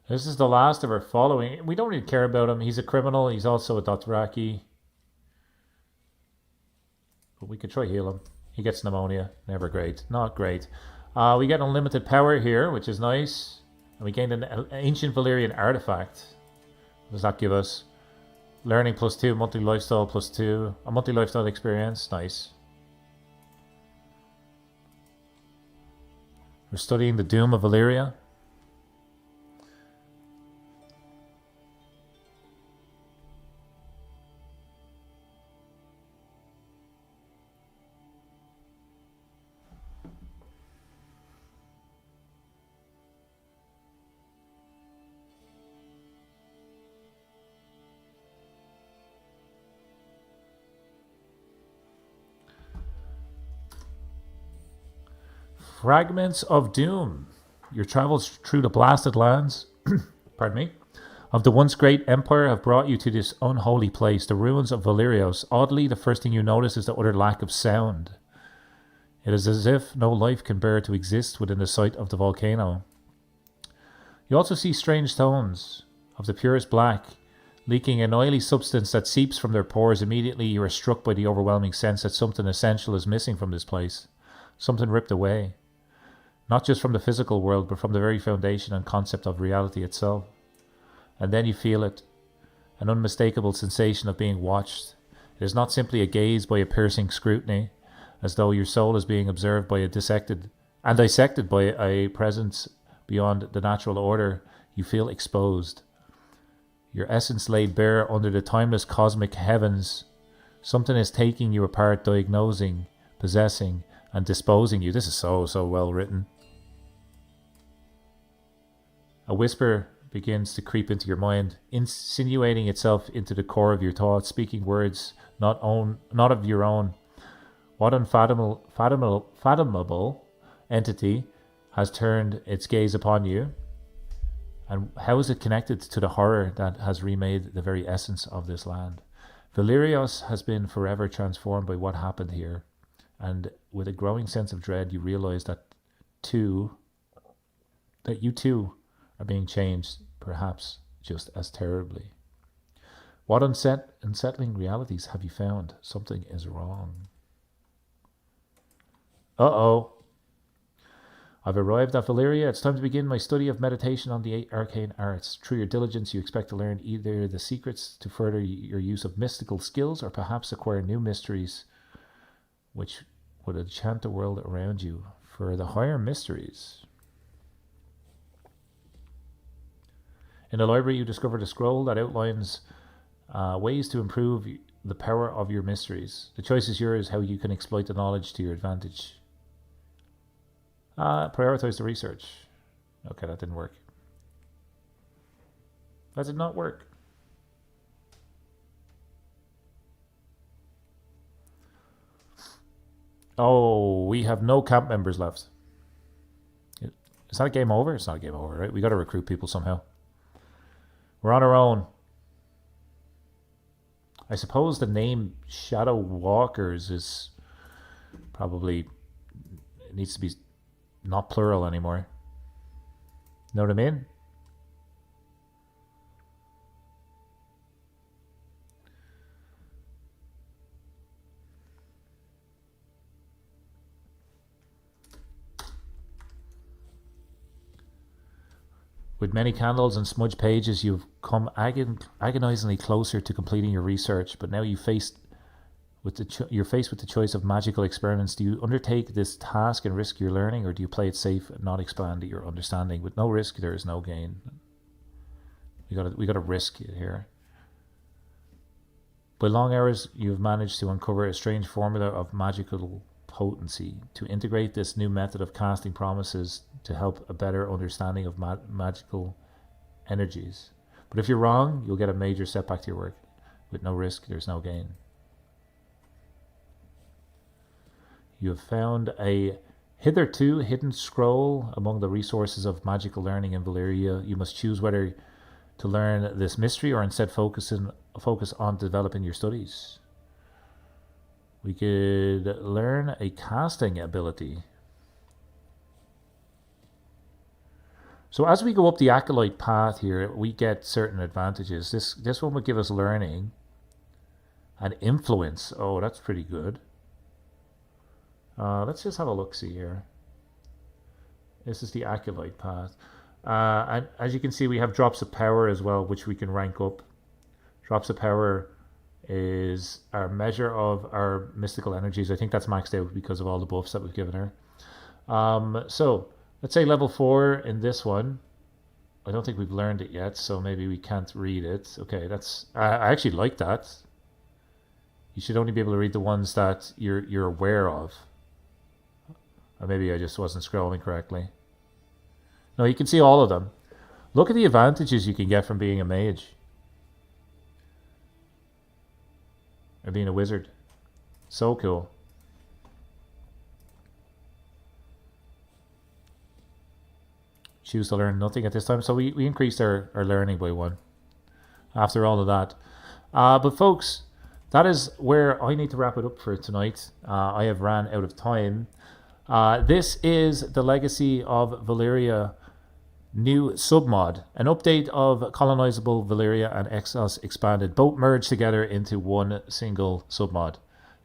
This is the last of our following. We don't really care about him. He's a criminal. He's also a Dothraki. But we could try heal him. He gets pneumonia. Never great. Not great. We get unlimited power here, which is nice. And we gained an ancient Valyrian artifact. What does that give us? Learning +2, monthly lifestyle +2. A monthly lifestyle experience. Nice. We're studying the Doom of Valyria. Fragments of Doom. Your travels through the blasted lands pardon me, of the once great empire have brought you to this unholy place, the ruins of Valyrios. Oddly, the first thing you notice is the utter lack of sound. It is as if no life can bear to exist within the sight of the volcano. You also see strange tones of the purest black, leaking an oily substance that seeps from their pores. Immediately you are struck by the overwhelming sense that something essential is missing from this place. Something ripped away. Not just from the physical world, but from the very foundation and concept of reality itself. And then you feel it, an unmistakable sensation of being watched. It is not simply a gaze by a piercing scrutiny, as though your soul is being observed by a dissected by a presence beyond the natural order. You feel exposed. Your essence laid bare under the timeless cosmic heavens. Something is taking you apart, diagnosing, possessing, and disposing you. This is so well written. A whisper begins to creep into your mind, insinuating itself into the core of your thoughts, speaking words not of your own. What unfathomable entity has turned its gaze upon you? And how is it connected to the horror that has remade the very essence of this land? Valyrios has been forever transformed by what happened here. And with a growing sense of dread, you realize that you too are being changed, perhaps just as terribly. What unsettling realities have you found? Something is wrong. Uh-oh. I've arrived at Valyria. It's time to begin my study of meditation on the 8 arcane arts. Through your diligence, you expect to learn either the secrets to further your use of mystical skills, or perhaps acquire new mysteries which would enchant the world around you. For the higher mysteries, In the library, you discovered a scroll that outlines ways to improve the power of your mysteries. The choice is yours how you can exploit the knowledge to your advantage. Prioritize the research. Okay, that didn't work. That did not work. Oh, we have no camp members left. Is that a game over? It's not a game over, right? We got to recruit people somehow. We're on our own. I suppose the name Shadow Walkers is probably, it needs to be not plural anymore. Know what I mean? With many candles and smudged pages, you've come agonizingly closer to completing your research, but now you're faced with the choice of magical experiments. Do you undertake this task and risk your learning, or do you play it safe and not expand your understanding? With no risk, there is no gain. We got to risk it here. By long hours, you've managed to uncover a strange formula of magical potency. To integrate this new method of casting promises to help a better understanding of magical energies. But if you're wrong, you'll get a major setback to your work. With no risk, there's no gain. You have found a hitherto hidden scroll among the resources of magical learning in Valyria. You must choose whether to learn this mystery or instead focus on developing your studies. We could learn a casting ability. So as we go up the acolyte path here, we get certain advantages. This one would give us learning and influence. Oh, that's pretty good. Let's just have a look-see here. This is the acolyte path. And as you can see, we have drops of power as well, which we can rank up. Drops of power is our measure of our mystical energies. I think that's maxed out because of all the buffs that we've given her. So let's say level 4 in this one. I don't think we've learned it yet, so maybe we can't read it. Okay, that's I actually like that. You should only be able to read the ones that you're aware of. Or maybe I just wasn't scrolling correctly. No, you can see all of them. Look at the advantages you can get from being a mage. Or being a wizard. So cool. Choose to learn nothing at this time. So we increased our learning by 1 after all of that. But folks, that is where I need to wrap it up for tonight. I have ran out of time. This is the Legacy of Valyria new submod, an update of Colinizable, Valyria and Essos expanded, both merged together into one single submod.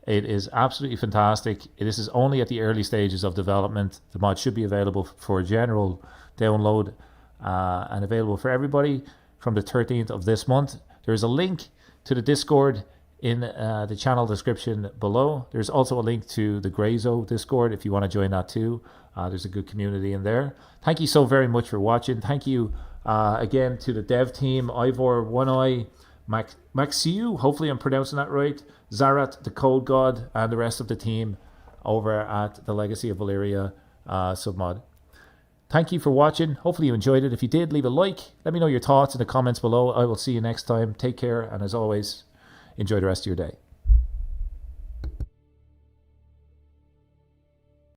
It is absolutely fantastic. This is only at the early stages of development. The mod should be available for general download and available for everybody from the 13th of this month. There is a link to the Discord in the channel description below. There's also a link to the Greyzo Discord if you want to join that too. There's a good community in there. Thank you so very much for watching. Thank you again to the dev team, Ivor, One Eye, Maxiu, hopefully I'm pronouncing that right, Zarat, the Code God, and the rest of the team over at the Legacy of Valyria submod. Thank you for watching. Hopefully you enjoyed it. If you did, leave a like. Let me know your thoughts in the comments below. I will see you next time. Take care, and as always, enjoy the rest of your day.